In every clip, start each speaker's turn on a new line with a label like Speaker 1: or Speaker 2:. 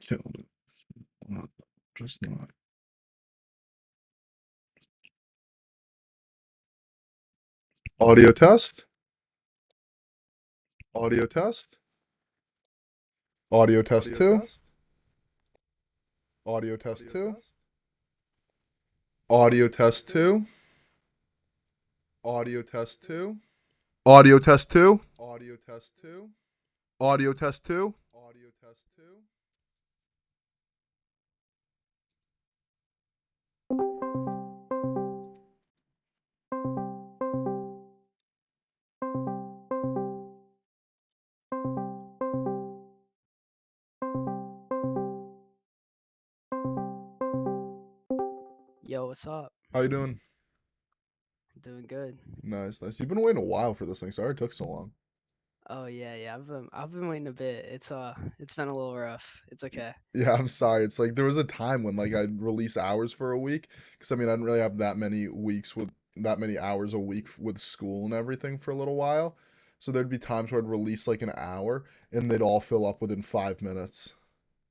Speaker 1: Killed it. Well, just not. Audio test. Audio test. Audio test two. Audio test two. Audio test two. Audio test two. Audio test two. Audio test two. Audio test two. Audio test two.
Speaker 2: Yo, what's up?
Speaker 1: How you doing?
Speaker 2: Doing good.
Speaker 1: Nice, nice. You've been waiting a while for this thing. Sorry it took so long.
Speaker 2: Oh yeah. I've been waiting a bit. It's been a little rough. It's okay.
Speaker 1: Yeah, I'm sorry. It's like there was a time when like I'd release hours for a week because I mean I didn't really have that many weeks with that many hours a week with school and everything for a little while. So there'd be times where I'd release like an hour and they'd all fill up within 5 minutes.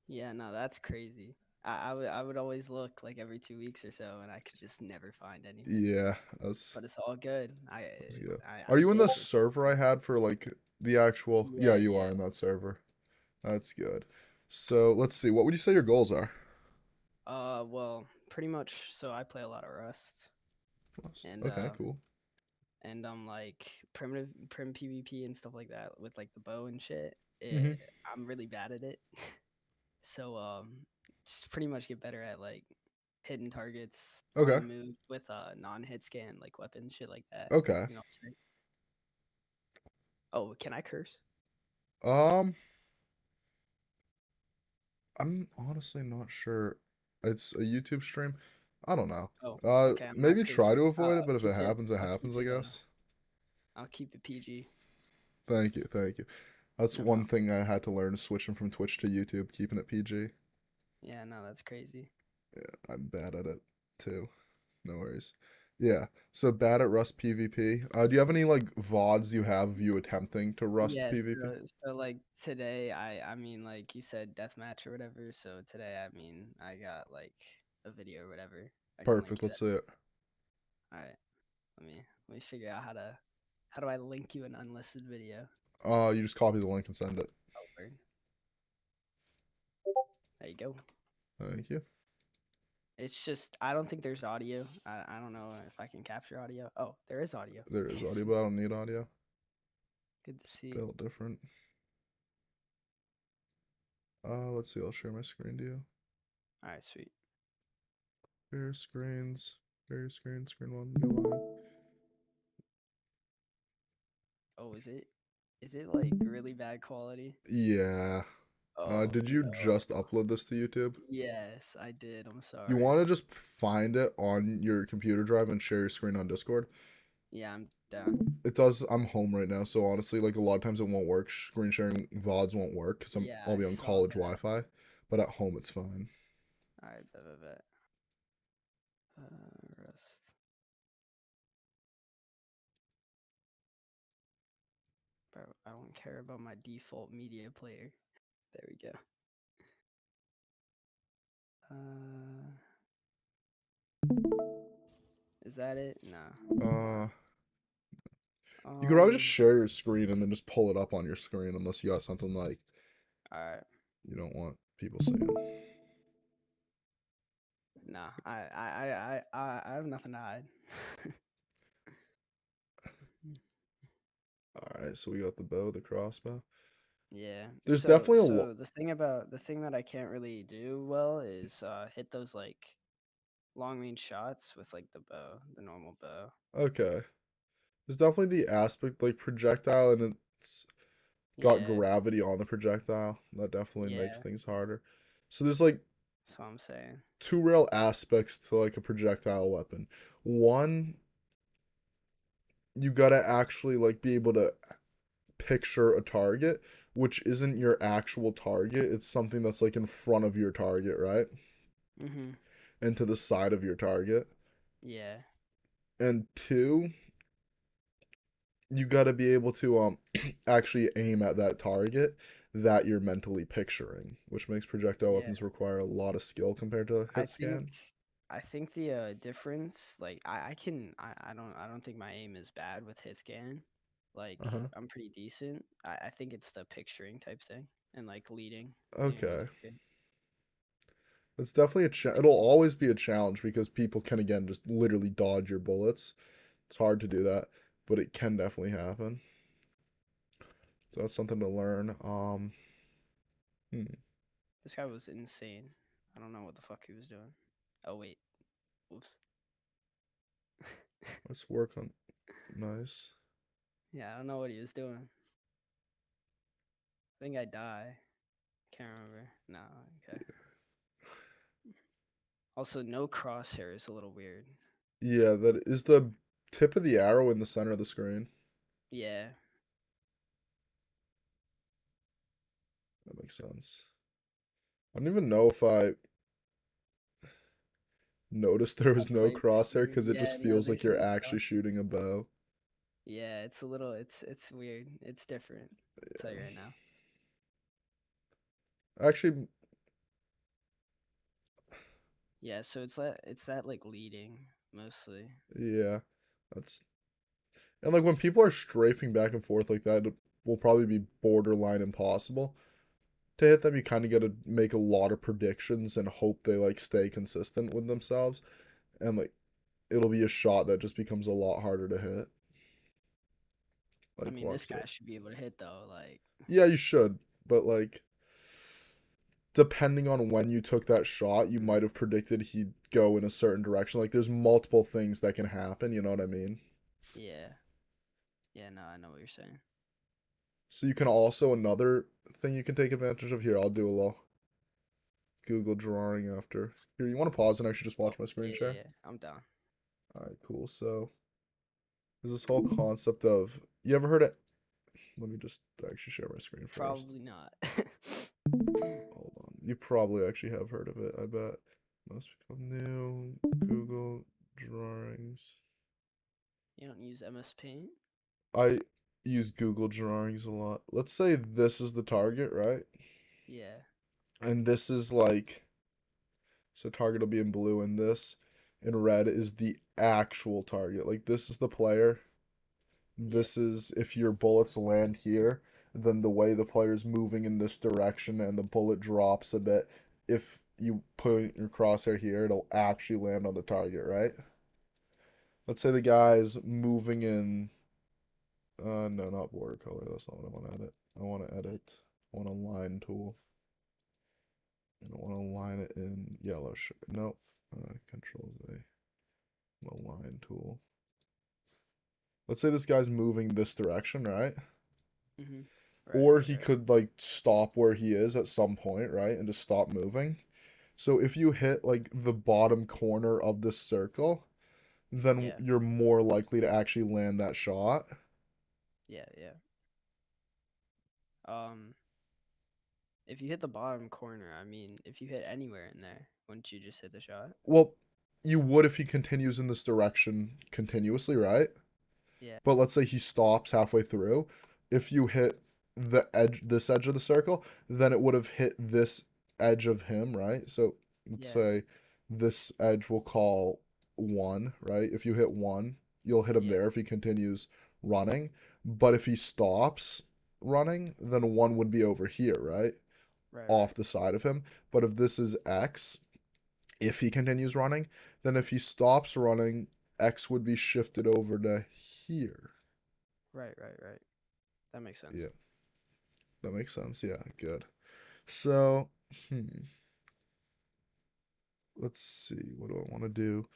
Speaker 2: Yeah, no, that's crazy. I would always look like every 2 weeks or so, and I could just never find anything.
Speaker 1: Yeah, that's
Speaker 2: But it's all good.
Speaker 1: that's good. Are
Speaker 2: I'm
Speaker 1: you in the
Speaker 2: patient.
Speaker 1: server I had for like the actual? Yeah,
Speaker 2: Yeah,
Speaker 1: you are
Speaker 2: yeah.
Speaker 1: in that server. That's good. So let's see. What would you say your goals are?
Speaker 2: Well, pretty much. So I play a lot of Rust, and
Speaker 1: Okay, cool.
Speaker 2: like prim PvP and stuff like that with like the bow and shit.
Speaker 1: Hmm.
Speaker 2: I'm really bad at it. So just pretty much get better at like hitting targets on
Speaker 1: Okay.
Speaker 2: the move with non-hit scan like weapons, shit like that.
Speaker 1: Okay.
Speaker 2: You know what I'm saying? Oh, can I curse?
Speaker 1: Um, I'm honestly not sure. It's a YouTube stream. I don't know.
Speaker 2: Oh, okay, I'm not
Speaker 1: Maybe try to
Speaker 2: cursing.
Speaker 1: avoid it, but if it
Speaker 2: I'll keep
Speaker 1: happens, I
Speaker 2: it
Speaker 1: guess.
Speaker 2: I'll keep it PG.
Speaker 1: Thank you, thank you. That's
Speaker 2: No
Speaker 1: one
Speaker 2: problem.
Speaker 1: thing I had to learn, switching from Twitch to YouTube, keeping it PG.
Speaker 2: Yeah, no, that's crazy.
Speaker 1: I'm bad at it too. No worries. Yeah. So bad at Rust PvP. Do you have any like VODs you have of you attempting to Rust
Speaker 2: Yeah,
Speaker 1: PvP?
Speaker 2: so like today I mean like you said deathmatch or whatever, so today I mean I got like a video or whatever. I can link
Speaker 1: Perfect.
Speaker 2: you
Speaker 1: Let's see it.
Speaker 2: that. All right. Let me figure out how do I link you an unlisted video?
Speaker 1: You just copy the link and send it.
Speaker 2: Oh, there you go.
Speaker 1: Thank you.
Speaker 2: It's just I don't think there's audio. I don't know if I can capture audio. Oh, there is audio.
Speaker 1: There is
Speaker 2: Okay,
Speaker 1: audio,
Speaker 2: sweet.
Speaker 1: but I don't need audio.
Speaker 2: Good to
Speaker 1: It's
Speaker 2: see.
Speaker 1: built different. Let's see. I'll share my screen to you.
Speaker 2: All right, sweet.
Speaker 1: Share screens. Share screen. Screen one. Go
Speaker 2: Oh, is it like really bad quality?
Speaker 1: Yeah.
Speaker 2: Oh
Speaker 1: Did you
Speaker 2: no.
Speaker 1: just upload this to YouTube?
Speaker 2: Yes, I did. I'm
Speaker 1: You
Speaker 2: sorry.
Speaker 1: want to just find it on your computer drive and share your screen on Discord?
Speaker 2: Yeah, I'm down.
Speaker 1: It does. I'm home right now, so honestly, like a lot of times it won't work. Screen sharing VODs won't work because
Speaker 2: Yeah,
Speaker 1: I'll
Speaker 2: I
Speaker 1: be on
Speaker 2: saw
Speaker 1: college
Speaker 2: that.
Speaker 1: Wi-Fi, but at home it's fine.
Speaker 2: All right, bet. Rust. Bro, I don't care about my default media player. There we go. Uh, is that it? Nah.
Speaker 1: Uh, you could probably just
Speaker 2: Um.
Speaker 1: share your screen and then just pull it up on your screen, unless you got something like
Speaker 2: All right.
Speaker 1: you don't want people seeing.
Speaker 2: Nah. I have nothing to hide.
Speaker 1: All right, so we got the bow, the crossbow.
Speaker 2: Yeah.
Speaker 1: There's definitely a lot.
Speaker 2: So the thing that I can't really do well is hit those like long range shots with like the bow, the normal bow.
Speaker 1: Okay, there's definitely the aspect like projectile, and it's got
Speaker 2: Yeah.
Speaker 1: gravity on the projectile. That definitely makes
Speaker 2: Yeah.
Speaker 1: things harder. So there's like
Speaker 2: That's what I'm saying.
Speaker 1: two real aspects to like a projectile weapon. One, you gotta actually like be able to picture a target, which isn't your actual target. It's something that's like in front of your target, right?
Speaker 2: Mhm.
Speaker 1: And to the side of your target.
Speaker 2: Yeah.
Speaker 1: And two, you got to be able to actually aim at that target. that you're mentally picturing, which makes projectile
Speaker 2: Yeah.
Speaker 1: weapons require a lot of skill compared to
Speaker 2: I
Speaker 1: hit
Speaker 2: think
Speaker 1: scan.
Speaker 2: I think the difference, like I can I don't think my aim is bad with hit scan. Like
Speaker 1: Uh-huh.
Speaker 2: I'm pretty decent. I think it's the picturing type thing and like leading the
Speaker 1: Okay.
Speaker 2: target.
Speaker 1: It's definitely
Speaker 2: Like
Speaker 1: it'll
Speaker 2: just
Speaker 1: always be a challenge because people can again just literally dodge your bullets. It's hard to do that, but it can definitely happen. So that's something to learn. Hmm.
Speaker 2: this guy was insane. I don't know what the fuck he was doing. Oh wait, oops.
Speaker 1: Let's work on nice.
Speaker 2: Yeah, I don't know what he was doing. I think I die. Can't remember. No, okay. Also, no crosshair is a little weird.
Speaker 1: Yeah, that is the tip of the arrow in the center of the screen.
Speaker 2: Yeah,
Speaker 1: That makes sense. I don't even know if I noticed there
Speaker 2: I
Speaker 1: was no
Speaker 2: played this
Speaker 1: crosshair
Speaker 2: game.
Speaker 1: because it
Speaker 2: Yeah,
Speaker 1: just
Speaker 2: no,
Speaker 1: feels like
Speaker 2: there's
Speaker 1: you're
Speaker 2: no
Speaker 1: actually
Speaker 2: crosshair.
Speaker 1: shooting a bow.
Speaker 2: Yeah, it's a little. It's weird. It's different. I'll tell you right now.
Speaker 1: Actually,
Speaker 2: Yeah, so it's that like leading mostly.
Speaker 1: yeah, that's and like when people are strafing back and forth like that, it will probably be borderline impossible to hit them. You kind of got to make a lot of predictions and hope they like stay consistent with themselves, and like it'll be a shot that just becomes a lot harder to hit.
Speaker 2: I
Speaker 1: Like
Speaker 2: mean, this
Speaker 1: once
Speaker 2: guy
Speaker 1: the
Speaker 2: should be able to hit though. Like,
Speaker 1: yeah, you should, but like depending on when you took that shot, you might have predicted he'd go in a certain direction. Like there's multiple things that can happen, you know what I mean?
Speaker 2: yeah, yeah. No, I know what you're saying.
Speaker 1: So you can also another thing you can take advantage of here. I'll do a little Google drawing after. Here, you want to pause and actually just
Speaker 2: Oh,
Speaker 1: watch my screen
Speaker 2: yeah, yeah,
Speaker 1: share?
Speaker 2: yeah. I'm down.
Speaker 1: All right, cool. So there's this whole concept of you ever heard it? Let me just actually share my screen first.
Speaker 2: Probably not.
Speaker 1: Hold on. You probably actually have heard of it. I bet most people knew Google drawings.
Speaker 2: You don't use MS Paint?
Speaker 1: I use Google drawings a lot. Let's say this is the target, right?
Speaker 2: Yeah,
Speaker 1: And this is like so target will be in blue and this in red is the actual target. Like this is the player.
Speaker 2: yeah,
Speaker 1: This is if your bullets land here, then the way the player's moving in this direction and the bullet drops a bit. If you put your crosshair here, it'll actually land on the target, right? Let's say the guy's moving in no, not border color. That's not what I want to edit. I want to edit. I want a line tool. And I want to line it in yellow. Nope. Control Z. A line tool. Let's say this guy's moving this direction, right?
Speaker 2: Mm-hmm. Right,
Speaker 1: Or
Speaker 2: right,
Speaker 1: he
Speaker 2: right.
Speaker 1: could like stop where he is at some point, right? And just stop moving. So if you hit like the bottom corner of this circle, then
Speaker 2: Yeah,
Speaker 1: you're more likely to actually land that shot.
Speaker 2: yeah, yeah. Um, if you hit the bottom corner, I mean, if you hit anywhere in there, wouldn't you just hit the shot?
Speaker 1: Well, you would if he continues in this direction continuously, right?
Speaker 2: Yeah,
Speaker 1: But let's say he stops halfway through. If you hit this edge of the circle, then it would have hit this edge of him, right? So let's
Speaker 2: yeah,
Speaker 1: say this edge we'll call one, right? If you hit one, you'll hit him
Speaker 2: yeah.
Speaker 1: there if he continues running. But if he stops running, then one would be over here, right?
Speaker 2: Right,
Speaker 1: Off
Speaker 2: right.
Speaker 1: the side of him. But if this is X, if he continues running, then if he stops running, X would be shifted over to here.
Speaker 2: Right, right, right. That makes sense.
Speaker 1: Yeah, that makes sense. Yeah, good. So, let's see. What do I want to do?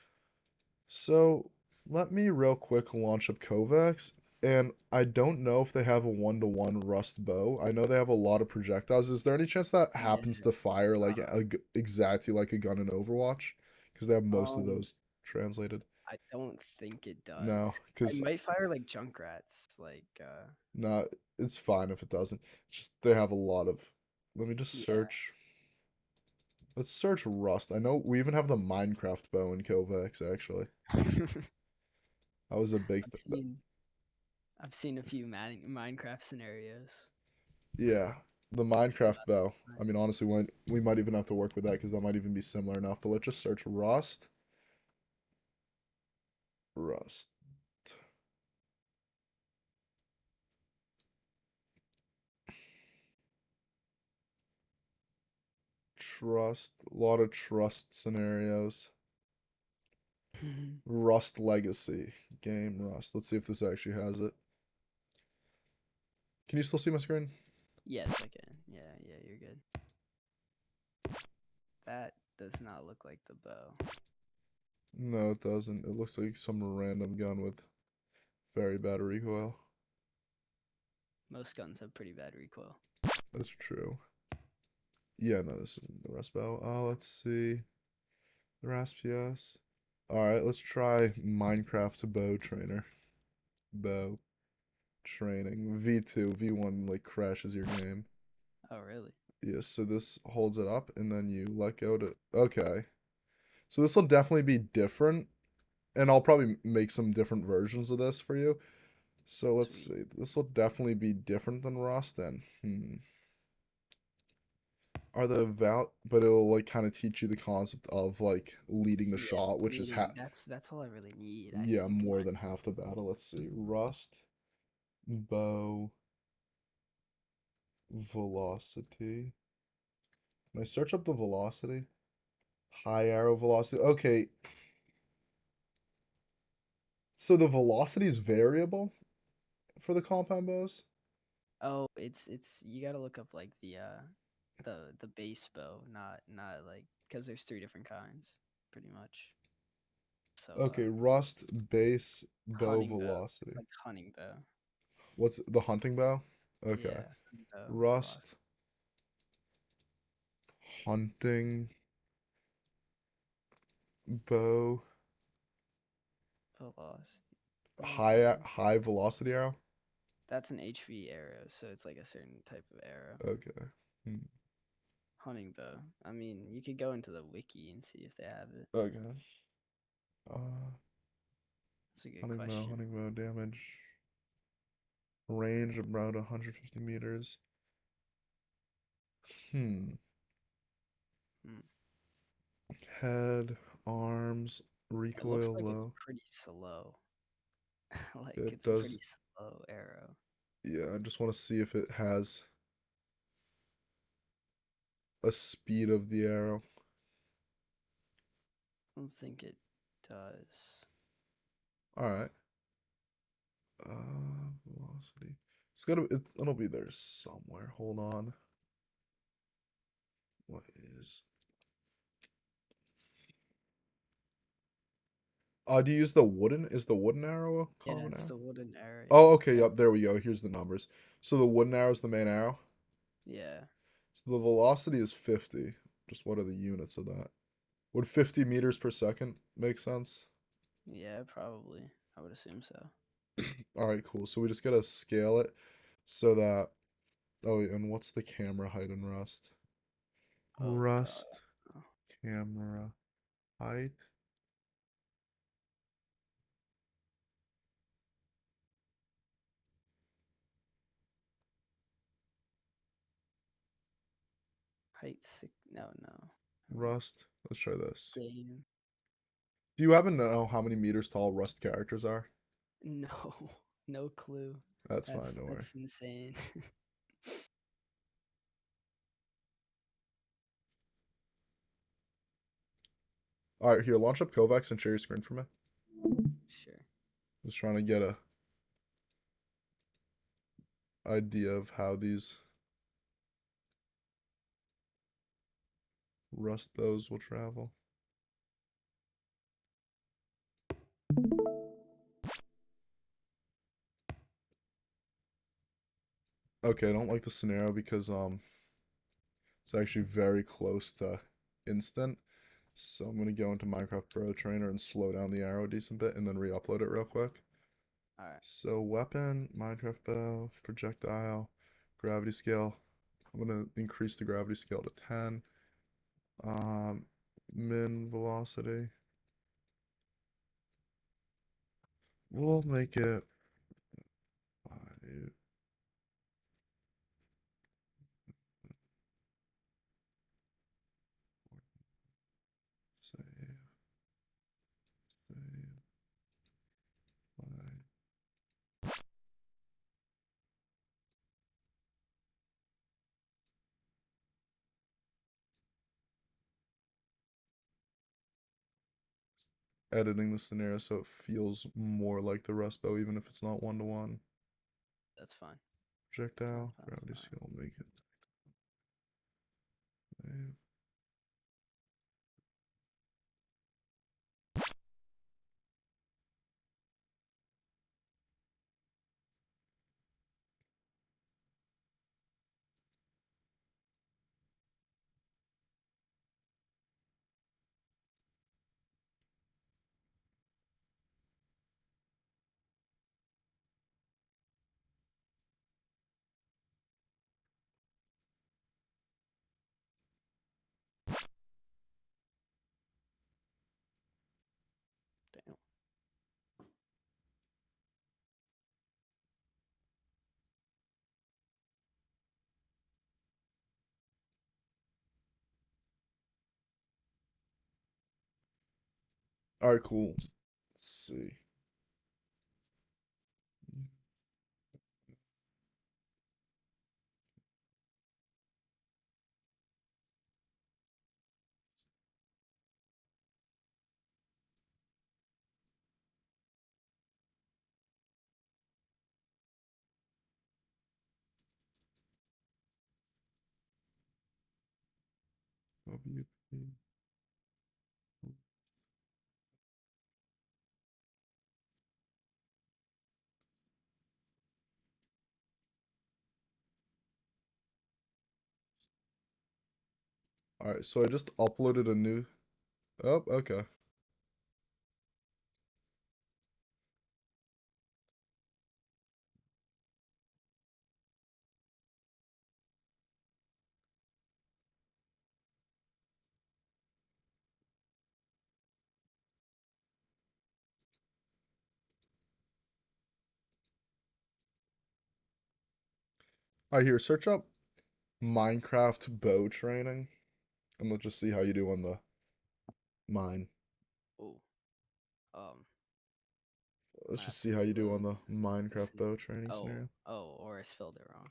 Speaker 1: So, let me real quick launch up Kovacs. And I don't know if they have a one-to-one rust bow. I know they have a lot of projectiles. Is there any chance that
Speaker 2: Yeah.
Speaker 1: happens to fire like
Speaker 2: Uh,
Speaker 1: exactly like a gun in Overwatch? Because they have most of
Speaker 2: um,
Speaker 1: those translated.
Speaker 2: I don't think it
Speaker 1: No,
Speaker 2: does. I
Speaker 1: because
Speaker 2: might fire like Junkrats, like
Speaker 1: not. It's fine if it doesn't. It's just they have a lot of. Let me just
Speaker 2: yeah.
Speaker 1: search. Let's search Rust. I know we even have the Minecraft bow in Kovacs, actually.
Speaker 2: I've
Speaker 1: That was a big thing.
Speaker 2: seen I've seen a few Minecraft scenarios.
Speaker 1: Yeah. The
Speaker 2: The
Speaker 1: Minecraft bow. I
Speaker 2: Minecraft.
Speaker 1: mean, honestly, we might even have to work with that because that might even be similar enough. But let's just search rust. Rust. Trust. A lot of trust scenarios. Rust Legacy. Game Rust. Let's see if this actually has it. Can you still see my screen?
Speaker 2: Yes, I can. Yeah, yeah, you're good. That does not look like the bow.
Speaker 1: No, it doesn't. It looks like some random gun with very bad recoil.
Speaker 2: Most guns have pretty bad recoil.
Speaker 1: That's true. Yeah, no, this isn't the Rust bow. Let's see. The Raspias. Alright, let's try Minecraft bow trainer. Bow training. V2, V1 like crashes your game.
Speaker 2: Oh, really?
Speaker 1: Yeah, so this holds it up and then you let go to okay. So this will definitely be different. And I'll probably make some different versions of this for you. So let's
Speaker 2: Sweet.
Speaker 1: see. This will definitely be different than Rust then. Are the val but it'll like kind of teach you the concept of like leading the
Speaker 2: Yeah,
Speaker 1: shot, which is
Speaker 2: leading. That's all I really need. I
Speaker 1: yeah,
Speaker 2: need
Speaker 1: more
Speaker 2: one.
Speaker 1: than half the battle. Let's see. Rust, bow, velocity. Can I search up the velocity? High arrow velocity. Okay. So the velocity is variable for the compound bows?
Speaker 2: Oh, it's you gotta look up like the base bow, not like because there's three different kinds, pretty much. So
Speaker 1: Okay, rust, base, bow
Speaker 2: hunting bow. It's
Speaker 1: velocity.
Speaker 2: like hunting bow.
Speaker 1: What's the hunting bow? Okay.
Speaker 2: Yeah, hunting bow velocity.
Speaker 1: Rust, hunting, bow,
Speaker 2: Velocity. V.
Speaker 1: high velocity arrow.
Speaker 2: That's an HV arrow, so it's like a certain type of arrow.
Speaker 1: Okay. Hmm.
Speaker 2: Hunting bow. I mean, you could go into the wiki and see if they have it.
Speaker 1: Okay. Uh,
Speaker 2: That's a good question.
Speaker 1: hunting bow damage. Range about 150 meters. Hmm.
Speaker 2: Hmm.
Speaker 1: Head, arms,
Speaker 2: It looks
Speaker 1: recoil
Speaker 2: like it's
Speaker 1: low.
Speaker 2: pretty slow. Like
Speaker 1: It
Speaker 2: it's a
Speaker 1: does.
Speaker 2: pretty slow arrow.
Speaker 1: Yeah, I just want to see if it has a speed of the arrow.
Speaker 2: I don't think it does.
Speaker 1: All right. Velocity. It'll be there somewhere. Hold on. What is? Do you use the wooden? Is the wooden arrow a
Speaker 2: Yeah,
Speaker 1: common
Speaker 2: it's
Speaker 1: arrow?
Speaker 2: the wooden arrow. Yeah,
Speaker 1: Oh, okay.
Speaker 2: that.
Speaker 1: Yep. There we go. Here's the numbers. So the wooden arrow is the main arrow.
Speaker 2: Yeah,
Speaker 1: So the velocity is 50. Just what are the units of that? Would 50 meters per second make sense?
Speaker 2: yeah, probably. I would assume so.
Speaker 1: All right, cool. So we just gotta scale it so that. Oh, and what's the camera height in Rust?
Speaker 2: Oh god.
Speaker 1: Rust camera height.
Speaker 2: Height six. No, no.
Speaker 1: Rust. Let's try this.
Speaker 2: Game.
Speaker 1: Do you happen to know how many meters tall Rust characters are?
Speaker 2: No, no clue.
Speaker 1: That's fine,
Speaker 2: That's
Speaker 1: don't worry.
Speaker 2: that's insane.
Speaker 1: All right, here, launch up Kovacs and share your screen for me.
Speaker 2: Sure.
Speaker 1: Just trying to get a idea of how these Rust bows will travel. Okay, I don't like the scenario because it's actually very close to instant. So I'm gonna go into Minecraft Pro Trainer and slow down the arrow a decent bit and then re-upload it real quick.
Speaker 2: All right.
Speaker 1: So weapon, Minecraft bow, projectile, gravity scale. I'm gonna increase the gravity scale to 10. Um, min velocity. We'll make it 5. editing the scenario so it feels more like the Rust bow, even if it's not 1-to-1.
Speaker 2: That's fine.
Speaker 1: Projectile,
Speaker 2: Fine.
Speaker 1: gravity skill, make it. Save.
Speaker 2: Damn.
Speaker 1: All right, cool. Let's see. WP. All right, so I just uploaded a new. Oh, okay. All right, here, search up Minecraft bow training, and let's just see how you do on the mine.
Speaker 2: Oh. Um.
Speaker 1: Let's
Speaker 2: I
Speaker 1: just
Speaker 2: have
Speaker 1: see
Speaker 2: to
Speaker 1: how you do on
Speaker 2: load.
Speaker 1: the
Speaker 2: Let's
Speaker 1: Minecraft
Speaker 2: see.
Speaker 1: bow training
Speaker 2: Oh.
Speaker 1: scenario.
Speaker 2: Oh. Or I spelled it wrong.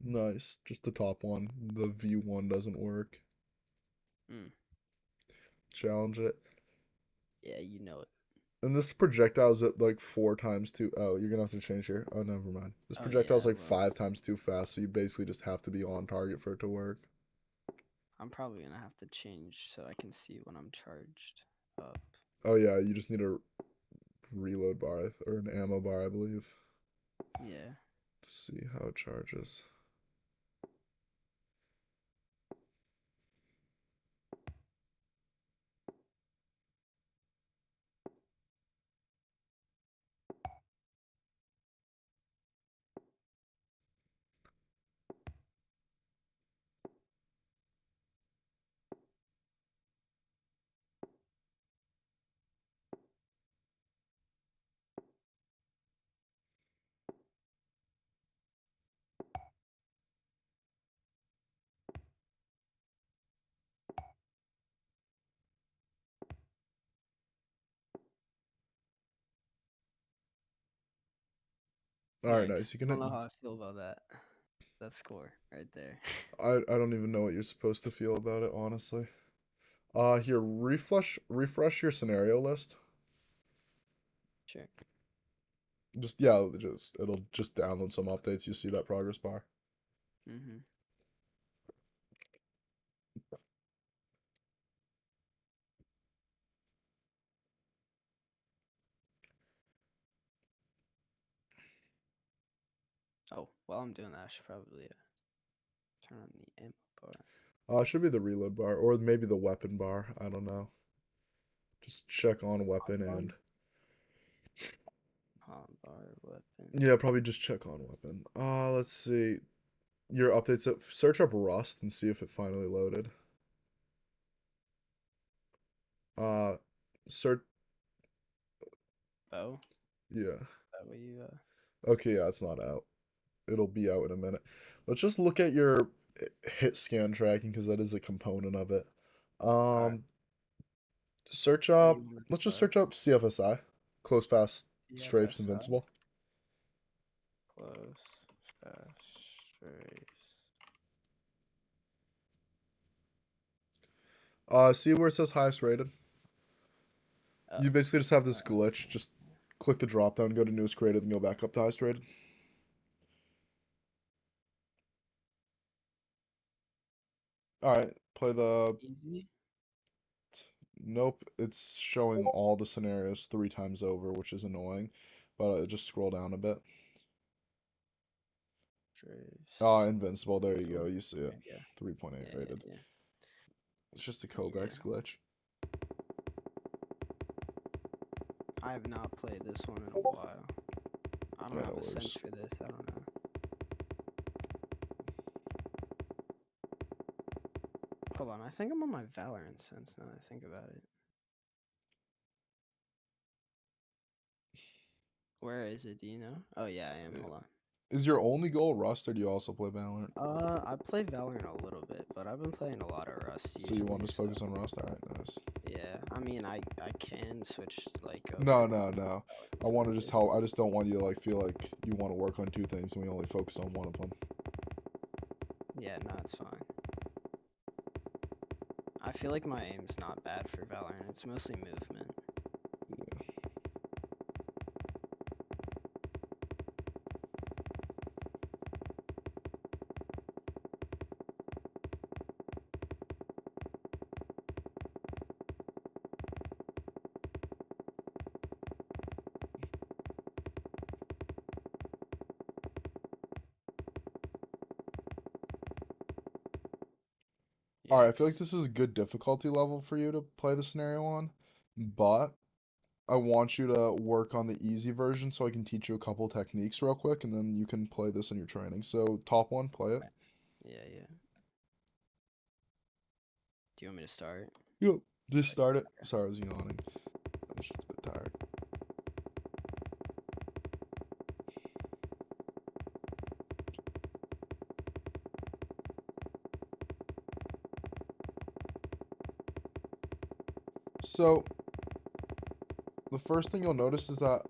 Speaker 1: Nice, just the top one. The view one doesn't work.
Speaker 2: Hmm.
Speaker 1: Challenge it.
Speaker 2: Yeah, you know it.
Speaker 1: And this projectile's at like 4 times too. Oh, you're gonna have to change here. Oh, never mind. This
Speaker 2: Oh
Speaker 1: projectile's
Speaker 2: yeah.
Speaker 1: like
Speaker 2: Well,
Speaker 1: 5 times too fast, so you basically just have to be on target for it to work.
Speaker 2: I'm probably gonna have to change so I can see when I'm charged up.
Speaker 1: Oh yeah, you just need a reload bar or an ammo bar, I believe,
Speaker 2: Yeah.
Speaker 1: to see how it charges. All right, nice.
Speaker 2: Yikes.
Speaker 1: You
Speaker 2: I don't know
Speaker 1: can.
Speaker 2: how I feel about that. That score right there.
Speaker 1: I don't even know what you're supposed to feel about it, honestly. Here, refresh your scenario list.
Speaker 2: Sure.
Speaker 1: Just yeah, just it'll just download some updates. You see that progress bar.
Speaker 2: Mm-hmm. Oh, while I'm doing that, I should probably turn on the ammo bar.
Speaker 1: It should be the reload bar or maybe the weapon bar. I don't know. Just check on weapon and
Speaker 2: Hotbar weapon.
Speaker 1: yeah, probably just check on weapon. Let's see. Your updates up. Search up Rust and see if it finally loaded. Uh, search.
Speaker 2: Bow.
Speaker 1: Yeah.
Speaker 2: That way you
Speaker 1: Okay, yeah, it's not out. It'll be out in a minute. Let's just look at your hit scan tracking because that is a component of it.
Speaker 2: Alright.
Speaker 1: Um, search
Speaker 2: Where do
Speaker 1: up.
Speaker 2: you want to
Speaker 1: Let's just
Speaker 2: start?
Speaker 1: search up CFSI. Close, fast, strafes,
Speaker 2: CFSI.
Speaker 1: invincible.
Speaker 2: Close. Fast. Strafes.
Speaker 1: See where it says highest rated?
Speaker 2: Oh,
Speaker 1: You basically just have this
Speaker 2: uh,
Speaker 1: glitch. Just click the drop down, go to newest rated, and go back up to highest rated. All right, play the.
Speaker 2: easy.
Speaker 1: Nope, it's showing all the scenarios 3 times over, which is annoying. But just scroll down a bit.
Speaker 2: Strafes.
Speaker 1: Invincible. There you go.
Speaker 2: Invincible.
Speaker 1: You see it.
Speaker 2: There you go.
Speaker 1: 3.8
Speaker 2: Yeah,
Speaker 1: rated.
Speaker 2: yeah,
Speaker 1: It's just a
Speaker 2: yeah.
Speaker 1: Kovacs glitch.
Speaker 2: I have not played this one in a while. I don't
Speaker 1: Yeah,
Speaker 2: have
Speaker 1: no
Speaker 2: a sense
Speaker 1: worries.
Speaker 2: for this. I don't know. Hold on, I think I'm on my Valorant sense now that I think about it. Where is it? Do you know? Oh yeah, I am. Hold on.
Speaker 1: Is your only goal Rust, or do you also play Valorant?
Speaker 2: I play Valorant a little bit, but I've been playing a lot of Rust
Speaker 1: So you want
Speaker 2: usually.
Speaker 1: to just
Speaker 2: So
Speaker 1: focus on Rust? Alright, nice.
Speaker 2: yeah, I mean, I can switch like over
Speaker 1: No,
Speaker 2: to
Speaker 1: no, no.
Speaker 2: Valorant
Speaker 1: I
Speaker 2: if I
Speaker 1: want to
Speaker 2: need
Speaker 1: just
Speaker 2: to.
Speaker 1: help. I just don't want you to like feel like you want to work on 2 things and we only focus on one of them.
Speaker 2: Yeah, no, it's fine. I feel like my aim's not bad for Valorant. It's mostly movement.
Speaker 1: Alright, I feel like
Speaker 2: Yes.
Speaker 1: this is a good difficulty level for you to play the scenario on, but I want you to work on the easy version so I can teach you a couple techniques real quick and then you can play this in your training. So, top one, play it.
Speaker 2: Right. Yeah, yeah. Do you want me to start?
Speaker 1: Yep. Just
Speaker 2: Okay.
Speaker 1: start it. Sorry, I was yawning. I was just a bit tired. So, the first thing you'll notice is that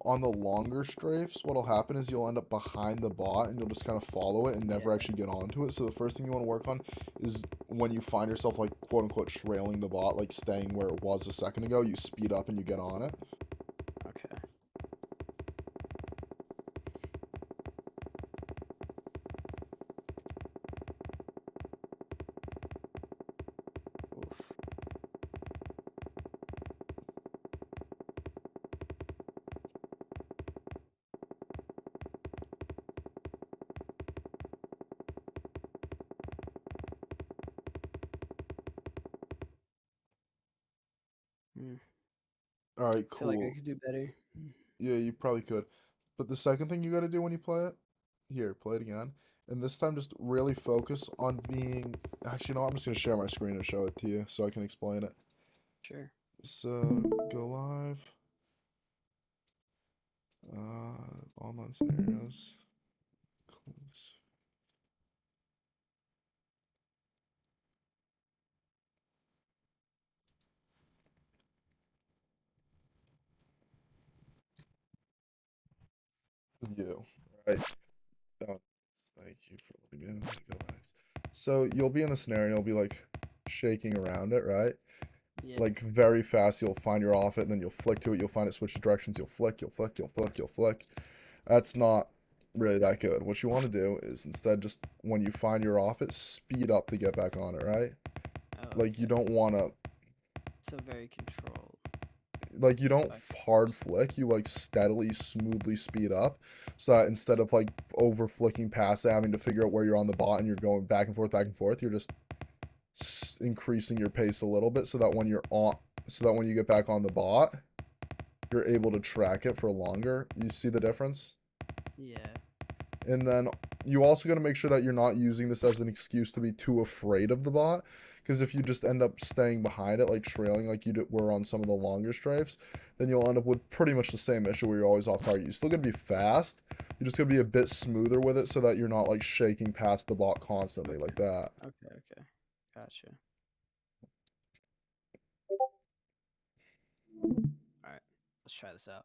Speaker 1: on the longer strafes, what'll happen is you'll end up behind the bot and you'll just kind of follow it and never
Speaker 2: Yeah.
Speaker 1: actually get onto it. So the first thing you want to work on is when you find yourself like quote unquote trailing the bot, like staying where it was a second ago, you speed up and you get on it.
Speaker 2: Okay. Oof. Hmm.
Speaker 1: All right,
Speaker 2: Feel like I
Speaker 1: cool.
Speaker 2: could do better.
Speaker 1: Yeah, you probably could. But the second thing you got to do when you play it, here, play it again. And this time just really focus on being, actually, no, I'm just going to share my screen and show it to you so I can explain it.
Speaker 2: Sure.
Speaker 1: So, go live. Online scenarios. Close. You, right? Oh, thank you for letting me in. Go guys. So you'll be in the scenario, you'll be like shaking around it, right?
Speaker 2: Yeah.
Speaker 1: Like very fast, you'll find your off it, and then you'll flick to it, you'll find it switch directions, you'll flick, you'll flick, you'll flick, you'll flick. That's not really that good. What you want to do is instead just when you find your off it, speed up to get back on it, right?
Speaker 2: Oh,
Speaker 1: Like you
Speaker 2: okay.
Speaker 1: don't want to
Speaker 2: So very controlled.
Speaker 1: like you don't
Speaker 2: Okay.
Speaker 1: hard flick, you like steadily smoothly speed up so that instead of like over flicking past it, having to figure out where you're on the bot and you're going back and forth, you're just increasing your pace a little bit so that when you're on so that when you get back on the bot, you're able to track it for longer. You see the difference?
Speaker 2: Yeah.
Speaker 1: And then you also got to make sure that you're not using this as an excuse to be too afraid of the bot. Because if you just end up staying behind it, like trailing like you were on some of the longer strafes, then you'll end up with pretty much the same issue where you're always off target. You're still going to be fast. You're just going to be a bit smoother with it so that you're not like shaking past the bot constantly like
Speaker 2: Okay.
Speaker 1: that.
Speaker 2: Okay. Okay. Gotcha. All right. Let's try this out.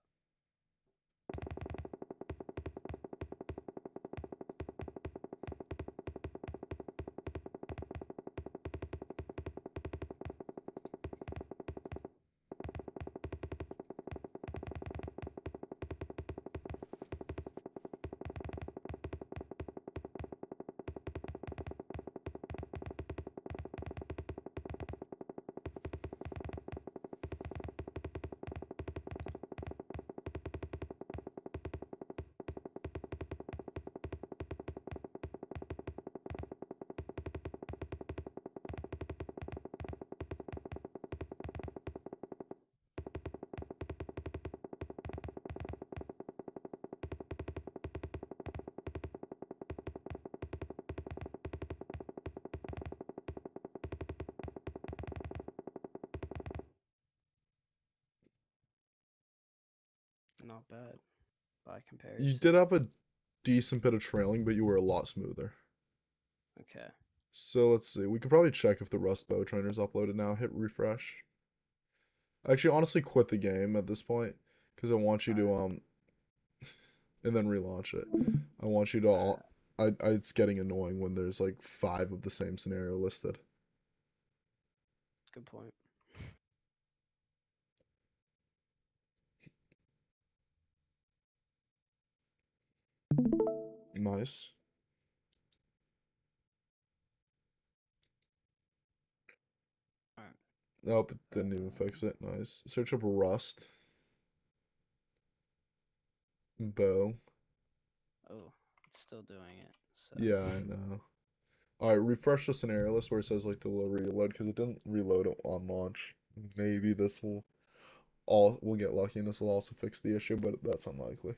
Speaker 2: not bad by
Speaker 1: You
Speaker 2: comparison.
Speaker 1: did have a decent bit of trailing, but you were a lot smoother.
Speaker 2: Okay.
Speaker 1: So let's see. We could probably check if the Rust Bow Trainer's uploaded now. Hit refresh. Actually, honestly, quit the game at this point because I want you
Speaker 2: All
Speaker 1: to
Speaker 2: right.
Speaker 1: and then relaunch it. I want you to
Speaker 2: All right.
Speaker 1: all. It's getting annoying when there's like 5 of the same scenario listed.
Speaker 2: Good point.
Speaker 1: Nice.
Speaker 2: All right.
Speaker 1: Nope, it didn't even fix it. Nice. Search up Rust Bow.
Speaker 2: Oh, it's still doing it. So.
Speaker 1: Yeah, I know. All right, refresh the scenario list where it says like the low reload because it didn't reload it on launch. Maybe this will all we'll get lucky and this will also fix the issue, but that's unlikely.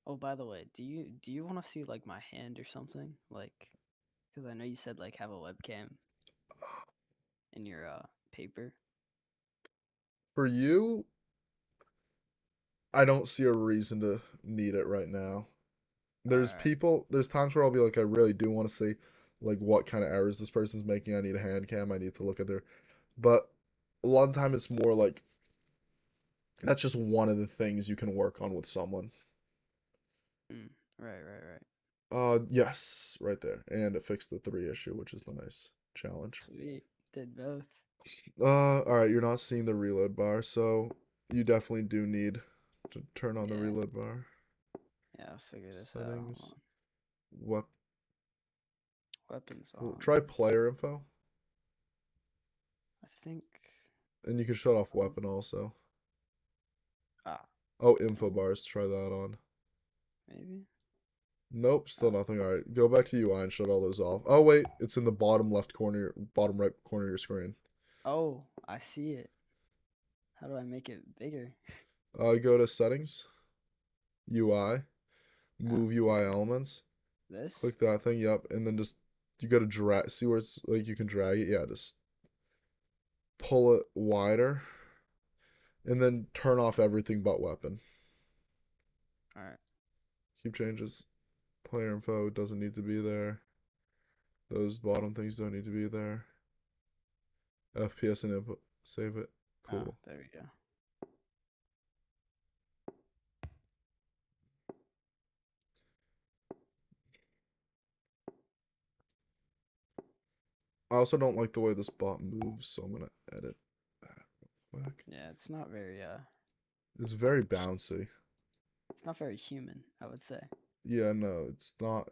Speaker 2: Oh, by the way, do you want to see like my hand or something? Like, because I know you said like have a webcam in your paper.
Speaker 1: For you, I don't see a reason to need it right now.
Speaker 2: All right.
Speaker 1: There's times where I'll be like, I really do want to see like what kind of errors this person's making. I need a hand cam. I need to look at their, but a lot of the time it's more like that's just one of the things you can work on with someone.
Speaker 2: Mm, right. Right. Right.
Speaker 1: Yes, right there, and it fixed the 3 issue, which is nice challenge.
Speaker 2: Sweet. Did both.
Speaker 1: All right, you're not seeing the reload bar, so you definitely do need to turn on the
Speaker 2: Yeah.
Speaker 1: reload bar.
Speaker 2: Yeah. I'll figure this out. Hold
Speaker 1: Settings.
Speaker 2: on.
Speaker 1: What?
Speaker 2: Weapons
Speaker 1: Well,
Speaker 2: on.
Speaker 1: try player info,
Speaker 2: I think.
Speaker 1: and you can shut off
Speaker 2: Oh.
Speaker 1: weapon also.
Speaker 2: Ah.
Speaker 1: Oh, info
Speaker 2: Oh.
Speaker 1: bars. Try that on.
Speaker 2: Maybe.
Speaker 1: Nope, still
Speaker 2: Oh.
Speaker 1: nothing. All right, go back to UI and shut all those off. Oh wait, it's in the bottom left corner, bottom right corner of your screen.
Speaker 2: Oh. I see it. How do I make it bigger?
Speaker 1: Go to settings, UI,
Speaker 2: Oh.
Speaker 1: move UI elements.
Speaker 2: This.
Speaker 1: Click that thing. Yep, and then just you got to drag. See where it's like you can drag it. Yeah, just pull it wider, and then turn off everything but weapon.
Speaker 2: All right.
Speaker 1: Keep changes. Player info doesn't need to be there. Those bottom things don't need to be there. FPS and input. Save it.
Speaker 2: Oh.
Speaker 1: Cool.
Speaker 2: There we go.
Speaker 1: I also don't like the way this bot moves, so I'm gonna edit that real quick.
Speaker 2: Yeah. It's not very.
Speaker 1: It's very bouncy.
Speaker 2: It's not very human. I would say.
Speaker 1: Yeah, no, it's not.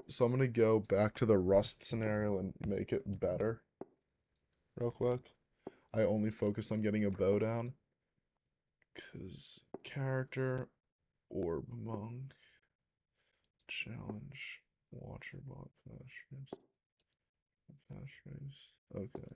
Speaker 1: So I'm gonna go back to the Rust scenario and make it better real quick. I only focused on getting a bow down. Cause character, orb monk, challenge, watcher bot, flash race. Okay.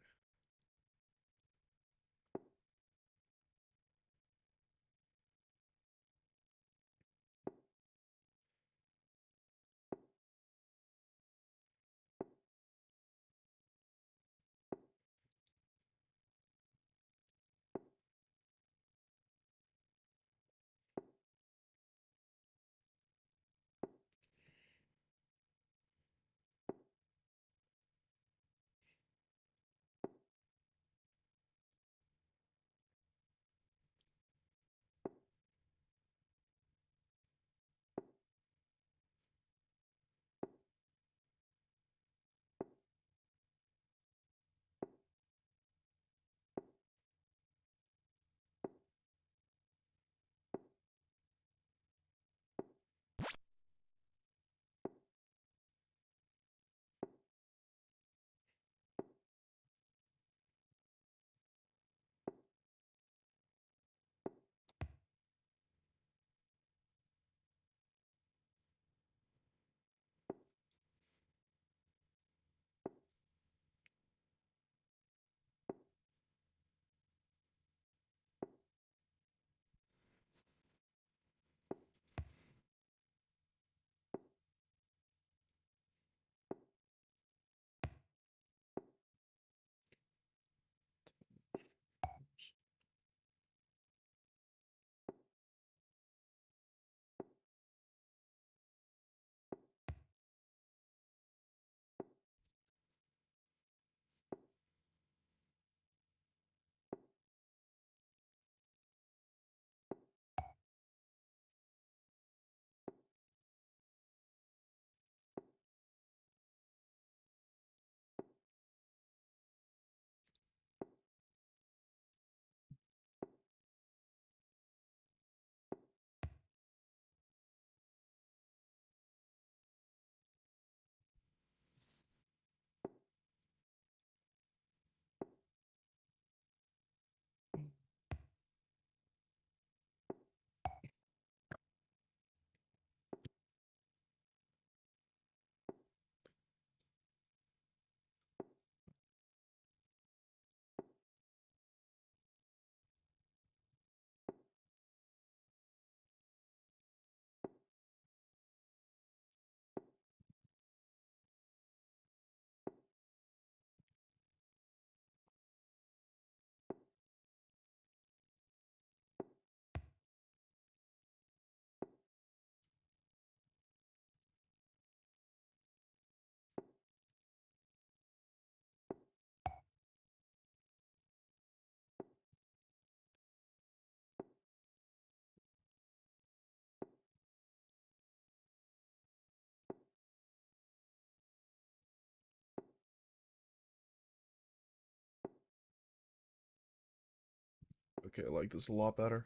Speaker 1: Okay, I like this a lot better.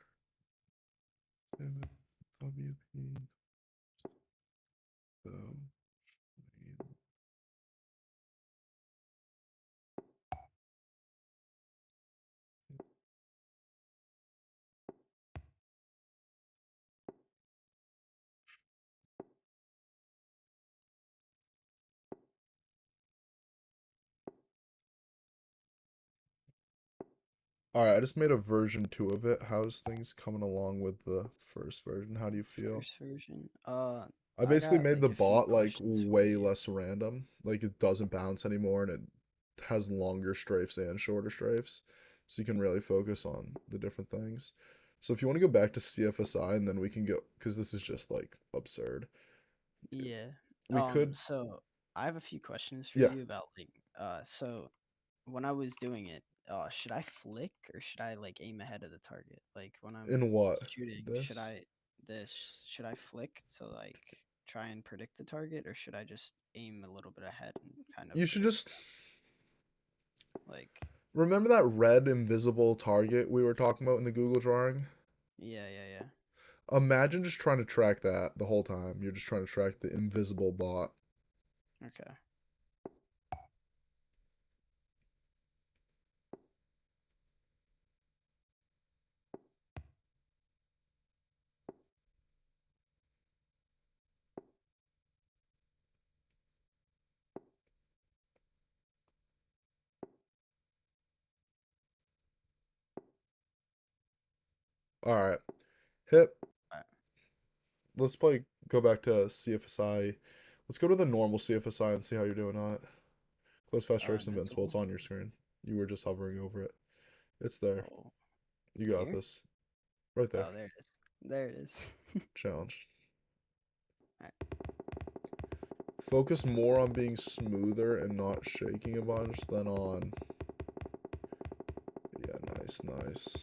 Speaker 1: Pivot WP. So, all right, I just made a version 2 of it. How's things coming along with the first version? How do you feel?
Speaker 2: First version.
Speaker 1: I
Speaker 2: I
Speaker 1: basically
Speaker 2: got
Speaker 1: made
Speaker 2: like
Speaker 1: the
Speaker 2: a few
Speaker 1: bot like
Speaker 2: questions for
Speaker 1: way
Speaker 2: you.
Speaker 1: less random. Like it doesn't bounce anymore and it has longer strafes and shorter strafes. So you can really focus on the different things. So if you want to go back to CFSI and then we can go because this is just like absurd.
Speaker 2: Yeah.
Speaker 1: We could
Speaker 2: So I have a few questions for
Speaker 1: yeah,
Speaker 2: you about like so when I was doing it, should I flick or should I like aim ahead of the target? Like when I'm
Speaker 1: in what?
Speaker 2: shooting,
Speaker 1: This?
Speaker 2: should I flick to like try and predict the target or should I just aim a little bit ahead and kind of
Speaker 1: You should
Speaker 2: predict
Speaker 1: just
Speaker 2: like
Speaker 1: remember that red invisible target we were talking about in the Google drawing?
Speaker 2: yeah.
Speaker 1: Imagine just trying to track that the whole time. You're just trying to track the invisible bot.
Speaker 2: Okay.
Speaker 1: All right. Hit.
Speaker 2: Alright.
Speaker 1: Let's play. Go back to CFSI. Let's go to the normal CFSI and see how you're doing on it. Close fast strafes invincible. It's
Speaker 2: Invincible.
Speaker 1: on your screen. You were just hovering over it. It's there.
Speaker 2: Oh,
Speaker 1: You got
Speaker 2: here?
Speaker 1: this. Right there.
Speaker 2: Oh, there it is. There it is.
Speaker 1: Challenge.
Speaker 2: Alright.
Speaker 1: Focus more on being smoother and not shaking a bunch than on. Yeah, nice.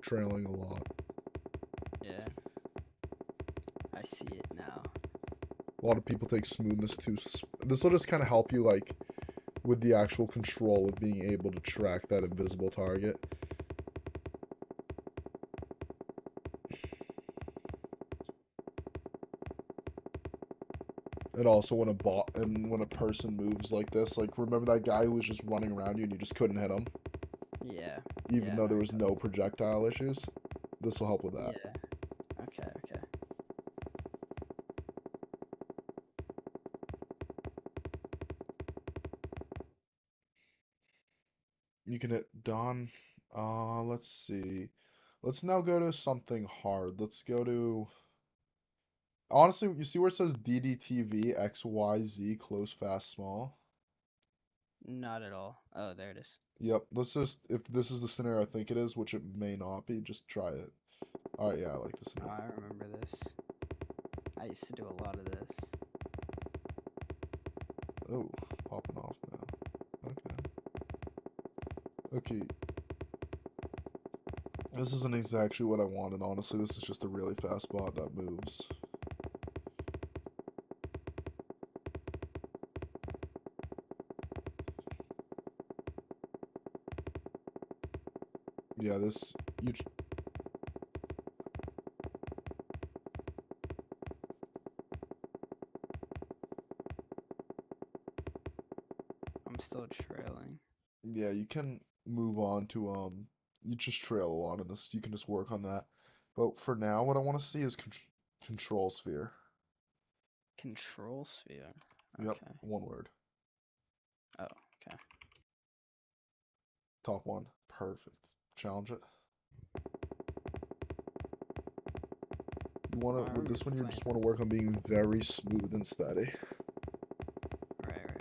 Speaker 1: Trailing a lot.
Speaker 2: Yeah. I see it now.
Speaker 1: A lot of people take smoothness too. This will just kind of help you, like, with the actual control of being able to track that invisible target. And also when a person moves like this, like remember that guy who was just running around you and you just couldn't hit him,
Speaker 2: Yeah.
Speaker 1: even
Speaker 2: Yeah,
Speaker 1: though
Speaker 2: no,
Speaker 1: there was no projectile issues. This will help with that.
Speaker 2: yeah. Okay.
Speaker 1: You can hit Don. Let's see. Let's now go to something hard. Let's go to. Honestly, you see where it says DDTV XYZ close fast small?
Speaker 2: Not at all. Oh, there it is.
Speaker 1: Yep. Let's just if this is the scenario I think it is, which it may not be, just try it. All right, yeah, I like this
Speaker 2: Oh,
Speaker 1: scenario.
Speaker 2: I remember this. I used to do a lot of this.
Speaker 1: Oh, popping off now. Okay. This isn't exactly what I wanted, honestly. This is just a really fast bot that moves. Yeah, this you
Speaker 2: I'm still trailing.
Speaker 1: yeah, you can move on to you just trail a lot in this. You can just work on that. But for now, what I want to see is control sphere.
Speaker 2: Control sphere.
Speaker 1: Yep,
Speaker 2: Okay.
Speaker 1: one word.
Speaker 2: Oh, okay.
Speaker 1: Top one. Perfect. Challenge it. You want
Speaker 2: I
Speaker 1: to with
Speaker 2: remember
Speaker 1: this one you
Speaker 2: playing.
Speaker 1: just want to work on being very smooth and steady.
Speaker 2: Right.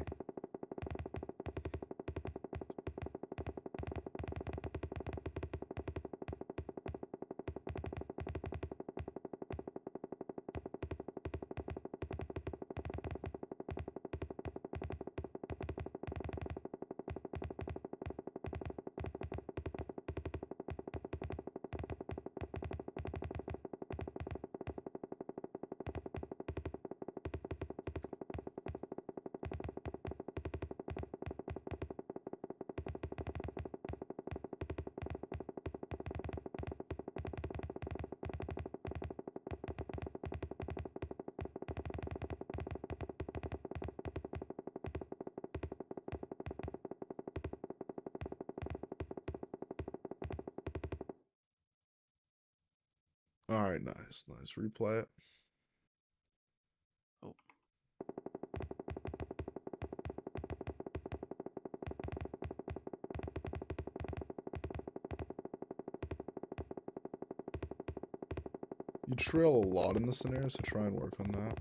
Speaker 1: All right, nice, nice. Replay it.
Speaker 2: Oh,
Speaker 1: You trail a lot in the scenario, so try and work on that.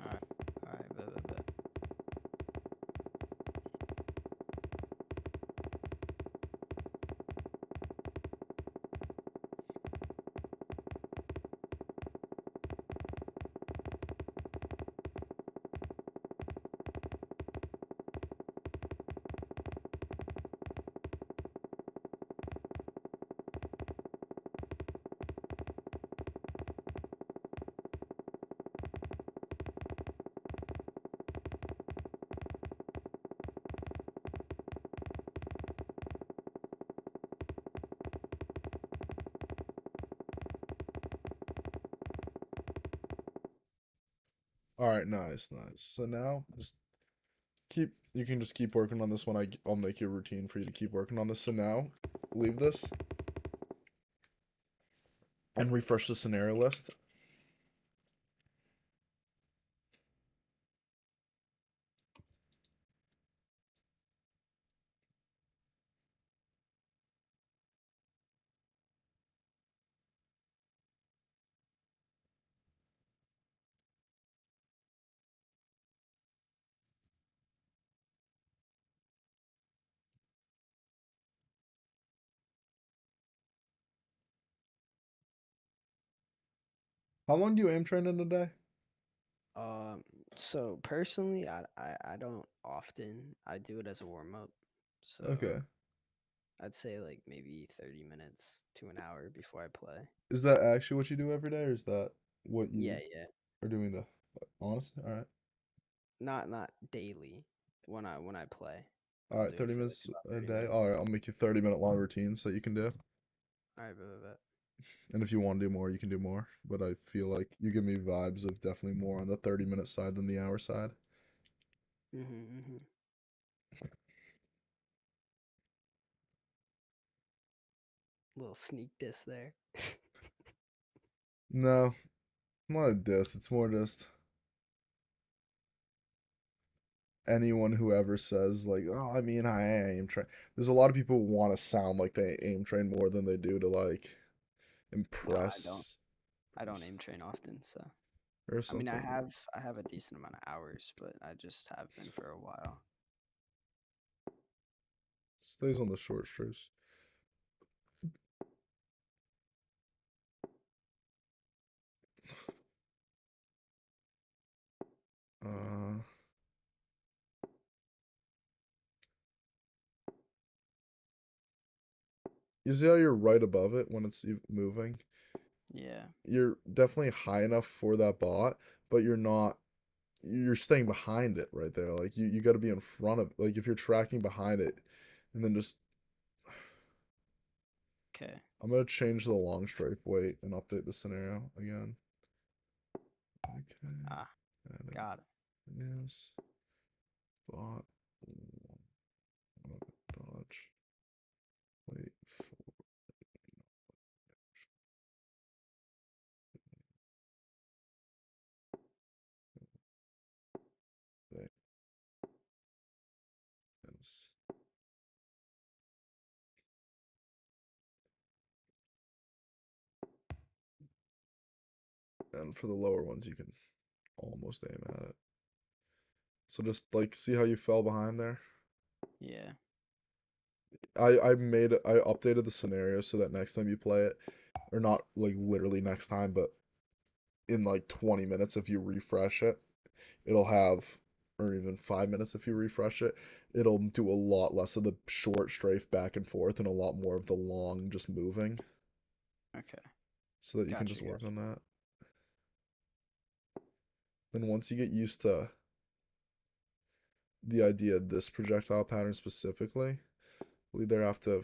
Speaker 2: all right, all right, bet.
Speaker 1: All right, nice, nice. So now just keep. You can just keep working on this one. I'll make you a routine for you to keep working on this. So now, leave this and refresh the scenario list. How long do you aim train in a day?
Speaker 2: Um, so personally, I don't often. I do it as a warm up. So
Speaker 1: Okay.
Speaker 2: I'd say like maybe 30 minutes to an hour before I play.
Speaker 1: Is that actually what you do every day, or is that what
Speaker 2: Yeah,
Speaker 1: you
Speaker 2: yeah.
Speaker 1: are doing the honestly? All right.
Speaker 2: Not daily. When I play,
Speaker 1: All
Speaker 2: I'll
Speaker 1: right,
Speaker 2: do it
Speaker 1: 30
Speaker 2: for like
Speaker 1: minutes
Speaker 2: about
Speaker 1: a
Speaker 2: 30
Speaker 1: day.
Speaker 2: minutes
Speaker 1: All
Speaker 2: a
Speaker 1: right,
Speaker 2: day.
Speaker 1: I'll make you 30-minute long routines that you can do.
Speaker 2: All right, bet.
Speaker 1: And if you want to do more, you can do more. But I feel like you give me vibes of definitely more on the 30-minute side than the hour side.
Speaker 2: Mm-hmm. Little sneak diss there.
Speaker 1: No, not a diss. It's more just anyone who ever says like, "Oh, I mean, I aim train." There's a lot of people who want to sound like they aim train more than they do to like
Speaker 2: No, I don't.
Speaker 1: impress
Speaker 2: I don't aim train often, so
Speaker 1: or
Speaker 2: I mean,
Speaker 1: something.
Speaker 2: I have a decent amount of hours, but I just have been for a while.
Speaker 1: Stays on the short strips. Uh, you see how you're right above it when it's moving?
Speaker 2: Yeah.
Speaker 1: You're definitely high enough for that bot, but you're not. You're staying behind it right there. Like you got to be in front of. Like if you're tracking behind it, and then just.
Speaker 2: Okay.
Speaker 1: I'm gonna change the long strafe weight and update the scenario again. Okay.
Speaker 2: Ah,
Speaker 1: Edit.
Speaker 2: got it.
Speaker 1: Yes. Bot. Dodge. Wait for this. And for the lower ones, you can almost aim at it. So just like see how you fell behind there.
Speaker 2: Yeah.
Speaker 1: I updated the scenario so that next time you play it, or not like literally next time, but in like 20 minutes if you refresh it, it'll have, or even 5 minutes if you refresh it, it'll do a lot less of the short strafe back and forth and a lot more of the long just moving,
Speaker 2: Okay.
Speaker 1: so that you can just work on that. Then once you get used to the idea of this projectile pattern specifically, we either have to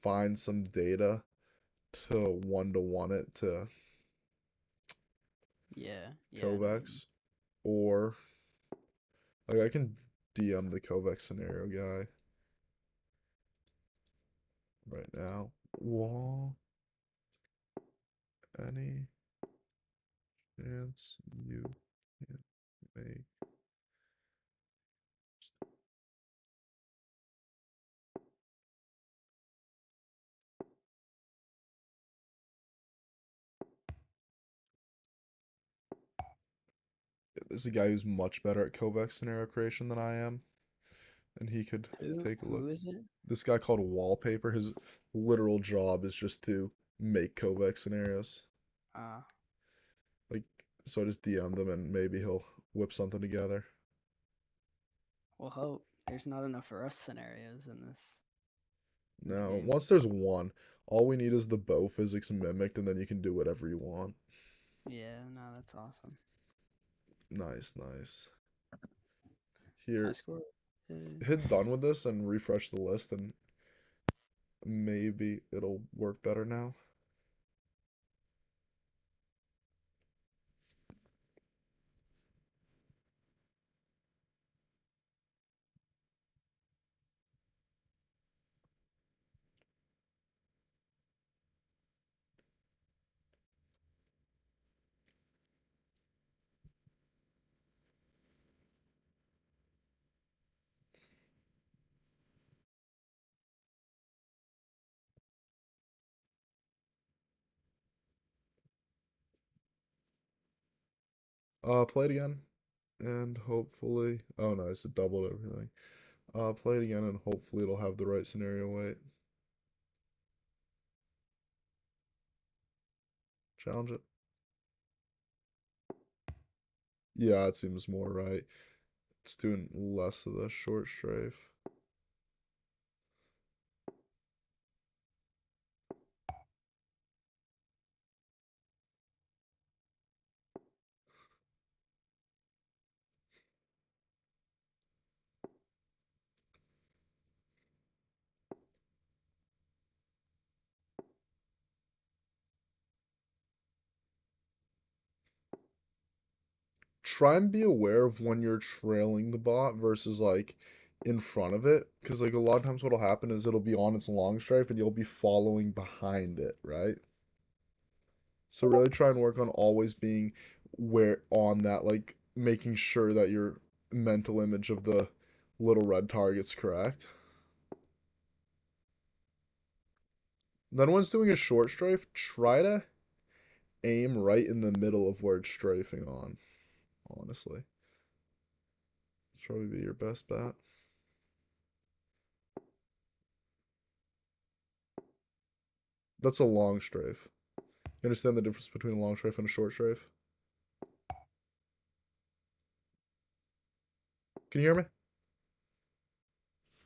Speaker 1: find some data to one it to
Speaker 2: Yeah. Yeah. No.
Speaker 1: Kovacs, or like I can DM the Kovacs scenario guy right now. Whoa. any chance you can make there's a guy who's much better at Kovac scenario creation than I am, and he could
Speaker 2: Who
Speaker 1: take a look.
Speaker 2: who is it?
Speaker 1: This guy called Wallpaper, his literal job is just to make Kovac scenarios.
Speaker 2: Uh,
Speaker 1: Like, so I just DM them and maybe he'll whip something together.
Speaker 2: we'll hope. There's not enough for us scenarios in this
Speaker 1: Now,
Speaker 2: game.
Speaker 1: once there's one, all we need is the bow physics mimicked, and then you can do whatever you want.
Speaker 2: Yeah, no, that's awesome.
Speaker 1: Nice, nice.
Speaker 2: High
Speaker 1: Here,
Speaker 2: score.
Speaker 1: hit done with this and refresh the list, and maybe it'll work better now. Play it again, and hopefully, oh nice, it doubled everything. Play it again, and hopefully it'll have the right scenario weight. Challenge it. Yeah, it seems more right. It's doing less of the short strafe. Try and be aware of when you're trailing the bot versus like in front of it, because like a lot of times what'll happen is it'll be on its long strafe and you'll be following behind it, right? So really try and work on always being where on that, like making sure that your mental image of the little red target's correct. Then once doing a short strafe, try to aim right in the middle of where it's strafing on, honestly. It's probably be your best bet. That's a long strafe. You understand the difference between a long strafe and a short strafe? Can you hear me?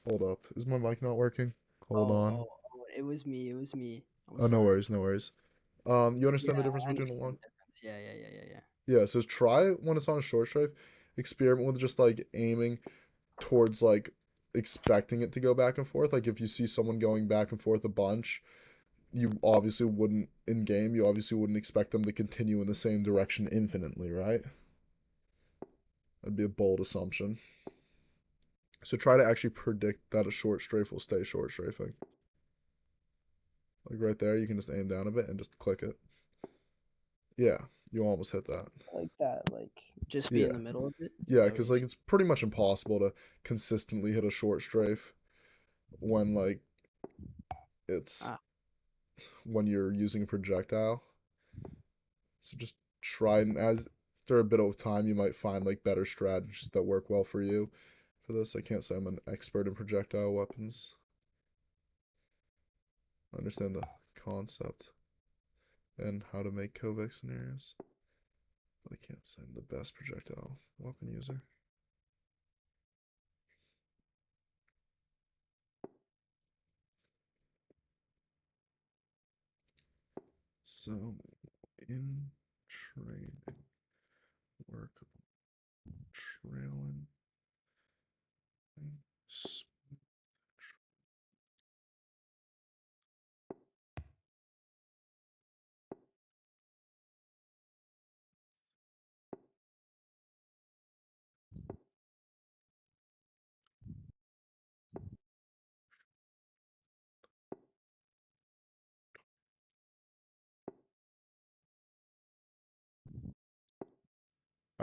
Speaker 1: Hold up. Is my mic not working? Hold
Speaker 2: Oh,
Speaker 1: on.
Speaker 2: oh, oh, it was me. It was me. I'm
Speaker 1: Oh, no
Speaker 2: sorry.
Speaker 1: worries, no worries. You
Speaker 2: Yeah,
Speaker 1: understand the difference
Speaker 2: I
Speaker 1: between a
Speaker 2: understand
Speaker 1: long?
Speaker 2: the difference. Yeah, yeah, yeah, yeah, yeah.
Speaker 1: Yeah, so try when it's on a short strafe, experiment with just like aiming towards like expecting it to go back and forth. Like if you see someone going back and forth a bunch, you obviously wouldn't in game, you obviously wouldn't expect them to continue in the same direction infinitely, right? That'd be a bold assumption. So try to actually predict that a short strafe will stay short strafing. Like right there, you can just aim down a bit and just click it. Yeah, you almost hit that.
Speaker 2: Like that, like just be in
Speaker 1: Yeah,
Speaker 2: the middle of it. Is
Speaker 1: yeah,
Speaker 2: that what
Speaker 1: because
Speaker 2: you're
Speaker 1: like it's pretty much impossible to consistently hit a short strafe when like it's
Speaker 2: saying?
Speaker 1: when you're using a projectile. So just try and as after a bit of time, you might find like better strategies that work well for you. For this, I can't say I'm an expert in projectile weapons. I understand the concept and how to make Kovac scenarios. But I can't say I'm the best projectile weapon user. So, in training, work trailing,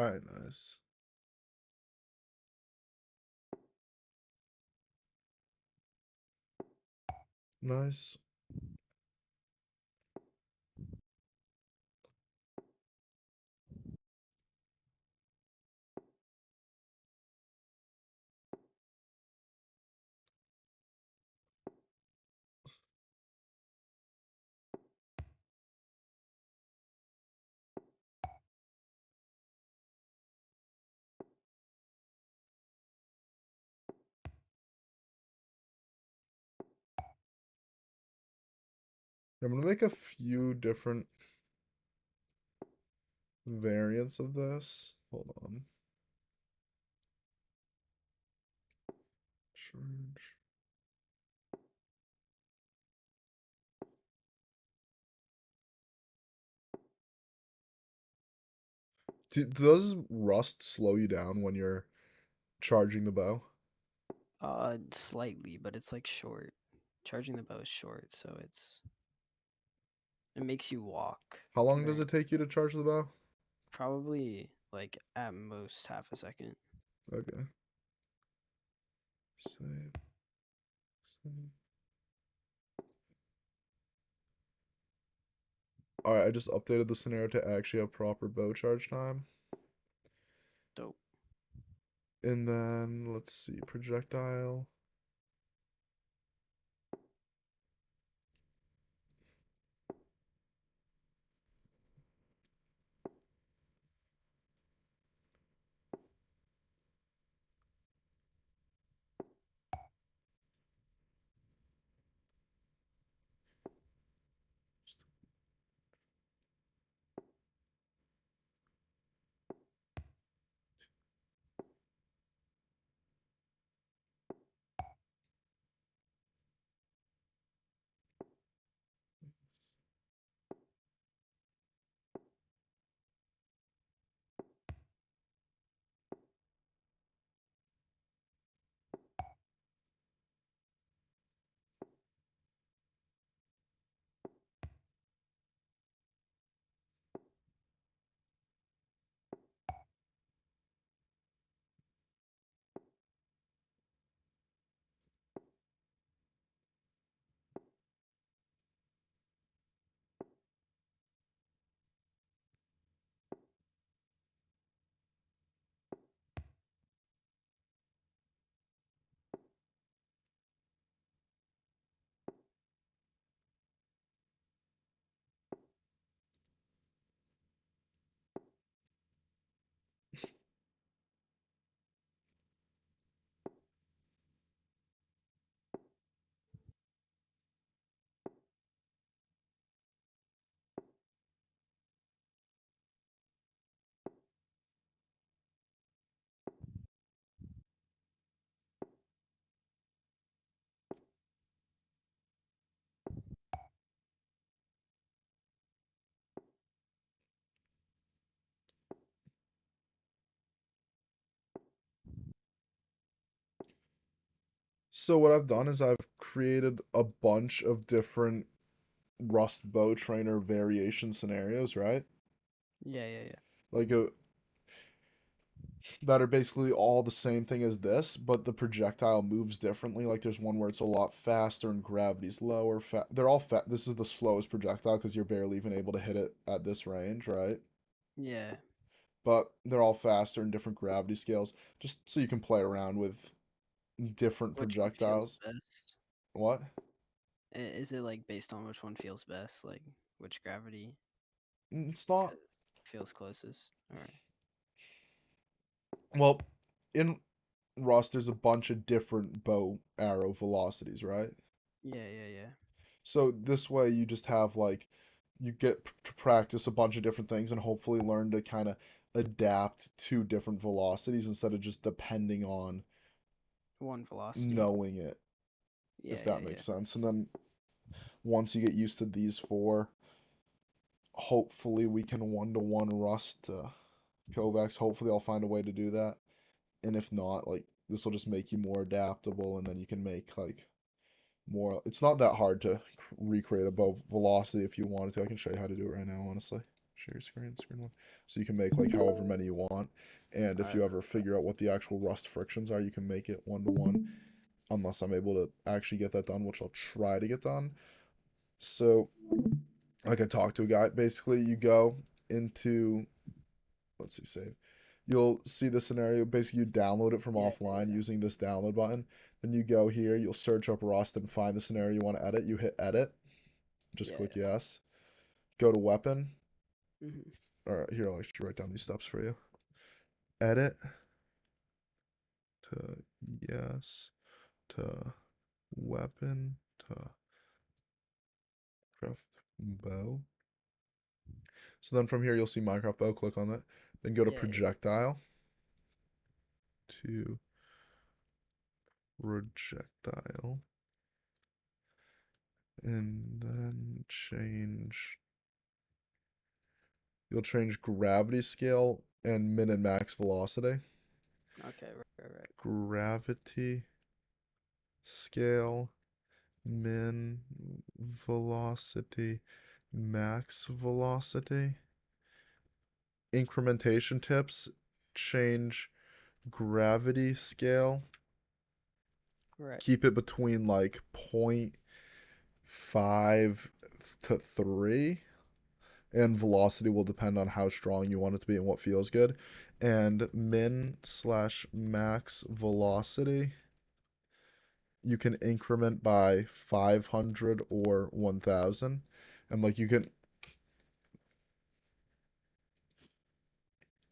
Speaker 1: Alright, nice. Nice. I'm gonna make a few different variants of this. Hold on. Charge. Does rust slow you down when you're charging the bow?
Speaker 2: Slightly, but it's like short. Charging the bow is short, so it makes you walk
Speaker 1: How long does
Speaker 2: very
Speaker 1: it take you to charge the bow?
Speaker 2: probably like at most half a second.
Speaker 1: Okay. Save. Save. Alright, I just updated the scenario to actually have proper bow charge time.
Speaker 2: Dope.
Speaker 1: And then, let's see, projectile. So what I've done is I've created a bunch of different Rust bow trainer variation scenarios, right?
Speaker 2: Yeah, yeah, yeah.
Speaker 1: Like that are basically all the same thing as this, but the projectile moves differently. Like there's one where it's a lot faster and gravity's lower. They're all This is the slowest projectile because you're barely even able to hit it at this range, right?
Speaker 2: Yeah.
Speaker 1: But they're all faster and different gravity scales, just so you can play around with different
Speaker 2: Which one feels
Speaker 1: projectiles.
Speaker 2: best?
Speaker 1: What?
Speaker 2: Is it like based on which one feels best? Like which gravity
Speaker 1: It's not.
Speaker 2: feels closest? Or
Speaker 1: Well, in Rust, there's a bunch of different bow arrow velocities, right?
Speaker 2: yeah, yeah, yeah.
Speaker 1: So this way you just have like you get to practice a bunch of different things and hopefully learn to kind of adapt to different velocities instead of just depending on
Speaker 2: One velocity.
Speaker 1: knowing it, if
Speaker 2: Yeah,
Speaker 1: that
Speaker 2: yeah, yeah.
Speaker 1: makes sense. And then once you get used to these four, hopefully we can one-to-one Rust Kovacs. Hopefully I'll find a way to do that. And if not, like this will just make you more adaptable and then you can make like more. It's not that hard to recreate a bow velocity if you wanted to. I can show you how to do it right now, honestly. Share your screen, screen one. So you can make like however many you want. And if
Speaker 2: Alright.
Speaker 1: you ever figure out what the actual rust frictions are, you can make it 1-to-1. Unless I'm able to actually get that done, which I'll try to get done. So, like I talked to a guy, basically you go into, let's see, save. You'll see the scenario. Basically, you download it from
Speaker 2: Yeah,
Speaker 1: offline
Speaker 2: yeah.
Speaker 1: using this download button. Then you go here, you'll search up Rust and find the scenario you want to edit. You hit edit, just
Speaker 2: Yeah.
Speaker 1: click yes. Go to weapon.
Speaker 2: Mm-hmm.
Speaker 1: All right, here, I'll actually write down these steps for you. Edit to yes to weapon to craft bow. So then from here, you'll see Minecraft bow. Click on that. Then go to
Speaker 2: Yeah, yeah.
Speaker 1: projectile to projectile. And then you'll change gravity scale and min and max velocity.
Speaker 2: Okay, right.
Speaker 1: Gravity scale, min velocity, max velocity. Incrementation tips, change gravity scale.
Speaker 2: Right.
Speaker 1: Keep it between like 0.5 to 3, and velocity will depend on how strong you want it to be and what feels good. And min slash max velocity, you can increment by 500 or 1000. And like you can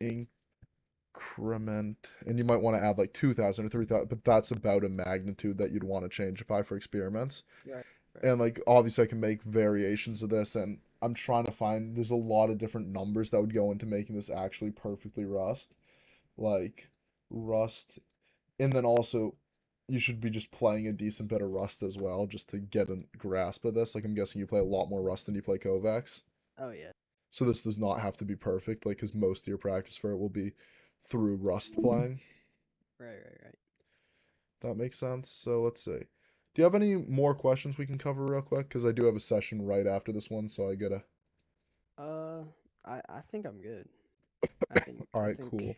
Speaker 1: increment, and you might want to add like 2000 or 3000, but that's about a magnitude that you'd want to change it by for experiments.
Speaker 2: Right. Right.
Speaker 1: And like obviously I can make variations of this, and I'm trying to find, there's a lot of different numbers that would go into making this actually perfectly Rust. Like Rust, and then also you should be just playing a decent bit of Rust as well, just to get a grasp of this. Like I'm guessing you play a lot more Rust than you play Kovacs.
Speaker 2: Oh yeah.
Speaker 1: So this does not have to be perfect, like because most of your practice for it will be through Rust playing.
Speaker 2: Right.
Speaker 1: That makes sense. So let's see. Do you have any more questions we can cover real quick? Because I do have a session right after this one, so I gotta.
Speaker 2: Uh, I think I'm good. I think
Speaker 1: All
Speaker 2: I
Speaker 1: right,
Speaker 2: think
Speaker 1: cool.
Speaker 2: you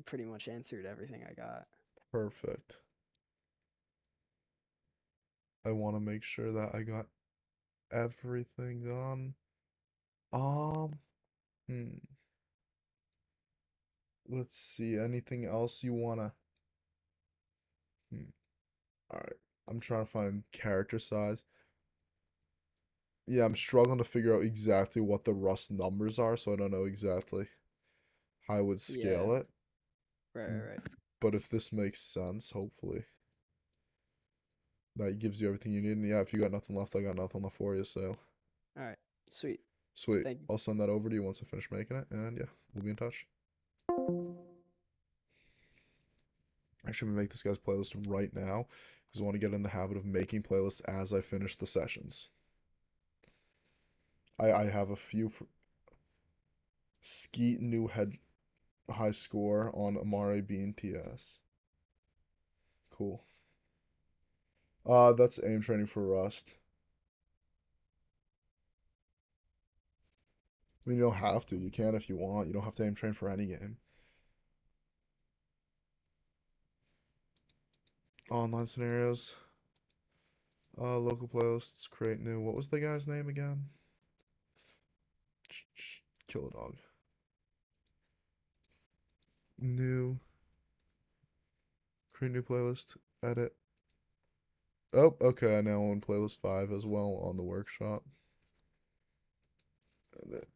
Speaker 2: pretty much answered everything I got.
Speaker 1: Perfect. I want to make sure that I got everything done. Um, hmm. Let's see. Anything else you wanna? Hmm. All right. I'm trying to find character size. Yeah, I'm struggling to figure out exactly what the Rust numbers are, so I don't know exactly how I would
Speaker 2: Yeah.
Speaker 1: scale it.
Speaker 2: Right.
Speaker 1: But if this makes sense, hopefully that gives you everything you need. And yeah, if you got nothing left, I got nothing left for you. So
Speaker 2: All right. Sweet.
Speaker 1: sweet.
Speaker 2: Thank you.
Speaker 1: I'll send that over to you once I finish making it. And yeah, we'll be in touch. I should make this guy's playlist right now because I want to get in the habit of making playlists as I finish the sessions. I have a few Skeet new head high score on Amare Bean TS. Cool. That's aim training for Rust. I mean, you don't have to. You can if you want. You don't have to aim train for any game. Online scenarios. Local playlists. Create new. What was the guy's name again? Kill a dog. New. Create new playlist. Edit. Oh, okay. I now own playlist 5 as well on the workshop. Edit.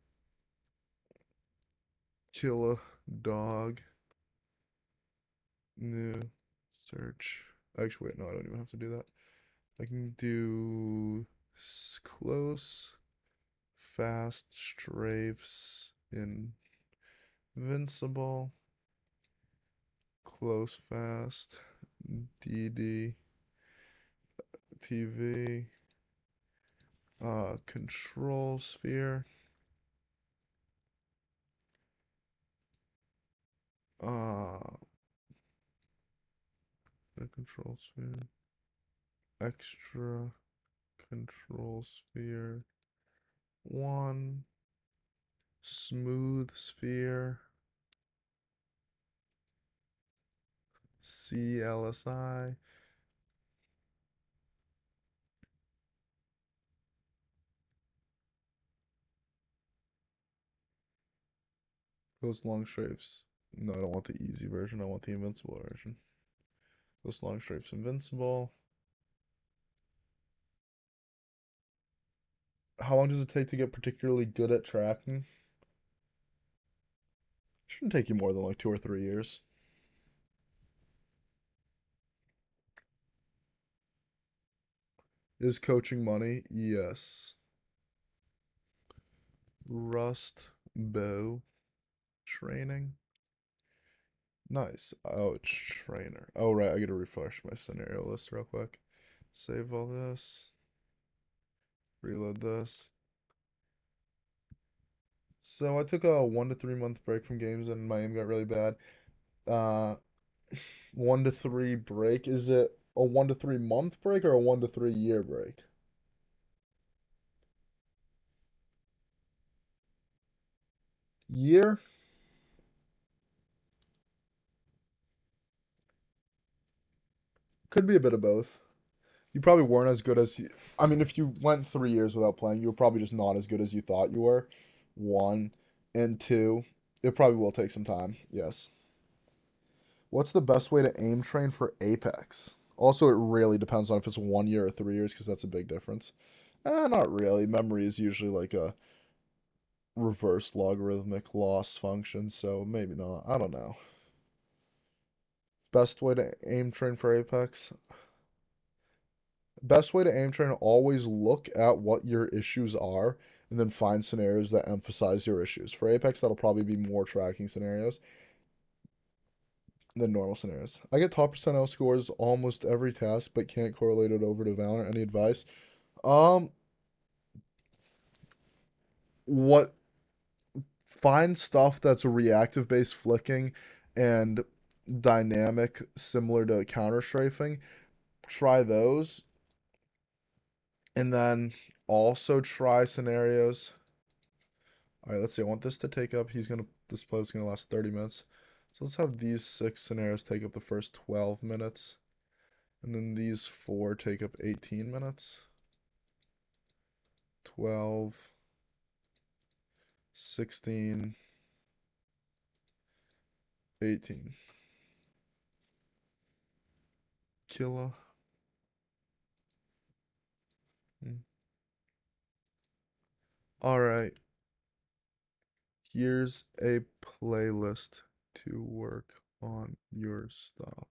Speaker 1: Kill a dog. New. Search. Actually, wait, no, I don't even have to do that. I can do close, fast, strafes, invincible, close, fast, DD, TV, control sphere, uh, the control sphere, extra control sphere, 1, Smooth sphere. CLSI. Those long strafes. No, I don't want the easy version. I want the invincible version. Those long strafes invincible. How long does it take to get particularly good at tracking? Shouldn't take you more than like 2 or 3 years. Is coaching money? Yes. Rust bow training. Nice. Oh, it's trainer. Oh, right. I gotta refresh my scenario list real quick. Save all this. Reload this. So I took a 1 to 3 month break from games and my aim got really bad. Uh, 1 to 3 break. Is it a 1 to 3 month break or a 1 to 3 year break? Year? Could be a bit of both. You probably weren't as good as I mean, if you went 3 years without playing, you were probably just not as good as you thought you were. One and two, it probably will take some time. Yes. What's the best way to aim train for Apex? Also, it really depends on if it's 1 year or 3 years, because that's a big difference. Not really. Memory is usually like a reverse logarithmic loss function, so maybe not. I don't know. Best way to aim train for Apex? Best way to aim train, always look at what your issues are and then find scenarios that emphasize your issues. For Apex, that'll probably be more tracking scenarios than normal scenarios. I get top percentile scores almost every task, but can't correlate it over to Valorant. Any advice? Um, what find stuff that's reactive based flicking and dynamic similar to counter strafing. Try those. And then also try scenarios. All right, let's see. I want this to take up. This play is gonna last 30 minutes. So let's have these 6 scenarios take up the first 12 minutes. And then these 4 take up 18 minutes. 12, 16, 18. Killa. All right. Here's a playlist to work on your stuff.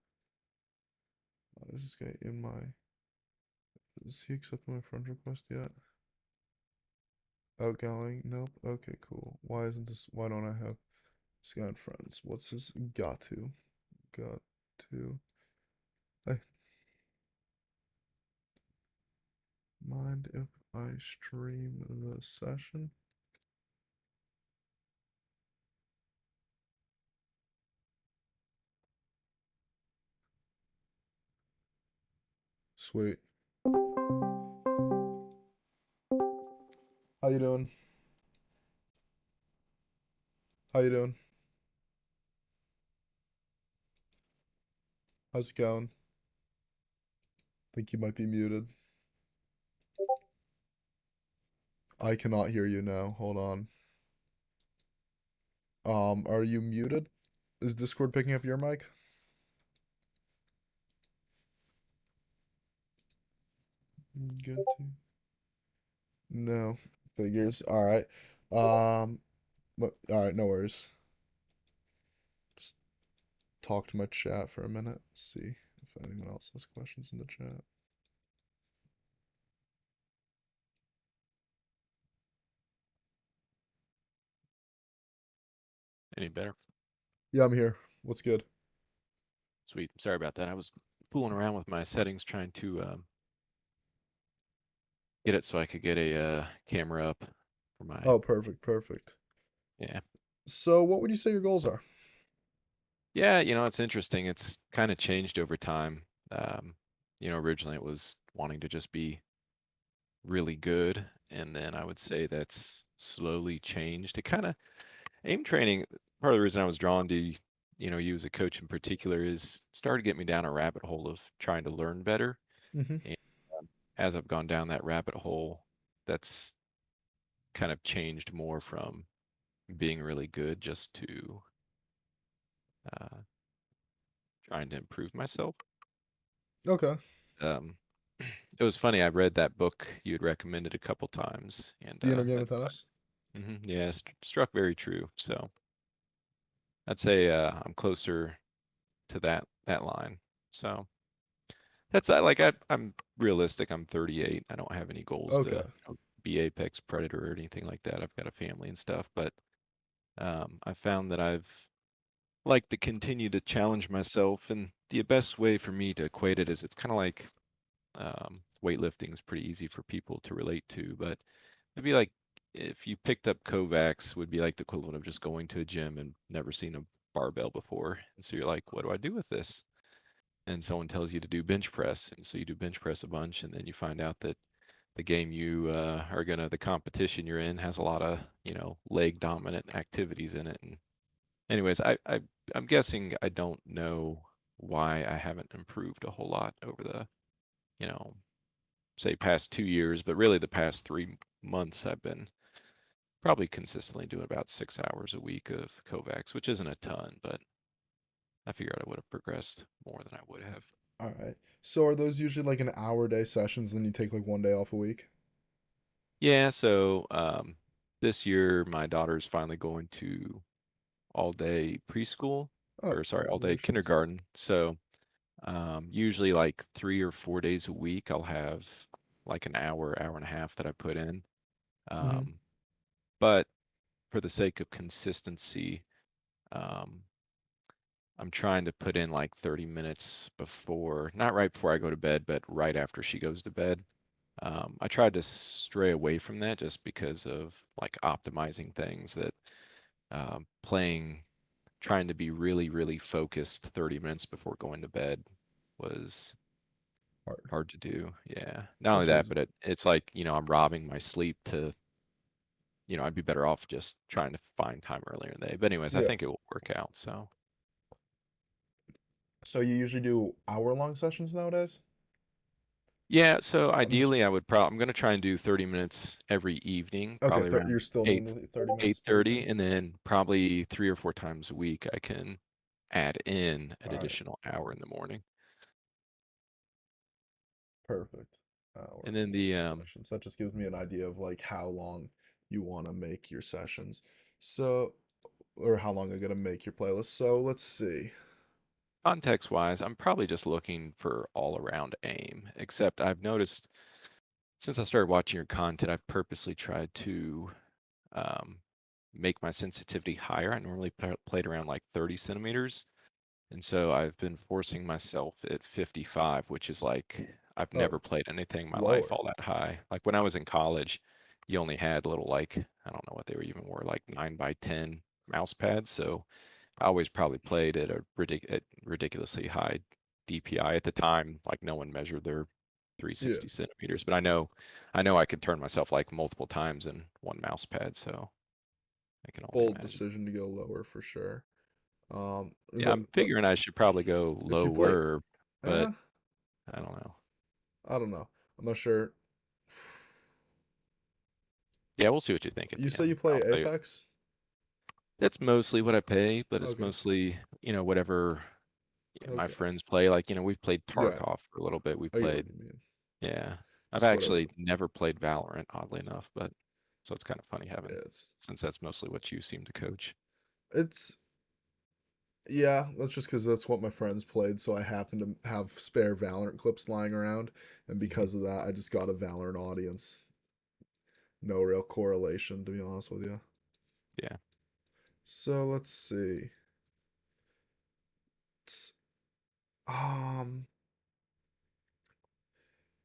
Speaker 1: Is this guy in my... Is he accepting my friend request yet? Outgoing? Nope. Okay, cool. Why isn't this... Why don't I have this guy in friends? What's his... Got to. Got to. Hey. Mind if I stream the session? Sweet. How you doing? How you doing? How's it going? Think you might be muted. I cannot hear you now. Hold on. Are you muted? Is Discord picking up your mic? Good to... No. Figures. All right. All right, no worries. Just talk to my chat for a minute. See if anyone else has questions in the chat.
Speaker 3: Any better?
Speaker 1: Yeah, I'm here. What's good?
Speaker 3: Sweet. Sorry about that. I was fooling around with my settings trying to get it so I could get a camera up for my...
Speaker 1: Oh, perfect, perfect.
Speaker 3: Yeah.
Speaker 1: So, what would you say your goals are?
Speaker 3: Yeah, it's interesting. It's kind of changed over time. Originally it was wanting to just be really good, and then I would say that's slowly changed. It kind of aim training. Part of the reason I was drawn to you as a coach in particular is it started to get me down a rabbit hole of trying to learn better.
Speaker 1: Mm-hmm.
Speaker 3: And as I've gone down that rabbit hole, that's kind of changed more from being really good just to uh, trying to improve myself.
Speaker 1: Okay.
Speaker 3: Um, it was funny. I read that book you had recommended a couple times, and
Speaker 1: The inner game of
Speaker 3: that's
Speaker 1: tennis.
Speaker 3: yeah, struck very true. So I'd say I'm closer to that line. So that's I'm realistic. I'm 38. I don't have any goals to
Speaker 1: Okay.
Speaker 3: be apex predator or anything like that. I've got a family and stuff, but I found that I've liked to continue to challenge myself, and the best way for me to equate it is it's kind of like weightlifting is pretty easy for people to relate to, but it'd be like if you picked up Kovacs would be like the equivalent of just going to a gym and never seen a barbell before. And so you're like, what do I do with this? And someone tells you to do bench press. And so you do bench press a bunch, and then you find out that the game you the competition you're in has a lot of, leg dominant activities in it. And anyways, I'm guessing I don't know why I haven't improved a whole lot over the, you know, say past 2 years, but really the past 3 months I've been probably consistently doing about 6 hours a week of Kovacs, which isn't a ton, but I figured I would have progressed more than I would have.
Speaker 1: All right. So are those usually like an hour day sessions, then you take like one day off a week?
Speaker 3: Yeah, so this year my daughter's finally going to all day preschool,
Speaker 1: Oh,
Speaker 3: or sorry, all day
Speaker 1: congratulations.
Speaker 3: kindergarten. So usually like 3 or 4 days a week, I'll have like an hour and a half that I put in.
Speaker 1: Mm-hmm.
Speaker 3: Um, but for the sake of consistency, um, I'm trying to put in like 30 minutes before, not right before I go to bed, but right after she goes to bed. I tried to stray away from that just because of like optimizing things that playing, trying to be really, really focused 30 minutes before going to bed was
Speaker 1: Hard.
Speaker 3: hard to do. Yeah. Not only
Speaker 1: That's
Speaker 3: that, but
Speaker 1: reasonable.
Speaker 3: it's like, I'm robbing my sleep to, I'd be better off just trying to find time earlier in the day. But anyways, I
Speaker 1: Yeah.
Speaker 3: think it will work out. So
Speaker 1: So you usually do hour-long sessions nowadays?
Speaker 3: yeah, so
Speaker 1: I'm just
Speaker 3: ideally I would probably I'm gonna try and do 30 minutes every evening,
Speaker 1: okay.
Speaker 3: probably around
Speaker 1: You're still doing
Speaker 3: 8
Speaker 1: the 30 minutes per
Speaker 3: 8:30,
Speaker 1: evening.
Speaker 3: and then probably 3 or 4 times a week I can add in an
Speaker 1: All right.
Speaker 3: additional hour in the morning.
Speaker 1: Perfect. Hour
Speaker 3: And then the
Speaker 1: sessions. That just gives me an idea of like how long you want to make your sessions. So, or how long you're gonna make your playlist. So let's see.
Speaker 3: context wise, I'm probably just looking for all around aim, except I've noticed since I started watching your content, I've purposely tried to um, make my sensitivity higher. I normally played around like 30 centimeters. And so I've been forcing myself at 55, which is like I've
Speaker 1: Oh,
Speaker 3: never played anything in my life
Speaker 1: lower.
Speaker 3: all that high. Like when I was in college, you only had little like I don't know what they were even were, like 9 by 10 mouse pads. So I always probably played at a ridiculously high DPI at the time. Like no one measured their
Speaker 1: Yeah.
Speaker 3: 360 centimeters, but I know I could turn myself like multiple times in one mouse pad. So I can only
Speaker 1: Bold
Speaker 3: imagine.
Speaker 1: decision to go lower for sure.
Speaker 3: Yeah, I'm
Speaker 1: But
Speaker 3: figuring I should probably go
Speaker 1: if you play,
Speaker 3: lower, but
Speaker 1: uh,
Speaker 3: I don't know.
Speaker 1: I don't know. I'm not sure.
Speaker 3: Yeah, we'll see what you think at
Speaker 1: You
Speaker 3: the
Speaker 1: say
Speaker 3: end.
Speaker 1: you play
Speaker 3: I'll tell you.
Speaker 1: Apex?
Speaker 3: That's mostly what I pay, but it's
Speaker 1: Okay.
Speaker 3: mostly, whatever my
Speaker 1: Okay.
Speaker 3: friends play. Like, we've played
Speaker 1: Yeah,
Speaker 3: Tarkov for a little bit. We
Speaker 1: I get what
Speaker 3: played,
Speaker 1: you mean.
Speaker 3: yeah. I've
Speaker 1: Just whatever.
Speaker 3: actually never played Valorant, oddly enough, but so it's kind of funny having,
Speaker 1: It's
Speaker 3: since that's mostly what you seem to coach.
Speaker 1: it's yeah, that's just because that's what my friends played, so I happen to have spare Valorant clips lying around, and
Speaker 3: Mhm.
Speaker 1: because of that, I just got a Valorant audience. No real correlation, to be honest with you.
Speaker 3: Yeah.
Speaker 1: So let's see. It's, um,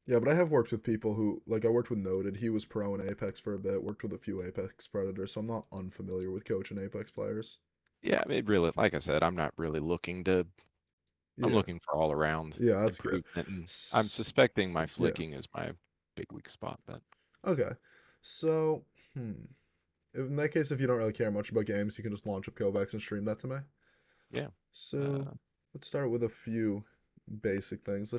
Speaker 1: yeah, but I have worked with people who, like, I worked with Noted. He was pro in Apex for a bit. Worked with a few Apex Predators, so I'm not unfamiliar with coaching Apex players.
Speaker 3: Yeah, I mean, really, like I said, I'm not really I'm
Speaker 1: Yeah,
Speaker 3: looking for all around
Speaker 1: yeah, that's good.
Speaker 3: improvement, and I'm
Speaker 1: S-
Speaker 3: suspecting my
Speaker 1: yeah,
Speaker 3: flicking is my big weak spot. But
Speaker 1: Okay. So, in that case, if you don't really care much about games, you can just launch up Kovacs and stream that to me.
Speaker 3: yeah,
Speaker 1: So, let's start with a few basic things.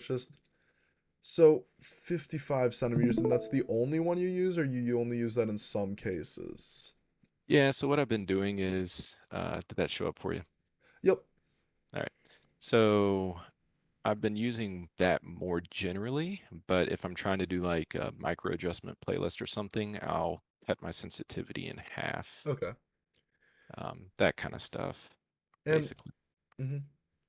Speaker 1: So 55 centimeters, and that's the only one you use, or you only use that in some cases?
Speaker 3: yeah. So what I've been doing is, did that show up for you?
Speaker 1: Yep.
Speaker 3: All right. So I've been using that more generally, but if I'm trying to do like a micro adjustment playlist or something, I'll cut my sensitivity in half.
Speaker 1: Okay.
Speaker 3: That kind of stuff,
Speaker 1: And
Speaker 3: basically.
Speaker 1: mhm.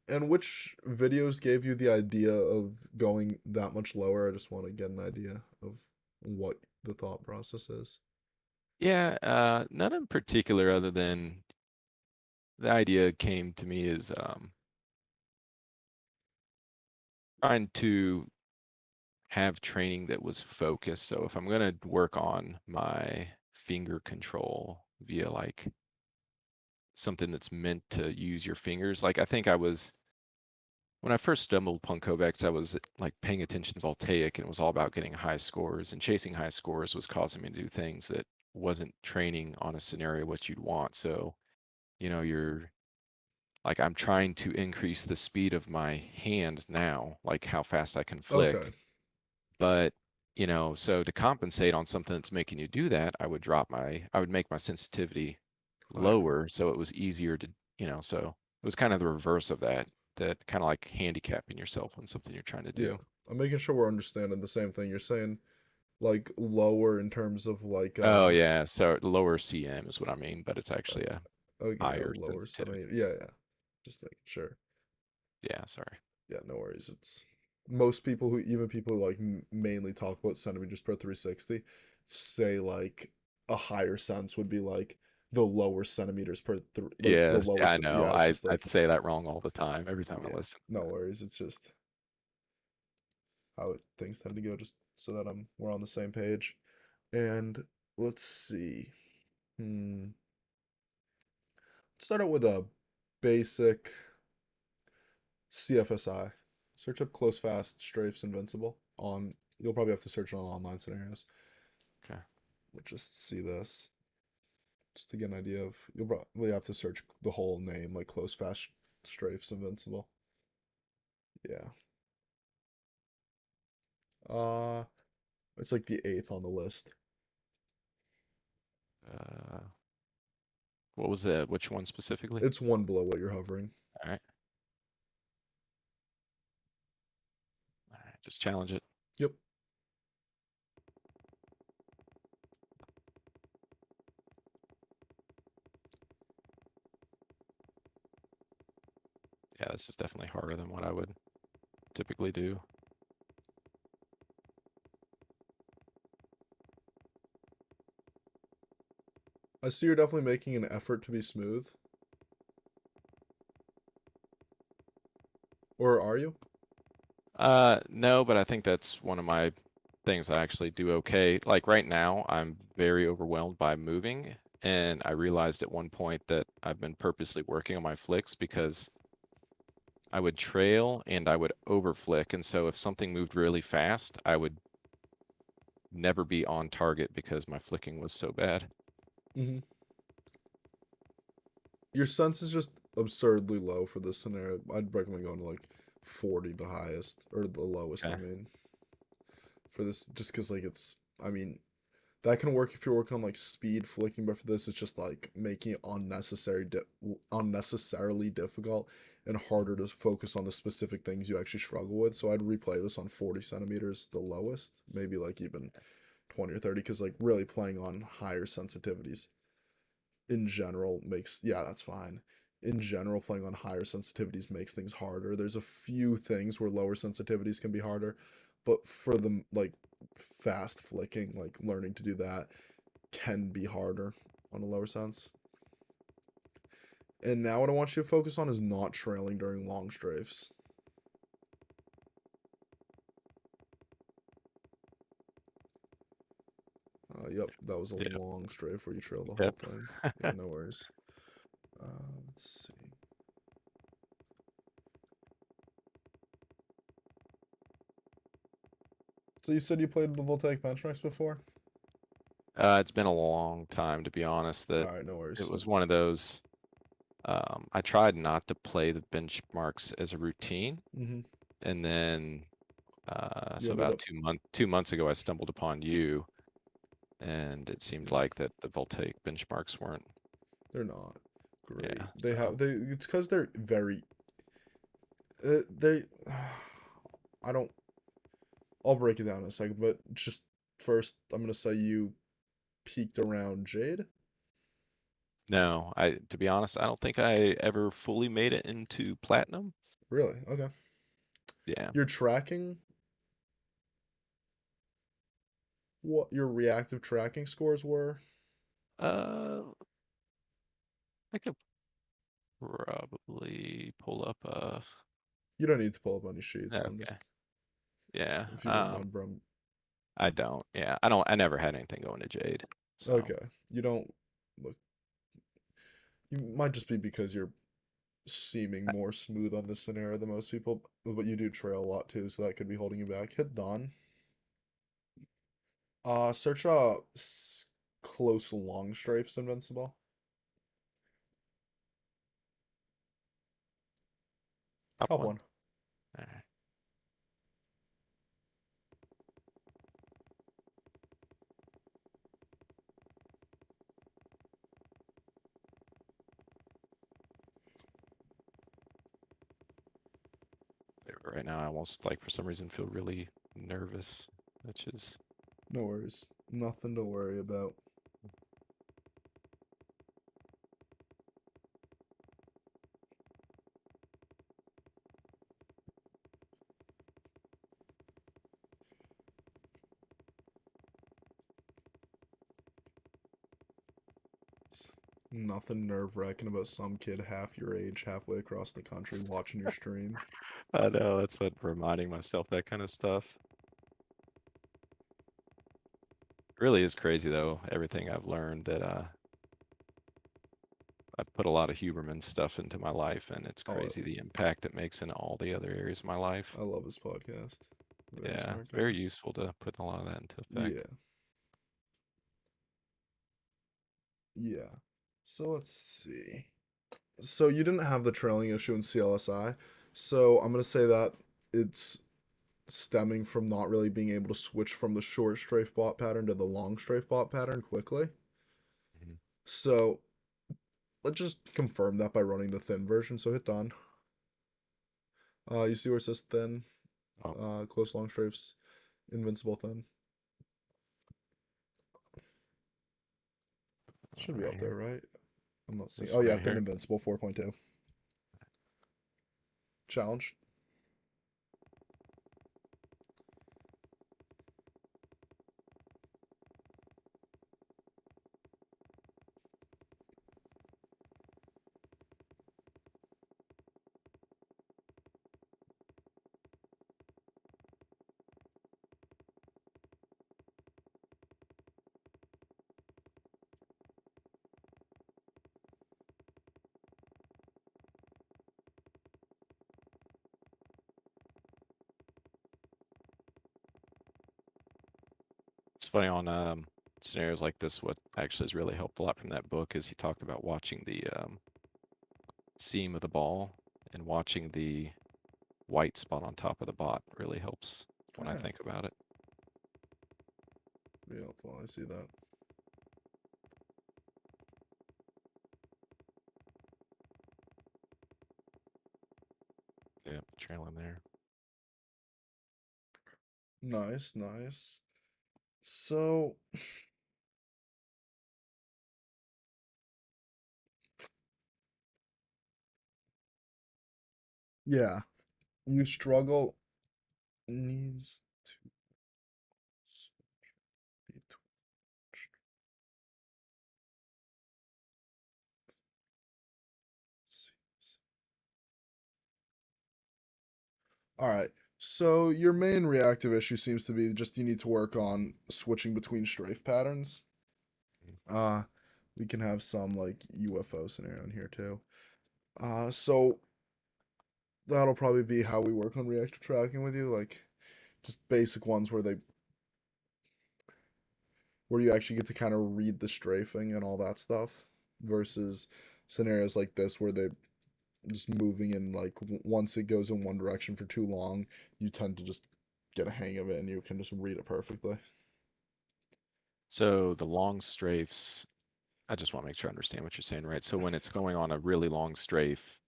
Speaker 1: And which videos gave you the idea of going that much lower? I just want to get an idea of what the thought process is.
Speaker 3: Yeah, none in particular other than the idea came to me is trying to have training that was focused. So if I'm going to work on my finger control via like something that's meant to use your fingers, like I think I was when I first stumbled upon Kovacs, I was like paying attention to Voltaic and it was all about getting high scores, and chasing high scores was causing me to do things that wasn't training on a scenario what you'd want. So, you're like I'm trying to increase the speed of my hand now, like how fast I can
Speaker 1: Okay.
Speaker 3: flick. But, so to compensate on something that's making you do that, I would make my sensitivity
Speaker 1: Higher.
Speaker 3: lower so it was easier to, so it was kind of the reverse of that kind of like handicapping yourself on something you're trying to
Speaker 1: Yeah.
Speaker 3: do.
Speaker 1: I'm making sure we're understanding the same thing. You're saying like lower in terms of like
Speaker 3: Oh yeah, so lower CM is what I mean, but it's actually a
Speaker 1: okay,
Speaker 3: higher
Speaker 1: lower
Speaker 3: sensitivity.
Speaker 1: centimeter. Yeah, yeah. Just making sure.
Speaker 3: Yeah, sorry.
Speaker 1: Yeah, no worries. It's most people who even people who like mainly talk about centimeters per 360 say like a higher sense would be like the lower centimeters per like the
Speaker 3: Yes,
Speaker 1: lower
Speaker 3: yeah, I know.
Speaker 1: yeah, it's just
Speaker 3: I
Speaker 1: like
Speaker 3: say that wrong all the time, every time I
Speaker 1: yeah,
Speaker 3: listen.
Speaker 1: no worries. It's just how things tend to go just so that we're on the same page. And let's see. Let's start out with a basic CFSI. Search up close fast strafes invincible on you'll probably have to search it on online scenarios.
Speaker 3: Okay.
Speaker 1: Let's just see this. Just to get an idea of you'll probably have to search the whole name like close fast strafes invincible. Yeah. Uh it's like the 8th on the list.
Speaker 3: Uh, what was that? Which one specifically?
Speaker 1: It's one below what you're hovering.
Speaker 3: All right. All right, just challenge it.
Speaker 1: Yep.
Speaker 3: Yeah, this is definitely harder than what I would typically do.
Speaker 1: I see you're definitely making an effort to be smooth. Or are you?
Speaker 3: No, but I think that's one of my things I actually do okay. Like right now, I'm very overwhelmed by moving, and I realized at one point that I've been purposely working on my flicks because I would trail and I would overflick, and so if something moved really fast, I would never be on target because my flicking was so bad.
Speaker 1: Mm-hmm. Your sense is just absurdly low for this scenario. I'd recommend going to like 40, the highest, or the lowest, I
Speaker 3: Okay.
Speaker 1: mean, for this, just because, like, I mean, that can work if you're working on like speed flicking, but for this, it's just like making it unnecessarily difficult and harder to focus on the specific things you actually struggle with. So I'd replay this on 40 centimeters, the lowest, maybe like even 20 or 30, because like really playing on higher sensitivities in general makes yeah, that's fine. In general, playing on higher sensitivities makes things harder. There's a few things where lower sensitivities can be harder, but for the like fast flicking, like learning to do that can be harder on a lower sense. And now what I want you to focus on is not trailing during long strafes. Yep, that was a
Speaker 3: Yep.
Speaker 1: long strafe where you trail the whole
Speaker 3: Yep.
Speaker 1: thing. Yeah, no worries. Let's see. So you said you played the Voltaic Benchmarks before?
Speaker 3: It's been a long time, to be honest, that
Speaker 1: All right, no worries.
Speaker 3: it was one of those. I tried not to play the benchmarks as a routine,
Speaker 1: Mm-hmm.
Speaker 3: and then
Speaker 1: You
Speaker 3: so
Speaker 1: ended
Speaker 3: about
Speaker 1: up.
Speaker 3: 2 months ago, I stumbled upon you, and it seemed like that the Voltaic benchmarks weren't.
Speaker 1: They're not great.
Speaker 3: Yeah,
Speaker 1: They
Speaker 3: so
Speaker 1: have they. It's because they're very. They. I don't. I'll break it down in a second, but just first, I'm gonna say you peaked around Jade.
Speaker 3: no, to be honest, I don't think I ever fully made it into platinum.
Speaker 1: Really? Okay.
Speaker 3: Yeah.
Speaker 1: You're tracking what your reactive tracking scores were.
Speaker 3: Uh, I could probably pull up
Speaker 1: You don't need to pull up any sheets. I'm just
Speaker 3: okay. Yeah.
Speaker 1: if you remember them.
Speaker 3: I don't. Yeah. I don't. I never had anything going to Jade. So
Speaker 1: Okay. You don't look. You might just be because you're seeming
Speaker 3: I,
Speaker 1: more smooth on this scenario than most people, but you do trail a lot too, so that could be holding you back. Hit done. Search close long strafes invincible.
Speaker 3: top
Speaker 1: Top
Speaker 3: one.
Speaker 1: one.
Speaker 3: All right. Right now, I almost like for some reason feel really nervous, which is
Speaker 1: No worries. Nothing to worry about. Nothing nerve-wracking about some kid half your age halfway across the country watching your stream.
Speaker 3: I know that's what reminding myself that kind of stuff. It really is crazy though. Everything I've learned that I put a lot of Huberman stuff into my life, and it's
Speaker 1: Oh,
Speaker 3: crazy the impact it makes in all the other areas of my life.
Speaker 1: I love his podcast. Very
Speaker 3: Yeah,
Speaker 1: smart
Speaker 3: it's
Speaker 1: guy.
Speaker 3: very useful to put a lot of that into
Speaker 1: Yeah.
Speaker 3: effect.
Speaker 1: Yeah. So let's see. So you didn't have the trailing issue in CLSI. So I'm gonna say that it's stemming from not really being able to switch from the short strafe bot pattern to the long strafe bot pattern quickly.
Speaker 3: Mhm.
Speaker 1: So let's just confirm that by running the thin version. So hit done. You see where it says thin,
Speaker 3: Oh,
Speaker 1: close long strafes, invincible thin. Should be
Speaker 3: right
Speaker 1: up there,
Speaker 3: here.
Speaker 1: right? I'm not seeing.
Speaker 3: This
Speaker 1: Oh
Speaker 3: one
Speaker 1: yeah,
Speaker 3: right
Speaker 1: thin
Speaker 3: here.
Speaker 1: invincible 4.2. Challenge.
Speaker 3: It's funny on scenarios like this. What actually has really helped a lot from that book is he talked about watching the seam of the ball and watching the white spot on top of the bot really helps when I
Speaker 1: Yeah,
Speaker 3: think about it.
Speaker 1: be helpful. I see that.
Speaker 3: Yeah, trailing there.
Speaker 1: Nice, nice. So, yeah, you struggle needs to be torched. All right. So your main reactive issue seems to be just you need to work on switching between strafe patterns. Uh, we can have some like UFO scenario in here too. So that'll probably be how we work on reactive tracking with you, like just basic ones where they where you actually get to kind of read the strafing and all that stuff, versus scenarios like this where they just moving in like once it goes in one direction for too long, you tend to just get a hang of it and you can just read it perfectly.
Speaker 3: So the long strafes, I just want to make sure I understand what you're saying, right? So when it's going on a really long strafe,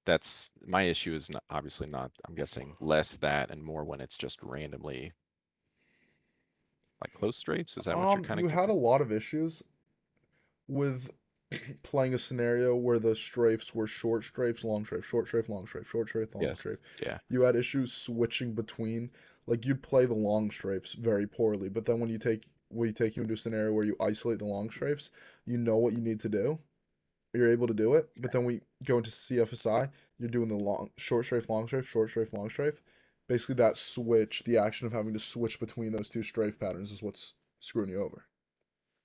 Speaker 3: that's my issue is not, obviously not, I'm guessing less that and more when it's just randomly like close strafes. Is that what you're kind of
Speaker 1: You had
Speaker 3: getting
Speaker 1: a
Speaker 3: at?
Speaker 1: lot of issues with playing a scenario where the strafes were short strafes, long strafe, short strafe, long strafe, short strafe, long
Speaker 3: Yes.
Speaker 1: strafe.
Speaker 3: Yeah.
Speaker 1: You had issues switching between, like you'd play the long strafes very poorly, but then when you take you into a scenario where you isolate the long strafes, you know what you need to do. You're able to do it, but then we go into CFSI, you're doing the long short strafe, long strafe, short strafe, long strafe. Basically that switch, the action of having to switch between those two strafe patterns is what's screwing you over.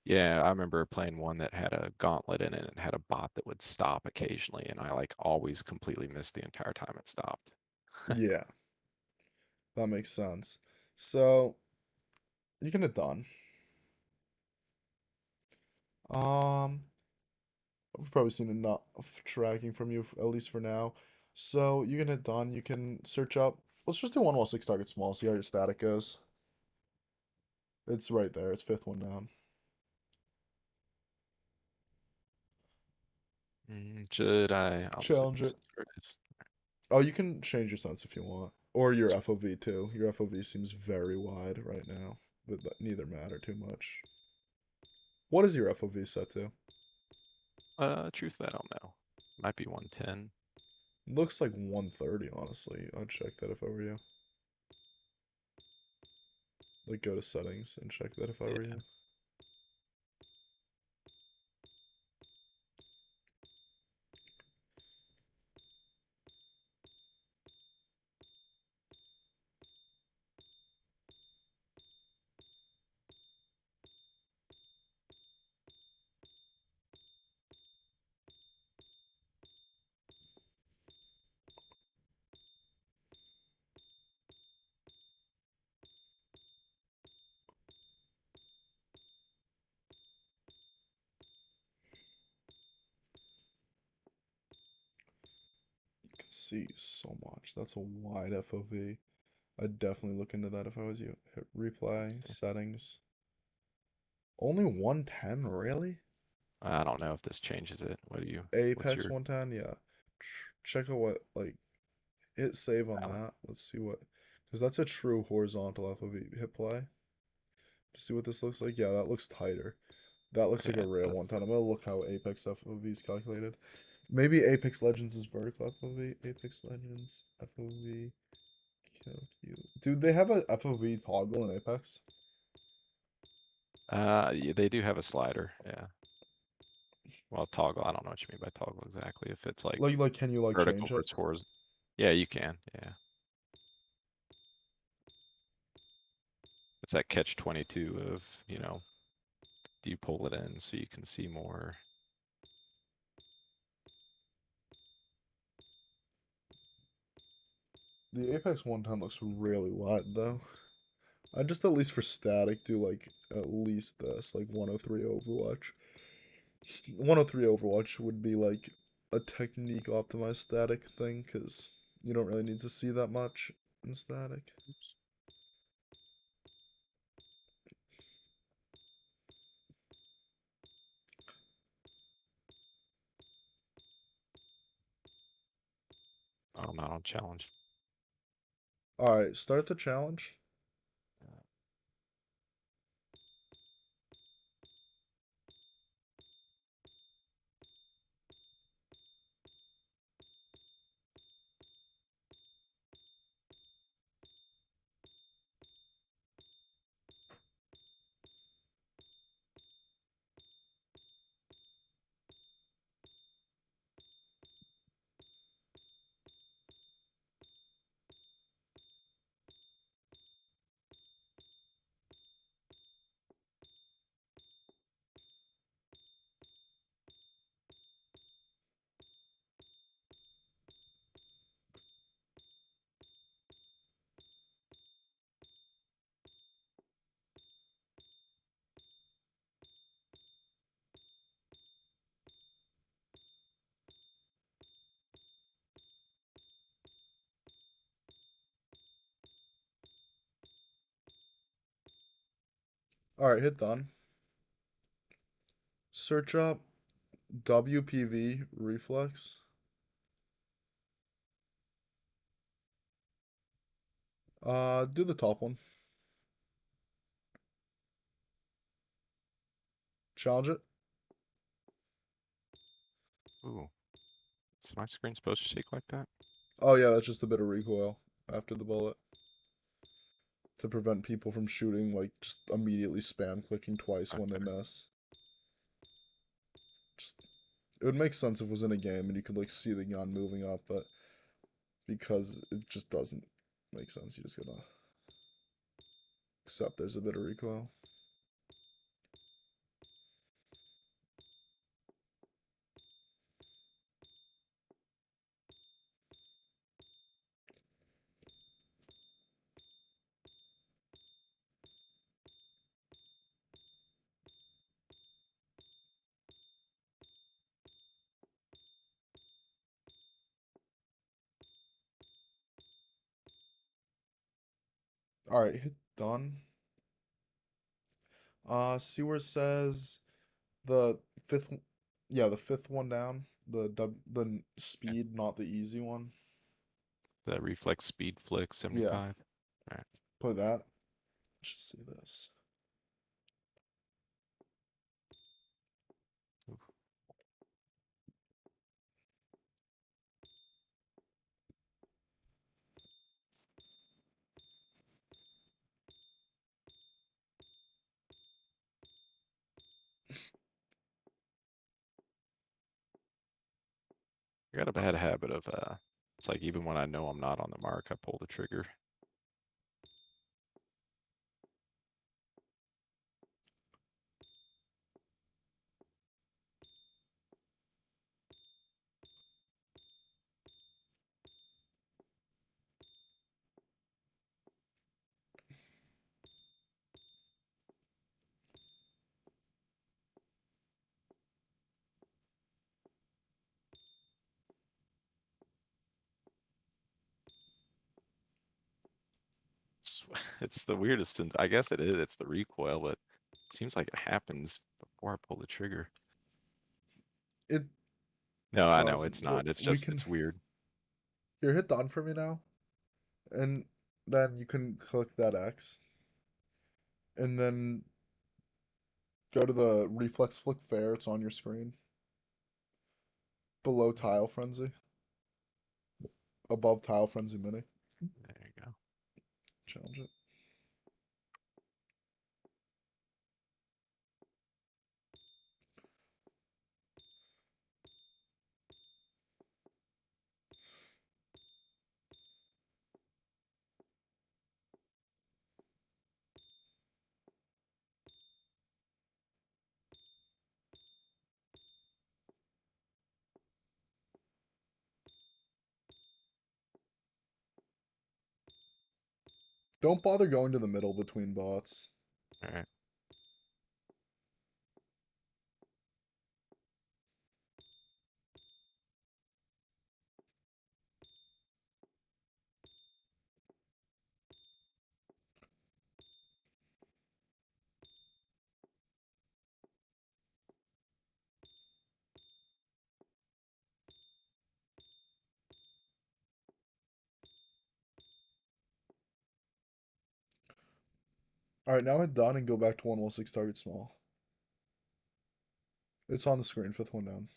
Speaker 3: Yeah, I remember playing one that had a gauntlet in it and had a bot that would stop occasionally, and I like always completely missed the entire time it stopped.
Speaker 1: Yeah, that makes sense. So you can hit done. Um, we've probably seen enough tracking from you, at least for now. So you can hit done. You can search up. Let's just do one while six target small. See how your static goes. It's right there. It's fifth one down.
Speaker 3: Should I? I'll just leave
Speaker 1: Challenge
Speaker 3: this
Speaker 1: it.
Speaker 3: where it is.
Speaker 1: Oh, you can change your sense if you want, or your FOV too. Your FOV seems very wide right now, but neither matter too much. What is your FOV set to?
Speaker 3: Truth, I don't know. Might be 110.
Speaker 1: Looks like 130, honestly. I'd check that if I were you. Like, go to settings and check that if I were
Speaker 3: Yeah.
Speaker 1: you. You can see so much. That's a wide FOV. I'd definitely look into that if I was you. Hit replay,
Speaker 3: See.
Speaker 1: settings. Only 110, really?
Speaker 3: I don't know if this changes it. What do you? What's
Speaker 1: Apex
Speaker 3: your?
Speaker 1: 110, yeah. Check out what, like, hit save on
Speaker 3: I don't know.
Speaker 1: that. Let's see what, because that's a true horizontal FOV. Hit play to see what this looks like. Yeah, that looks tighter. That looks like
Speaker 3: Okay.
Speaker 1: a real 110. I'm gonna look how Apex FOV is calculated. Maybe Apex Legends is vertical FOV. Apex Legends FOV. Dude, they have a FOV toggle in Apex.
Speaker 3: Yeah, they do have a slider. Yeah. Well, toggle. I don't know what you mean by toggle exactly. If it's like
Speaker 1: Like, can you like
Speaker 3: vertical
Speaker 1: change it?
Speaker 3: versus horizontal. Yeah, you can. Yeah. It's that catch 22 of, do you pull it in so you can see more?
Speaker 1: The Apex 110 looks really wide though. I just at least for static do like at least this, like 103 Overwatch. 103 Overwatch would be like a technique optimized static thing because you don't really need to see that much in static.
Speaker 3: Oops. Oh, not on challenge.
Speaker 1: Alright, start the challenge. Alright, hit done. Search up WPV reflex. Do the top one. Challenge it.
Speaker 3: Ooh. Is my screen supposed to shake like that?
Speaker 1: Oh yeah, that's just a bit of recoil after the bullet. To prevent people from shooting, like, just immediately spam clicking twice when they
Speaker 3: Okay.
Speaker 1: miss. Just, it would make sense if it was in a game and you could, like, see the gun moving up, but because it just doesn't make sense, you just gotta accept there's a bit of recoil. Alright, hit done. See where it says the fifth, yeah, the fifth one down, the speed, not the easy one.
Speaker 3: The reflex speed flick 75. Alright.
Speaker 1: Play that. Just see this.
Speaker 3: Oof. I got a bad habit of it's like even when I know I'm not on the mark, I pull the trigger. It's, it's the weirdest, and I guess it is. It's the recoil, but it seems like it happens before I pull the trigger.
Speaker 1: It
Speaker 3: No, I know
Speaker 1: doesn't.
Speaker 3: it's
Speaker 1: Well,
Speaker 3: not. It's
Speaker 1: we
Speaker 3: just
Speaker 1: can.
Speaker 3: it's weird.
Speaker 1: Here, hit done for me now, and then you can click that X, and then go to the reflex flick fair. It's on your screen. Below Tile Frenzy. Above Tile Frenzy Mini.
Speaker 3: There you go.
Speaker 1: Challenge it. Don't bother going to the middle between bots.
Speaker 3: All right.
Speaker 1: Alright, now hit done and go back to 116 target small. It's on the screen, fifth one down.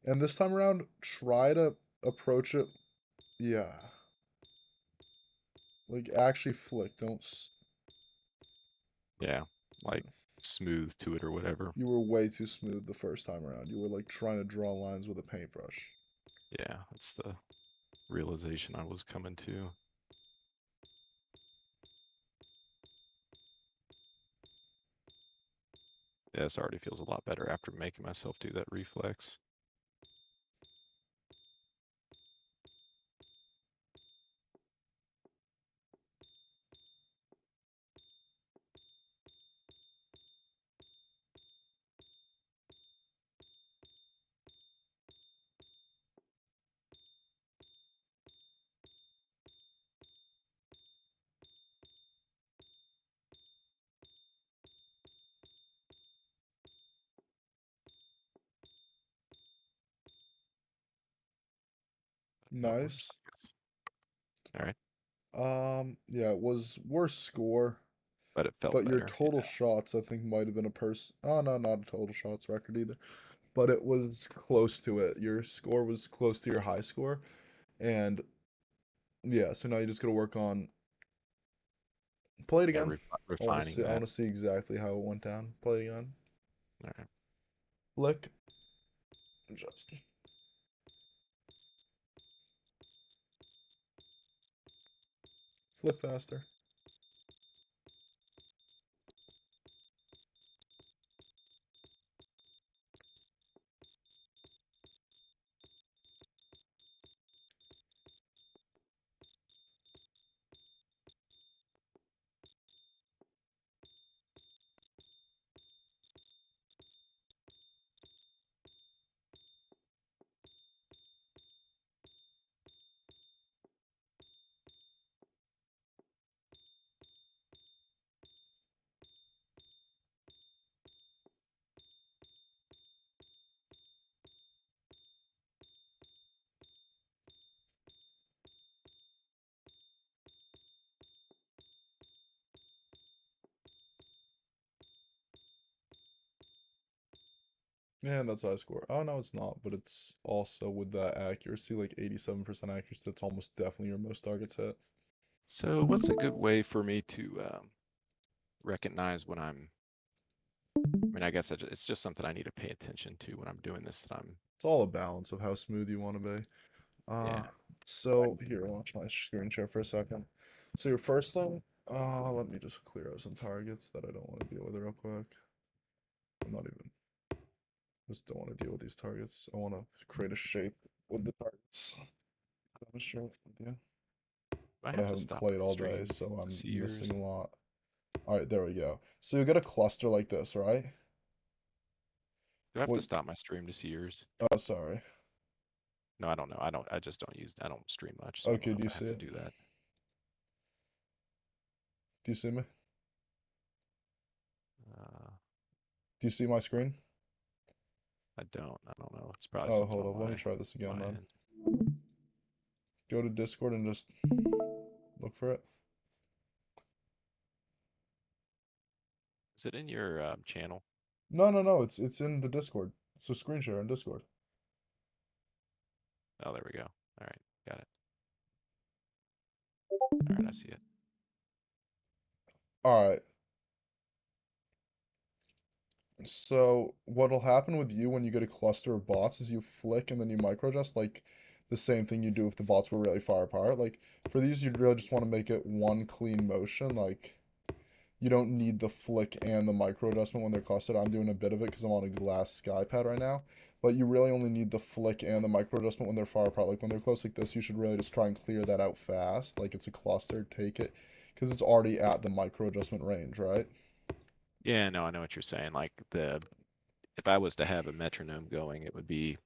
Speaker 1: And this time around, try to approach it. Yeah. Like, actually flick. Don't.
Speaker 3: Yeah, like smooth to it or whatever.
Speaker 1: You were way too smooth the first time around. You were like trying to draw lines with a paintbrush.
Speaker 3: Yeah, that's the realization I was coming to. Yeah, this already feels a lot better after making myself do that reflex.
Speaker 1: Nice.
Speaker 3: All right.
Speaker 1: Yeah, it was worse score,
Speaker 3: But it felt
Speaker 1: but your
Speaker 3: better.
Speaker 1: total
Speaker 3: Yeah.
Speaker 1: shots I think might have been a person. Oh no, not a total shots record either. But it was close to it. Your score was close to your high score, and yeah. So now you just gotta work on play it
Speaker 3: Yeah,
Speaker 1: again.
Speaker 3: refining
Speaker 1: I
Speaker 3: that.
Speaker 1: want to see exactly how it went down. Play it again.
Speaker 3: All right.
Speaker 1: Flick. Adjust. Flick faster. Yeah, that's high score. Oh no, it's not, but it's also with that accuracy, like 87% accuracy, that's almost definitely your most targets hit.
Speaker 3: So, what's a good way for me to recognize when I'm? I mean, I guess it's just something I need to pay attention to when I'm doing this. That I'm.
Speaker 1: It's all a balance of how smooth you want to be.
Speaker 3: Yeah.
Speaker 1: So here, watch my screen share for a second. So your first thing, let me just clear out some targets that I don't want to deal with real quick. I'm not even, just don't want to deal with these targets. I want to create a shape with the targets. I'm sure with you.
Speaker 3: I
Speaker 1: But I
Speaker 3: have to
Speaker 1: haven't
Speaker 3: stop
Speaker 1: played
Speaker 3: the
Speaker 1: all day,
Speaker 3: stream
Speaker 1: so
Speaker 3: to
Speaker 1: I'm
Speaker 3: see yours.
Speaker 1: missing a lot. All right, there we go. So you get a cluster like this, right?
Speaker 3: Do I have to
Speaker 1: What?
Speaker 3: stop my stream to see yours?
Speaker 1: Oh, sorry.
Speaker 3: No, I don't know. I just don't use. I don't stream much, so I don't
Speaker 1: Okay,
Speaker 3: know
Speaker 1: do
Speaker 3: if
Speaker 1: you
Speaker 3: I
Speaker 1: see
Speaker 3: have to
Speaker 1: it?
Speaker 3: do that.
Speaker 1: Do you see me?
Speaker 3: Uh,
Speaker 1: Do you see my screen?
Speaker 3: I don't. I don't know. It's probably
Speaker 1: Oh,
Speaker 3: something
Speaker 1: hold
Speaker 3: on
Speaker 1: on. Let me try this again
Speaker 3: my
Speaker 1: then.
Speaker 3: end.
Speaker 1: Go to Discord and just look for it.
Speaker 3: Is it in your channel?
Speaker 1: No, no, no. It's in the Discord. It's a screen share in Discord.
Speaker 3: Oh, there we go. All right, got it. All right, I see it.
Speaker 1: All right. So what'll happen with you when you get a cluster of bots is you flick and then you micro adjust like the same thing you do if the bots were really far apart. Like for these, you'd really just want to make it one clean motion. Like you don't need the flick and the micro adjustment when they're clustered. I'm doing a bit of it because I'm on a glass sky pad right now. But you really only need the flick and the micro adjustment when they're far apart. Like when they're close like this, you should really just try and clear that out fast. Like it's a cluster, take it. Because it's already at the micro adjustment range, right?
Speaker 3: Yeah, no, I know what you're saying. Like if I was to have a metronome going, it would be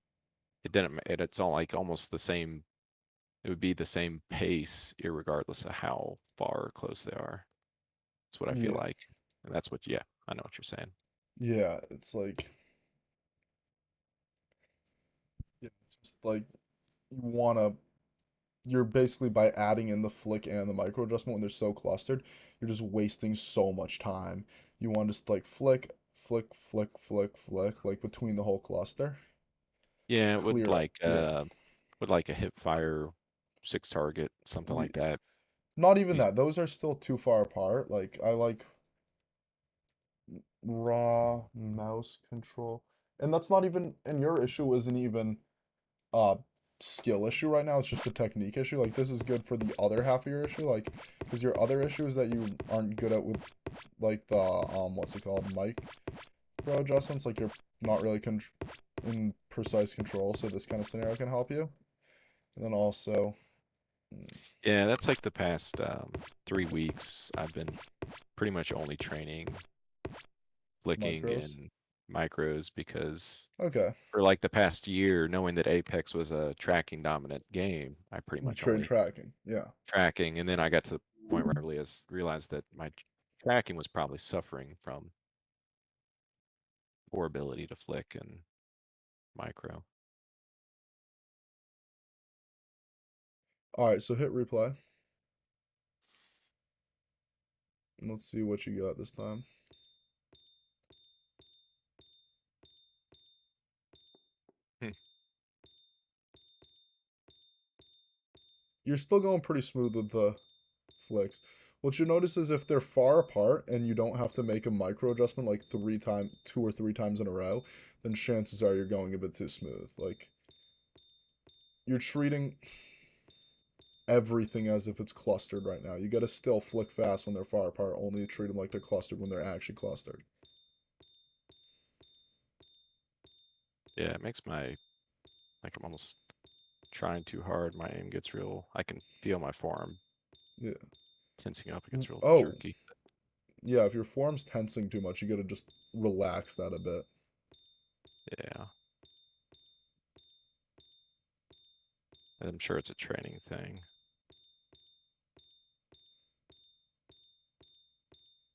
Speaker 3: it didn't it's all like almost the same. It would be the same pace, irregardless of how far or close they are. That's what I feel
Speaker 1: Yeah.
Speaker 3: like, and that's what. Yeah, I know what you're saying.
Speaker 1: Yeah, it's like, yeah, it's just like you wanna, you're basically by adding in the flick and the micro adjustment when they're so clustered, you're just wasting so much time. You want to just like flick, flick, flick, flick, flick, like between the whole cluster to
Speaker 3: Yeah, it
Speaker 1: clear up. Yeah.
Speaker 3: would like a hip fire 6 target, something
Speaker 1: Yeah.
Speaker 3: like that.
Speaker 1: Not even
Speaker 3: These
Speaker 1: that. Those are still too far apart. Like I like raw mouse control. And that's not even, and your issue isn't even uh skill issue right now, it's just a technique issue. Like this is good for the other half of your issue, like because your other issue is that you aren't good at with like the what's it called, micro adjustments. Like you're not really in precise control, so this kind of scenario can help you. And then also
Speaker 3: Yeah, that's like the past 3 weeks. I've been pretty much only training flicking
Speaker 1: micros.
Speaker 3: and micros because
Speaker 1: Okay.
Speaker 3: for like the past year, knowing that Apex was a tracking dominant game, I pretty
Speaker 1: You
Speaker 3: much
Speaker 1: trade
Speaker 3: only
Speaker 1: tracking, yeah.
Speaker 3: tracking, and then I got to the point where I realized that my tracking was probably suffering from poor ability to flick and micro.
Speaker 1: All right, so hit replay. Let's see what you got this time. You're still going pretty smooth with the flicks. What you notice is if they're far apart and you don't have to make a micro adjustment like 2 or 3 times in a row, then chances are you're going a bit too smooth. Like, you're treating everything as if it's clustered right now. You gotta still flick fast when they're far apart, only treat them like they're clustered when they're actually clustered.
Speaker 3: Yeah, it makes my, like I'm almost trying too hard. My aim gets real, I can feel my forearm
Speaker 1: Yeah.
Speaker 3: tensing up. It gets real
Speaker 1: Oh,
Speaker 3: jerky.
Speaker 1: yeah, if your forearm's tensing too much, you gotta just relax that a bit.
Speaker 3: Yeah. And I'm sure it's a training thing.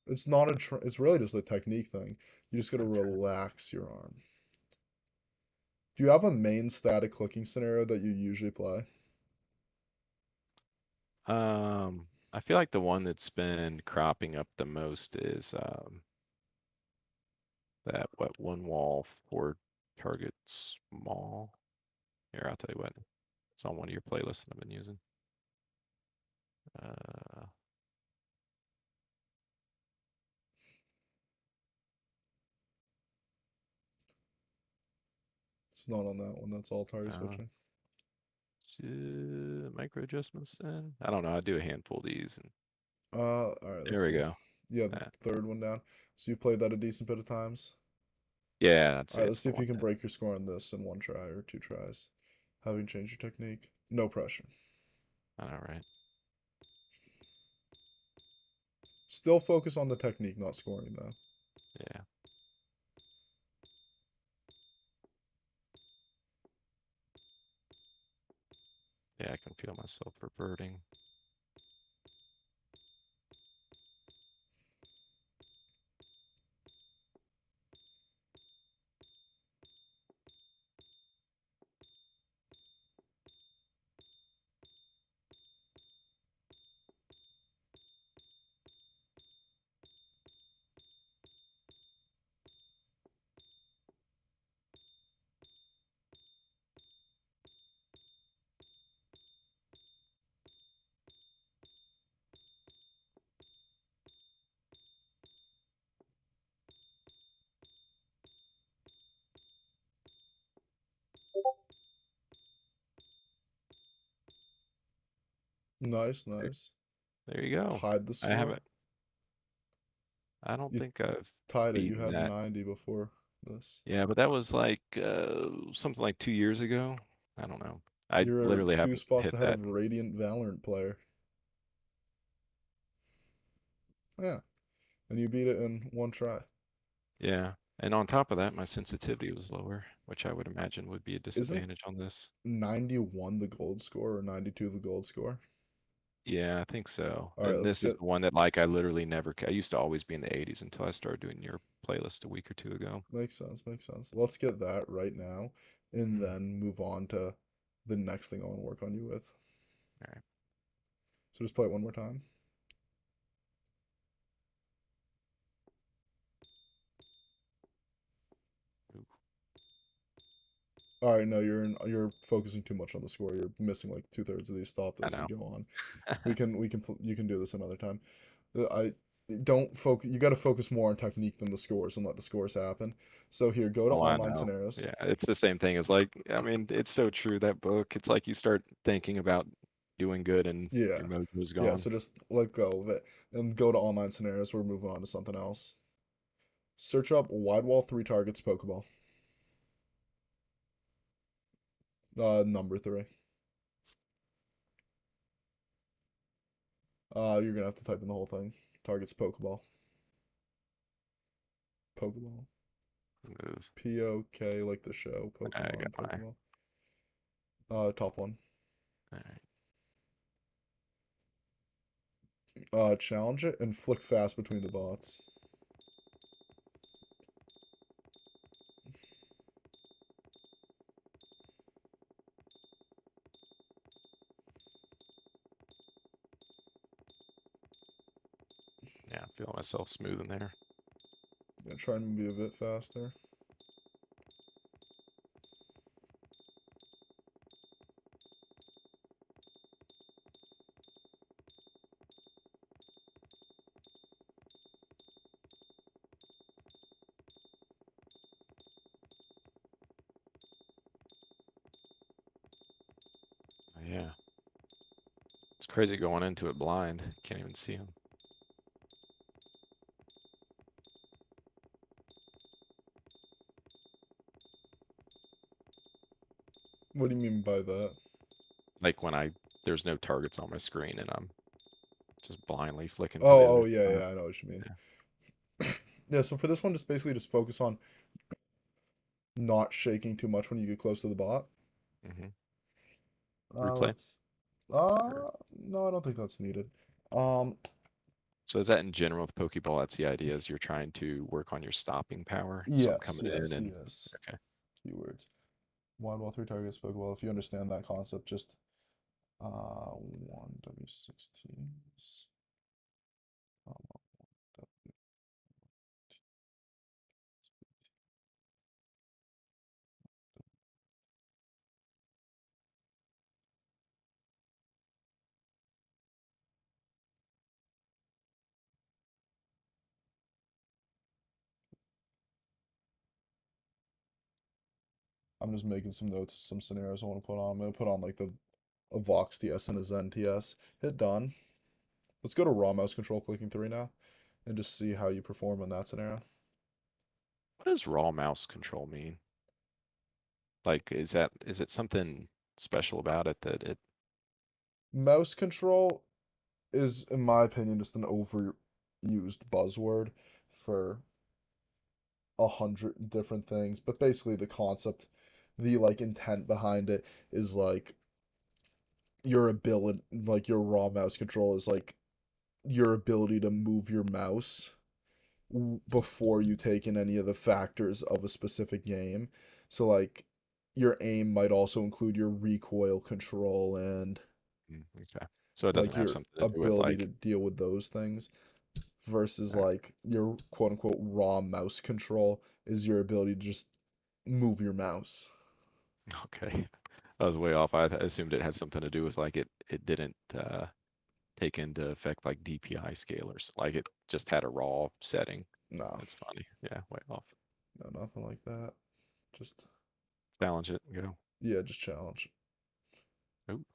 Speaker 1: It's not it's really just a technique thing. You just gotta
Speaker 3: Okay.
Speaker 1: relax your arm. Do you have a main static clicking scenario that you usually play?
Speaker 3: I feel like the one that's been cropping up the most is that what one wall for target small. Here, I'll tell you what. It's on one of your playlists that I've been using.
Speaker 1: It's not on that one. That's all target switching.
Speaker 3: Micro adjustments then? I don't know. I do a handful of these. And
Speaker 1: All right.
Speaker 3: there
Speaker 1: Let's
Speaker 3: we
Speaker 1: see.
Speaker 3: go.
Speaker 1: Yeah, the third one down. So you played that a decent bit of times.
Speaker 3: Yeah, I'd say
Speaker 1: All right.
Speaker 3: it's
Speaker 1: Let's see
Speaker 3: the
Speaker 1: if you
Speaker 3: one
Speaker 1: can
Speaker 3: that.
Speaker 1: break your score on this in 1 try or 2 tries. Having changed your technique. No pressure.
Speaker 3: All right.
Speaker 1: Still focus on the technique, not scoring though.
Speaker 3: Yeah. Yeah, I can feel myself reverting.
Speaker 1: Nice, nice.
Speaker 3: There you go.
Speaker 1: Tied the
Speaker 3: I
Speaker 1: score.
Speaker 3: haven't. I don't
Speaker 1: You
Speaker 3: think I've
Speaker 1: tied it. You
Speaker 3: beaten
Speaker 1: had
Speaker 3: that.
Speaker 1: 90 before this.
Speaker 3: Yeah, but that was like something like 2 years ago. I don't know. I
Speaker 1: You're
Speaker 3: literally
Speaker 1: 2
Speaker 3: haven't
Speaker 1: spots
Speaker 3: hit
Speaker 1: ahead
Speaker 3: that.
Speaker 1: of Radiant Valorant player. Yeah. And you beat it in 1 try.
Speaker 3: Yeah. And on top of that, my sensitivity was lower, which I would imagine would be a
Speaker 1: Isn't
Speaker 3: disadvantage on this.
Speaker 1: 91 the gold score or 92 the gold score?
Speaker 3: Yeah, I think so.
Speaker 1: All right,
Speaker 3: And
Speaker 1: let's
Speaker 3: this is
Speaker 1: get.
Speaker 3: the one that like I literally never. I used to always be in the 80s until I started doing your playlist a week or two ago.
Speaker 1: Makes sense, makes sense. Let's get that right now and
Speaker 3: Mm.
Speaker 1: then move on to the next thing I want to work on you with.
Speaker 3: All right.
Speaker 1: So just play it one more time.
Speaker 3: Ooh.
Speaker 1: All right, no, you're focusing too much on the score. You're missing like 2/3 of these. Stop
Speaker 3: I
Speaker 1: this and
Speaker 3: know.
Speaker 1: go on. You can do this another time. I don't focus. You got to focus more on technique than the scores and let the scores happen. So here, go to
Speaker 3: Oh, I
Speaker 1: online
Speaker 3: know.
Speaker 1: scenarios.
Speaker 3: Yeah, it's the same thing as like, I mean, it's so true, that book. It's like you start thinking about doing good and
Speaker 1: Yeah,
Speaker 3: your mojo's
Speaker 1: yeah.
Speaker 3: gone.
Speaker 1: So just let go of it and go to online scenarios. We're moving on to something else. Search up wide wall 3 targets Pokeball. Number 3. You're gonna have to type in the whole thing. Targets Pokeball. Pokeball.
Speaker 3: Move.
Speaker 1: POK like the show.
Speaker 3: I got
Speaker 1: Pokemon.
Speaker 3: my.
Speaker 1: Pokeball. Top one.
Speaker 3: All right.
Speaker 1: Challenge it and flick fast between the bots.
Speaker 3: Yeah, I'm feeling myself smoothing there.
Speaker 1: Gonna try and be a bit faster.
Speaker 3: Oh, yeah. It's crazy going into it blind. Can't even see him.
Speaker 1: What do you mean by that?
Speaker 3: Like when there's no targets on my screen and I'm just blindly flicking to the
Speaker 1: Oh,
Speaker 3: other
Speaker 1: yeah,
Speaker 3: side.
Speaker 1: yeah, I know what you mean.
Speaker 3: Yeah.
Speaker 1: Yeah, so for this one, just basically just focus on not shaking too much when you get close to the bot.
Speaker 3: Mm-hmm.
Speaker 1: Uh,
Speaker 3: Replay?
Speaker 1: let's.
Speaker 3: Or,
Speaker 1: No, I don't think that's needed. Um,
Speaker 3: so is that in general with Pokeball? That's the idea is you're trying to work on your stopping power. So I'm
Speaker 1: yes,
Speaker 3: coming in
Speaker 1: yes,
Speaker 3: and
Speaker 1: yes.
Speaker 3: okay.
Speaker 1: Keywords. One ball, three targets, Pokeball. If you understand that concept, just one W16s. I'm just making some notes of some scenarios I want to put on. I'm gonna put on like a Vox TS and a Zen TS. Hit done. Let's go to raw mouse control clicking 3 now and just see how you perform in that scenario.
Speaker 3: What does raw mouse control mean? Like, is it something special about it that it?
Speaker 1: Mouse control is, in my opinion, just an overused buzzword for 100 different things. But basically, the concept, the like intent behind it is like your ability, like your raw mouse control is like your ability to move your mouse before you take in any of the factors of a specific game. So like your aim might also include your recoil control and
Speaker 3: Okay. So it doesn't
Speaker 1: like
Speaker 3: have
Speaker 1: your
Speaker 3: something to do with
Speaker 1: ability to
Speaker 3: like.
Speaker 1: deal with those things versus
Speaker 3: uh,
Speaker 1: like your quote unquote raw mouse control is your ability to just move your mouse.
Speaker 3: Okay. I was way off. I assumed it had something to do with like it didn't take into effect like DPI scalers. Like it just had a raw setting.
Speaker 1: No,
Speaker 3: That's funny. Yeah, way off.
Speaker 1: no, nothing like that. Just
Speaker 3: Challenge it. Go.
Speaker 1: yeah, just challenge.
Speaker 3: Oop.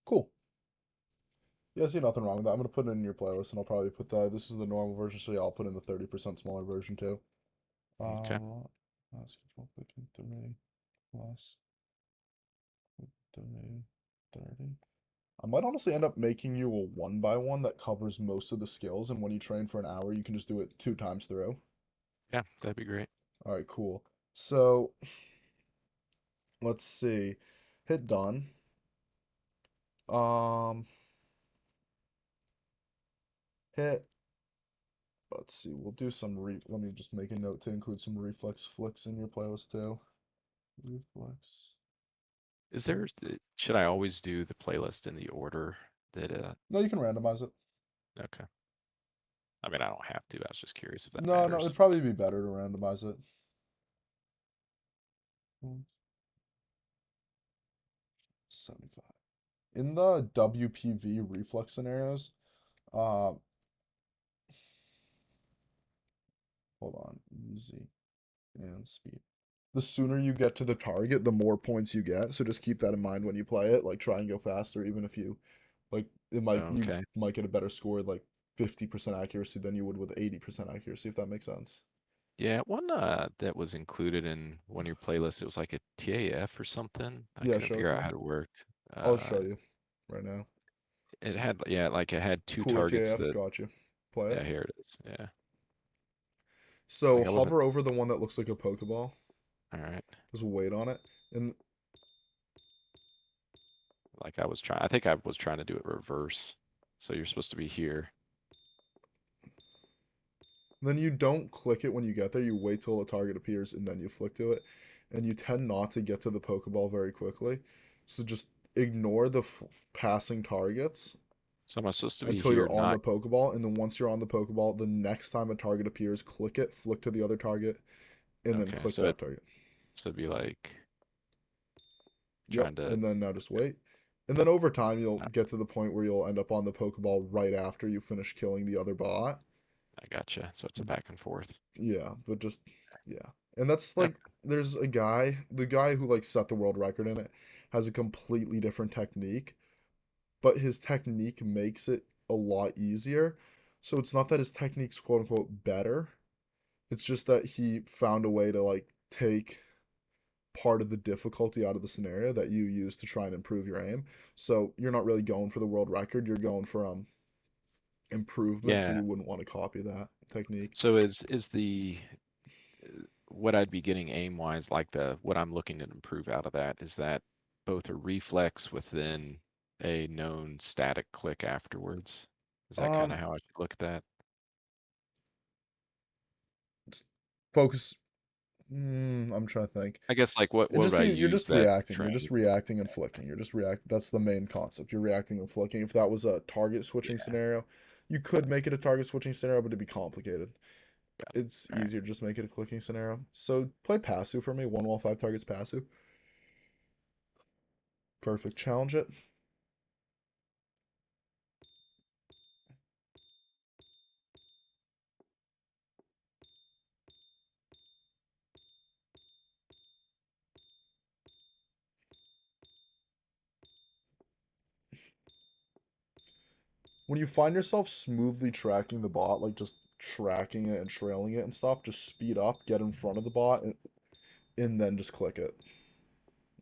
Speaker 1: Cool. Yeah, I see nothing wrong with that. I'm gonna put it in your playlist, and I'll probably put the this is the normal version, so yeah, I'll put in the 30% smaller version too.
Speaker 3: Okay.
Speaker 1: Let's control clicking 3 plus 3 30. I might honestly end up making you a 1 by 1 that covers most of the skills, and when you train for an hour, you can just do it 2 times through.
Speaker 3: Yeah, that'd be great.
Speaker 1: All right, cool. So let's see. Hit done. Um, hit. Let's see. We'll do some Let me just make a note to include some reflex flicks in your playlist too. Reflex.
Speaker 3: Is there? Should I always do the playlist in the order that?
Speaker 1: No, you can randomize it.
Speaker 3: Okay. I mean, I don't have to. I was just curious if that
Speaker 1: No, no, it'd
Speaker 3: matters.
Speaker 1: probably be better to randomize it. 75. In the WPV reflex scenarios, uh, hold on, easy and speed. The sooner you get to the target, the more points you get. So just keep that in mind when you play it. Like try and go faster, even if you like you
Speaker 3: Okay.
Speaker 1: might get a better score with, like 50% accuracy than you would with 80% accuracy, if that makes sense.
Speaker 3: Yeah, one that was included in one of your playlists, it was like a TAF or something. I
Speaker 1: Yeah,
Speaker 3: couldn't
Speaker 1: show it
Speaker 3: figure
Speaker 1: to
Speaker 3: out
Speaker 1: me.
Speaker 3: how it worked.
Speaker 1: I'll show you right now.
Speaker 3: It had, yeah, like it had two
Speaker 1: Cooler
Speaker 3: targets
Speaker 1: TAF,
Speaker 3: that,
Speaker 1: got you. Play
Speaker 3: yeah,
Speaker 1: it.
Speaker 3: here it is. Yeah.
Speaker 1: So
Speaker 3: Like I wasn't,
Speaker 1: hover over the one that looks like a Pokeball.
Speaker 3: all right.
Speaker 1: Just wait on it. And
Speaker 3: Like I think I was trying to do it reverse. So you're supposed to be here.
Speaker 1: then you don't click it when you get there. You wait till the target appears and then you flick to it. And you tend not to get to the Pokeball very quickly. So just ignore the passing targets
Speaker 3: So am I supposed to be
Speaker 1: until
Speaker 3: here,
Speaker 1: you're on
Speaker 3: not,
Speaker 1: the Pokeball. And then once you're on the Pokeball, the next time a target appears, click it, flick to the other target, and then
Speaker 3: okay,
Speaker 1: click that target.
Speaker 3: so it'd be like
Speaker 1: Yep.
Speaker 3: trying to,
Speaker 1: And then now just wait. And then over time, you'll
Speaker 3: I
Speaker 1: get to the point where you'll end up on the Pokeball right after you finish killing the other bot.
Speaker 3: I gotcha. So it's a back and forth.
Speaker 1: Yeah, but just yeah. And that's
Speaker 3: Yep.
Speaker 1: like there's a guy, the guy who like set the world record in it has a completely different technique, but his technique makes it a lot easier. So it's not that his technique's quote unquote better. It's just that he found a way to like take part of the difficulty out of the scenario that you use to try and improve your aim. So you're not really going for the world record, you're going for improvement, so
Speaker 3: Yeah.
Speaker 1: you wouldn't want to copy that technique.
Speaker 3: So is the what I'd be getting aim wise, like the what I'm looking to improve out of that, is that both a reflex within a known static click afterwards? Is that kind of
Speaker 1: Um
Speaker 3: how I should look at that?
Speaker 1: focus I'm trying to think.
Speaker 3: I guess like
Speaker 1: It
Speaker 3: what
Speaker 1: just
Speaker 3: would I
Speaker 1: be you're
Speaker 3: use
Speaker 1: just
Speaker 3: that
Speaker 1: reacting. You're just
Speaker 3: training?
Speaker 1: reacting and flicking. You're just react. That's the main concept. You're reacting and flicking. If that was a target switching
Speaker 3: Yeah,
Speaker 1: scenario, you could make it a target switching scenario, but it'd be complicated.
Speaker 3: got it.
Speaker 1: It's
Speaker 3: All right.
Speaker 1: easier to just make it a clicking scenario. So play passive for me. One wall, five targets passive. Perfect. Challenge it. When you find yourself smoothly tracking the bot, like just tracking it and trailing it and stuff, just speed up, get in front of the bot, and then just click it.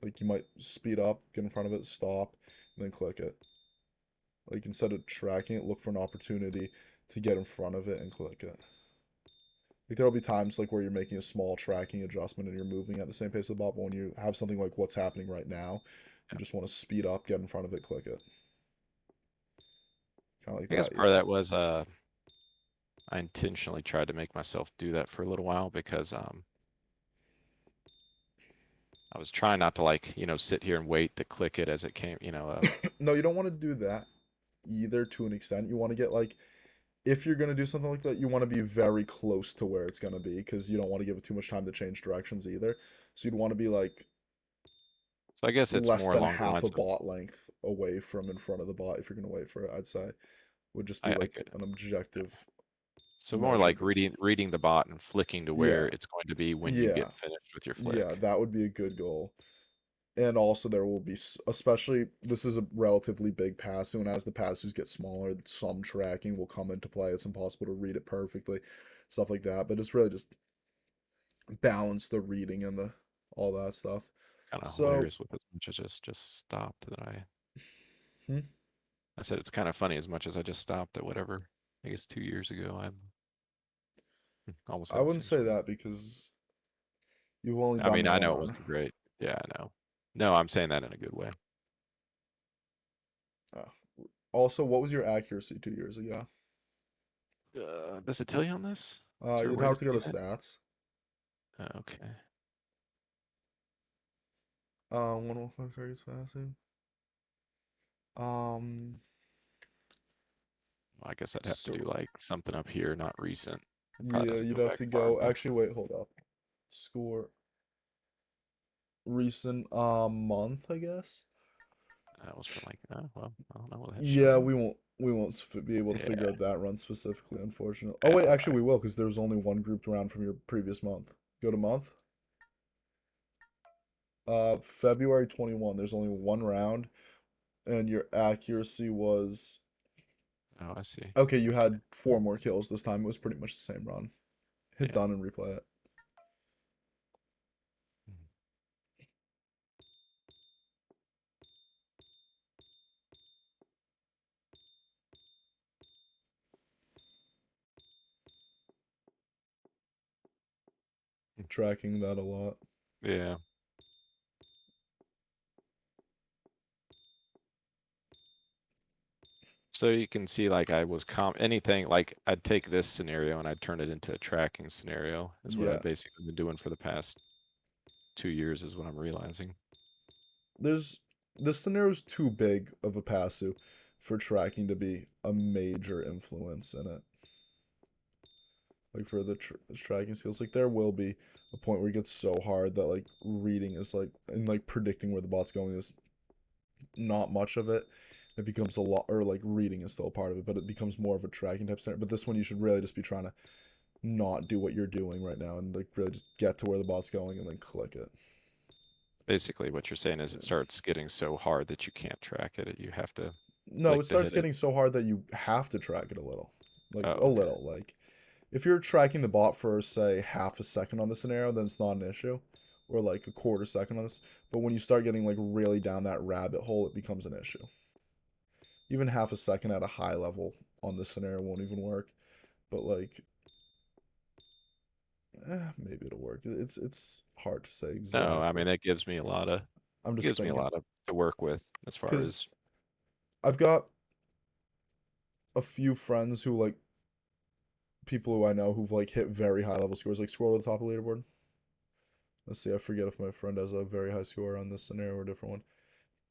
Speaker 1: Like you might speed up, get in front of it, stop, and then click it. Like instead of tracking it, look for an opportunity to get in front of it and click it. Like there'll be times like where you're making a small tracking adjustment and you're moving at the same pace of the bot, but when you have something like what's happening right now, you
Speaker 3: Yeah.
Speaker 1: just want to speed up, get in front of it, click it. Kind of like
Speaker 3: I guess
Speaker 1: that,
Speaker 3: part of
Speaker 1: yeah.
Speaker 3: that was I intentionally tried to make myself do that for a little while because I was trying not to like, sit here and wait to click it as it came,
Speaker 1: No, you don't want to do that either to an extent. You want to get like if you're going to do something like that, you want to be very close to where it's going to be because you don't want to give it too much time to change directions either. So you'd want to be like
Speaker 3: so I guess it's
Speaker 1: less
Speaker 3: more
Speaker 1: than
Speaker 3: along the
Speaker 1: half a
Speaker 3: lines of
Speaker 1: bot length away from in front of the bot if you're going to wait for it, I'd say. Would just be
Speaker 3: I
Speaker 1: like
Speaker 3: get it.
Speaker 1: an objective
Speaker 3: So more like
Speaker 1: measurements.
Speaker 3: reading the bot and flicking to where
Speaker 1: Yeah.
Speaker 3: it's going to be when you
Speaker 1: Yeah.
Speaker 3: get finished with your
Speaker 1: Yeah,
Speaker 3: flick.
Speaker 1: that would be a good goal. And also there will be especially this is a relatively big pass, and as the passes get smaller, some tracking will come into play. It's impossible to read it perfectly, stuff like that. But it's really just balance the reading and the all that stuff.
Speaker 3: Kind of
Speaker 1: So,
Speaker 3: hilarious with as much as just stopped that
Speaker 1: hmm,
Speaker 3: I said it's kind of funny as much as I just stopped at whatever, I guess 2 years ago. I almost
Speaker 1: I
Speaker 3: had the
Speaker 1: wouldn't
Speaker 3: same
Speaker 1: say
Speaker 3: score.
Speaker 1: that because you've only
Speaker 3: I
Speaker 1: done
Speaker 3: mean, I know it
Speaker 1: one.
Speaker 3: wasn't great. Yeah, I know. No, I'm saying that in a good way.
Speaker 1: Uh, also, what was your accuracy 2 years ago?
Speaker 3: Does it tell you on this? Is there a
Speaker 1: You'd
Speaker 3: way to
Speaker 1: have to go
Speaker 3: see
Speaker 1: to
Speaker 3: that?
Speaker 1: stats.
Speaker 3: Okay.
Speaker 1: 105 targets passing. Um,
Speaker 3: Well, I guess I'd have to
Speaker 1: so
Speaker 3: do like something up here, not recent. It probably
Speaker 1: yeah,
Speaker 3: doesn't
Speaker 1: you'd
Speaker 3: go
Speaker 1: have
Speaker 3: back
Speaker 1: to
Speaker 3: far
Speaker 1: go.
Speaker 3: enough.
Speaker 1: Actually, wait, hold up. Score recent month, I guess.
Speaker 3: That was from like, well, I don't know. Will that
Speaker 1: Yeah,
Speaker 3: show?
Speaker 1: we won't We won't be able to figure
Speaker 3: Yeah.
Speaker 1: out that run specifically, unfortunately. Oh wait, actually we will, because there was only one grouped round from your previous month. Go to month. February 21. There's only one round, and your accuracy was
Speaker 3: Oh, I see.
Speaker 1: okay. You had 4 more kills this time. It was pretty much the same run. Hit
Speaker 3: Yeah.
Speaker 1: done and replay it.
Speaker 3: Mhm.
Speaker 1: Tracking that a lot.
Speaker 3: Yeah. So you can see, like, I was anything, like, I'd take this scenario and I'd turn it into a tracking scenario, is what
Speaker 1: Yeah.
Speaker 3: I've basically been doing for the past 2 years, is what I'm realizing.
Speaker 1: This scenario's too big of a passive for tracking to be a major influence in it. Like for the tracking skills, like there will be a point where it gets so hard that like reading is like, and like predicting where the bot's going is not much of it. It becomes a lot, or like reading is still a part of it, but it becomes more of a tracking type scenario. But this one you should really just be trying to not do what you're doing right now and like really just get to where the bot's going and then click it.
Speaker 3: Basically, what you're saying is it
Speaker 1: Yeah.
Speaker 3: starts getting so hard that you can't track it. You have to
Speaker 1: No,
Speaker 3: click
Speaker 1: it
Speaker 3: to
Speaker 1: starts
Speaker 3: hit it.
Speaker 1: getting so hard that you have to track it a little. Like
Speaker 3: Oh,
Speaker 1: a
Speaker 3: okay.
Speaker 1: little. Like if you're tracking the bot for say half a second on the scenario, then it's not an issue. Or like a quarter second on this. But when you start getting like really down that rabbit hole, it becomes an issue. Even half a second at a high level on this scenario won't even work. But like maybe it'll work. It's hard to say exactly.
Speaker 3: No, I mean, it gives me a lot of
Speaker 1: I'm
Speaker 3: it
Speaker 1: just
Speaker 3: gives me a
Speaker 1: thinking
Speaker 3: lot of to work with as far
Speaker 1: because
Speaker 3: as
Speaker 1: I've got a few friends who like people who I know who've like hit very high level scores. Like scroll to the top of the leaderboard. Let's see. I forget if my friend has a very high score on this scenario or a different one.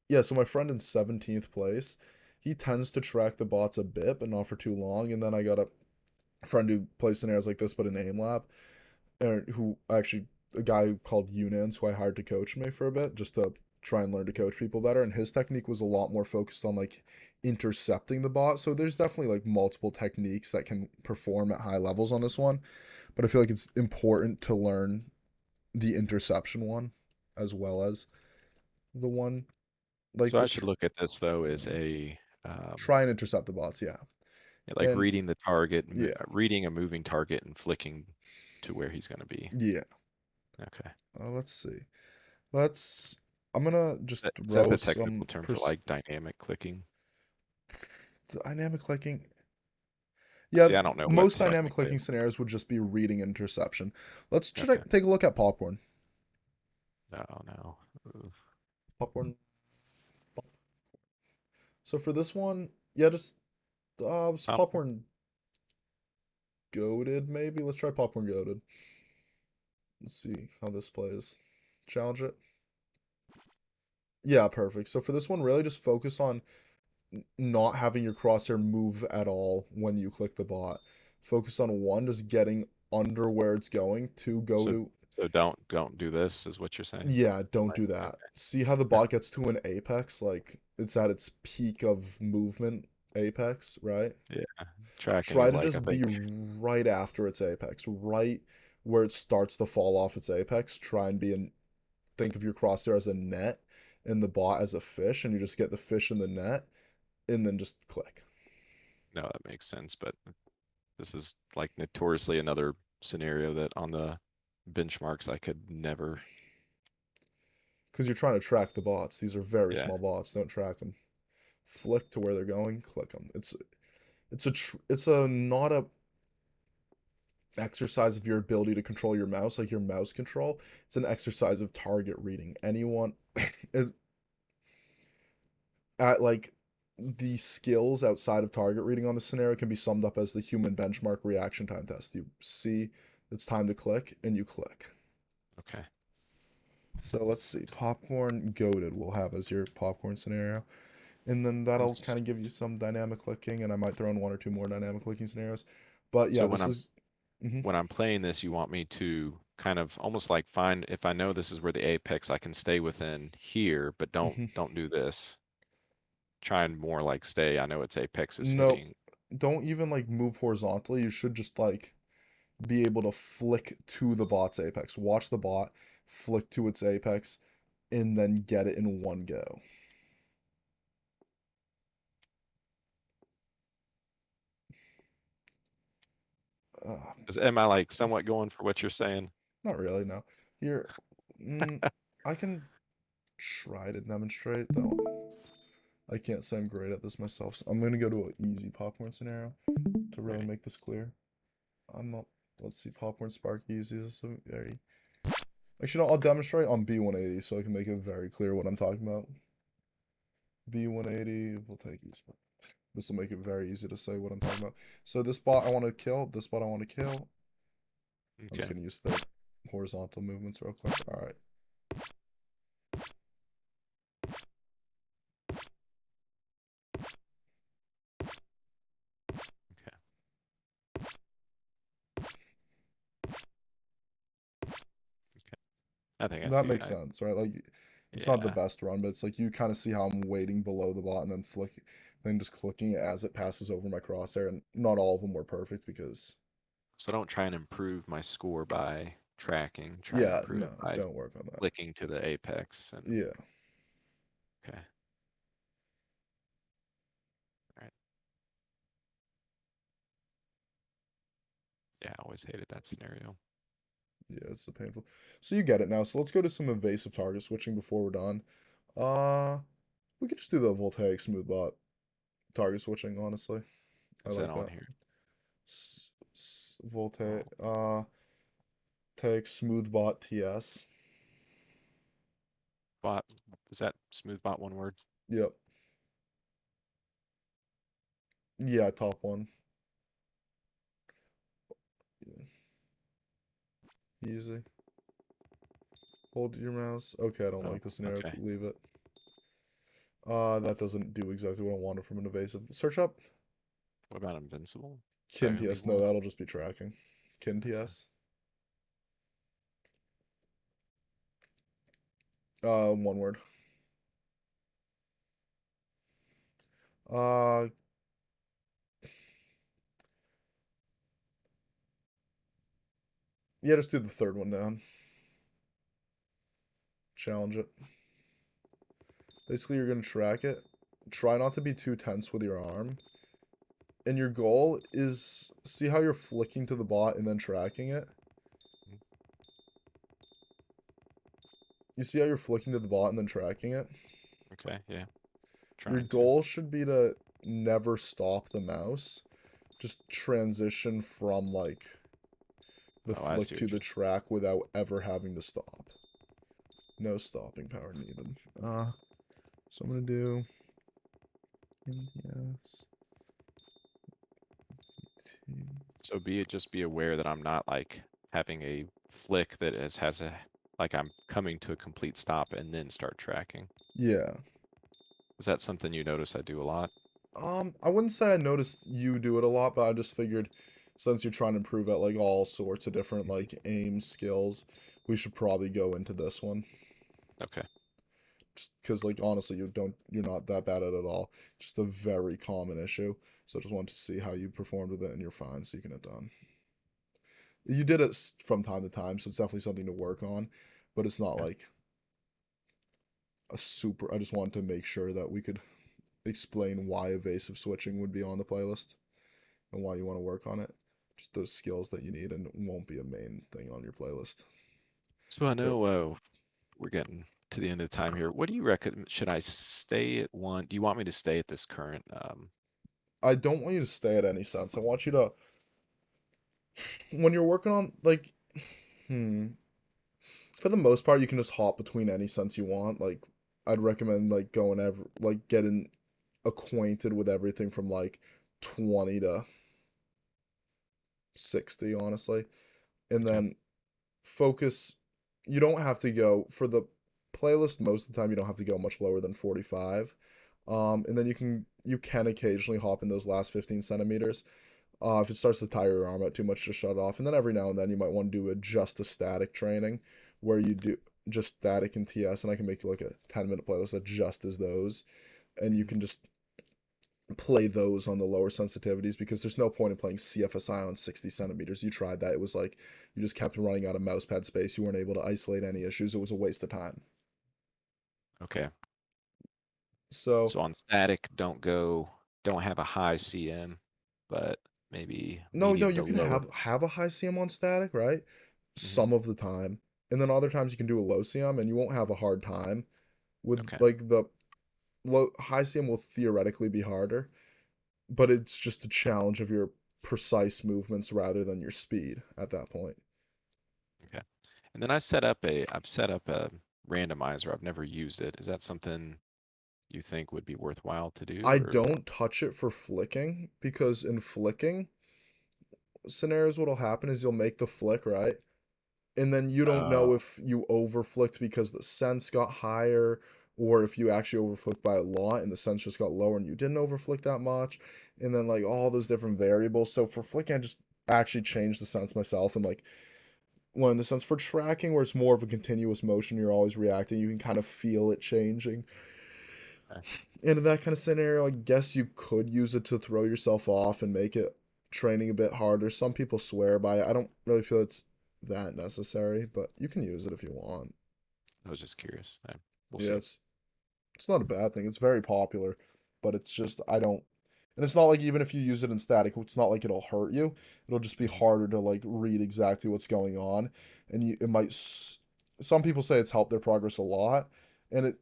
Speaker 1: Yeah. So my friend in 17th place, he tends to track the bots a bit, but not for too long. And then I got a friend who plays scenarios like this, but in aim lab, who actually a guy called Unans who I hired to coach me for a bit just to try and learn to coach people better. And his technique was a lot more focused on like intercepting the bot. So there's definitely like multiple techniques that can perform at high levels on this one. But I feel like it's important to learn the interception one as well as the one like
Speaker 3: so I
Speaker 1: the
Speaker 3: should look at this though as a
Speaker 1: try and intercept the bots. Yeah.
Speaker 3: like
Speaker 1: And
Speaker 3: reading the target,
Speaker 1: yeah.
Speaker 3: reading a moving target and flicking to where he's going to be.
Speaker 1: Yeah.
Speaker 3: Okay.
Speaker 1: Let's see. Let's. I'm gonna just
Speaker 3: Is that
Speaker 1: row
Speaker 3: the technical
Speaker 1: some
Speaker 3: term for like dynamic clicking?
Speaker 1: dynamic clicking. Yeah,
Speaker 3: See, I don't know what
Speaker 1: most dynamic
Speaker 3: technically.
Speaker 1: clicking scenarios would just be reading interception. Let's
Speaker 3: Okay.
Speaker 1: take a look at popcorn.
Speaker 3: No.
Speaker 1: Popcorn. So for this one, yeah, just popcorn goaded maybe. Let's try popcorn goaded. Let's see how this plays. Challenge it. Yeah, perfect. So for this one, really just focus on not having your crosshair move at all when you click the bot. Focus on one, just getting under where it's going. Two, go
Speaker 3: So,
Speaker 1: to.
Speaker 3: so don't do this, is what you're saying?
Speaker 1: Yeah, don't
Speaker 3: Like,
Speaker 1: do that.
Speaker 3: okay.
Speaker 1: See how the bot gets to an apex, like it's at its peak of movement apex, right?
Speaker 3: Yeah. Tracking
Speaker 1: Try
Speaker 3: is
Speaker 1: to
Speaker 3: like, I
Speaker 1: just be
Speaker 3: think,
Speaker 1: right after its apex, right where it starts to fall off its apex. Try and be in. Think of your crosshair as a net and the bot as a fish, and you just get the fish in the net, and then just click.
Speaker 3: no, that makes sense. But this is like notoriously another scenario that on the benchmarks I could never.
Speaker 1: Because you're trying to track the bots. These are very
Speaker 3: Yeah.
Speaker 1: small bots. Don't track them. Flick to where they're going. Click them. It's a not a exercise of your ability to control your mouse, like your mouse control. It's an exercise of target reading. Anyone at like the skills outside of target reading on the scenario can be summed up as the human benchmark reaction time test. You see it's time to click and you click.
Speaker 3: Okay.
Speaker 1: So let's see. Popcorn goaded we'll have as your popcorn scenario. And then that'll kind of give you some dynamic clicking, and I might throw in 1 or 2 more dynamic clicking scenarios. But yeah,
Speaker 3: So
Speaker 1: this is.
Speaker 3: when I'm playing this, you want me to kind of almost like find, if I know this is where the apex, I can stay within here, but don't do this. try and more like stay. I know it's Apex is
Speaker 1: No,
Speaker 3: hitting.
Speaker 1: don't even like move horizontally. You should just like be able to flick to the bot's apex. Watch the bot, flick to its apex, and then get it in one go.
Speaker 3: Am I like somewhat going for what you're saying?
Speaker 1: Not really, no. Here, I can try to demonstrate, though. I can't say I'm great at this myself, so I'm going to go to an easy popcorn scenario to really
Speaker 3: Right.
Speaker 1: make this clear. I'm not, let's see, popcorn spark easy is a very... Actually, no, I'll demonstrate on B180 so I can make it very clear what I'm talking about. B180, we'll take easy. This will make it very easy to say what I'm talking about. So this bot I want to kill, this bot I want to kill. I'm just
Speaker 3: Okay.
Speaker 1: going to use the horizontal movements real quick. All right.
Speaker 3: I think I
Speaker 1: That
Speaker 3: see.
Speaker 1: makes sense, right? Like, it's not the
Speaker 3: Yeah.
Speaker 1: best run, but it's like you kind of see how I'm waiting below the bot and then then just clicking it as it passes over my crosshair. And not all of them were perfect because,
Speaker 3: So don't try and improve my score by tracking. Try and
Speaker 1: yeah,
Speaker 3: improve
Speaker 1: no,
Speaker 3: it by
Speaker 1: don't work on that.
Speaker 3: clicking to the apex. And
Speaker 1: Yeah.
Speaker 3: okay. All right. Yeah, I always hated that scenario.
Speaker 1: Yeah, it's so painful. So you get it now. So let's go to some evasive target switching before we're done. We could just do the voltaic smooth bot target switching, honestly. I
Speaker 3: Is that
Speaker 1: like
Speaker 3: on
Speaker 1: that.
Speaker 3: here?
Speaker 1: Voltaic,
Speaker 3: Oh,
Speaker 1: take smooth bot TS.
Speaker 3: bot. Is that smooth bot one word?
Speaker 1: Yep. Yeah, top one. Yeah. Easy. Hold your mouse. Okay, I don't
Speaker 3: Oh,
Speaker 1: like the scenario.
Speaker 3: okay.
Speaker 1: Leave it. That doesn't do exactly what I wanted from an evasive. Search up
Speaker 3: What about invincible? Is that
Speaker 1: Kin
Speaker 3: gonna be
Speaker 1: TS. No,
Speaker 3: one?
Speaker 1: that'll just be tracking. Kin TS. One word. Uh, yeah, just do the third one down. Challenge it. Basically, you're gonna track it. Try not to be too tense with your arm. And your goal is see how you're flicking to the bot and then tracking it. You see how you're flicking to the bot and then tracking it?
Speaker 3: Okay, yeah.
Speaker 1: Your
Speaker 3: Trying to.
Speaker 1: goal should be to never stop the mouse. Just transition from like the
Speaker 3: Oh, I
Speaker 1: flick
Speaker 3: see
Speaker 1: to
Speaker 3: what
Speaker 1: the
Speaker 3: you're.
Speaker 1: track without ever having to stop. No stopping power needed. So I'm gonna do yes.
Speaker 3: So just be aware that I'm not like having a flick that has a like I'm coming to a complete stop and then start tracking.
Speaker 1: Yeah.
Speaker 3: Is that something you notice I do a lot?
Speaker 1: I wouldn't say I noticed you do it a lot, but I just figured since you're trying to improve at like all sorts of different like aim skills, we should probably go into this one.
Speaker 3: Okay.
Speaker 1: Just because like honestly you're not that bad at it all. Just a very common issue. So I just wanted to see how you performed with it and you're fine, so you can get done. You did it from time to time, so it's definitely something to work on, but it's not
Speaker 3: Yeah.
Speaker 1: like a super I just wanted to make sure that we could explain why evasive switching would be on the playlist and why you want to work on it. Just those skills that you need and it won't be a main thing on your playlist.
Speaker 3: So I
Speaker 1: But
Speaker 3: know we're getting to the end of the time here. What do you recommend? Should I stay at one? Do you want me to stay at this current?
Speaker 1: I don't want you to stay at any sense. I want you to when you're working on like for the most part you can just hop between any sense you want. Like I'd recommend like getting acquainted with everything from like 20 to 60 honestly. And
Speaker 3: Okay.
Speaker 1: then focus you don't have to go for the playlist most of the time you don't have to go much lower than 45. And then you can occasionally hop in those last 15 centimeters. If it starts to tire your arm out too much, just shut it off. And then every now and then you might want to do just a static training where you do just static and TS, and I can make you like a 10-minute playlist that just is those. And you can just play those on the lower sensitivities, because there's no point in playing CFSI on 60 centimeters. You tried that. It was like you just kept running out of mousepad space. You weren't able to isolate any issues. It was a waste of time.
Speaker 3: Okay.
Speaker 1: So,
Speaker 3: So on static, don't have a high CM, but maybe
Speaker 1: no,
Speaker 3: medium to
Speaker 1: you can
Speaker 3: lower.
Speaker 1: have a high CM on static, right?
Speaker 3: Hmm.
Speaker 1: Some of the time. And then other times you can do a low CM and you won't have a hard time with
Speaker 3: Okay.
Speaker 1: like the high CM will theoretically be harder, but it's just a challenge of your precise movements rather than your speed at that point.
Speaker 3: Okay. And then I've set up a randomizer. I've never used it. Is that something you think would be worthwhile to do,
Speaker 1: I
Speaker 3: or?
Speaker 1: don't touch it for flicking, because in flicking scenarios, what'll happen is you'll make the flick, right? And then you don't know
Speaker 3: Oh,
Speaker 1: if you overflicked because the sense got higher, or if you actually overflicked by a lot and the sense just got lower and you didn't overflick that much. And then like all those different variables. So for flicking, I just actually changed the sense myself, and like one in the sense for tracking where it's more of a continuous motion, you're always reacting, you can kind of feel it changing.
Speaker 3: okay.
Speaker 1: And in that kind of scenario, I guess you could use it to throw yourself off and make it training a bit harder. Some people swear by it. I don't really feel it's that necessary, but you can use it if you want.
Speaker 3: I was just curious. We'll
Speaker 1: Yeah,
Speaker 3: see.
Speaker 1: it's not a bad thing. It's very popular, but it's just I don't, and it's not like even if you use it in static, it's not like it'll hurt you. It'll just be
Speaker 3: Hmm.
Speaker 1: harder to like read exactly what's going on, and it might. Some people say it's helped their progress a lot, and it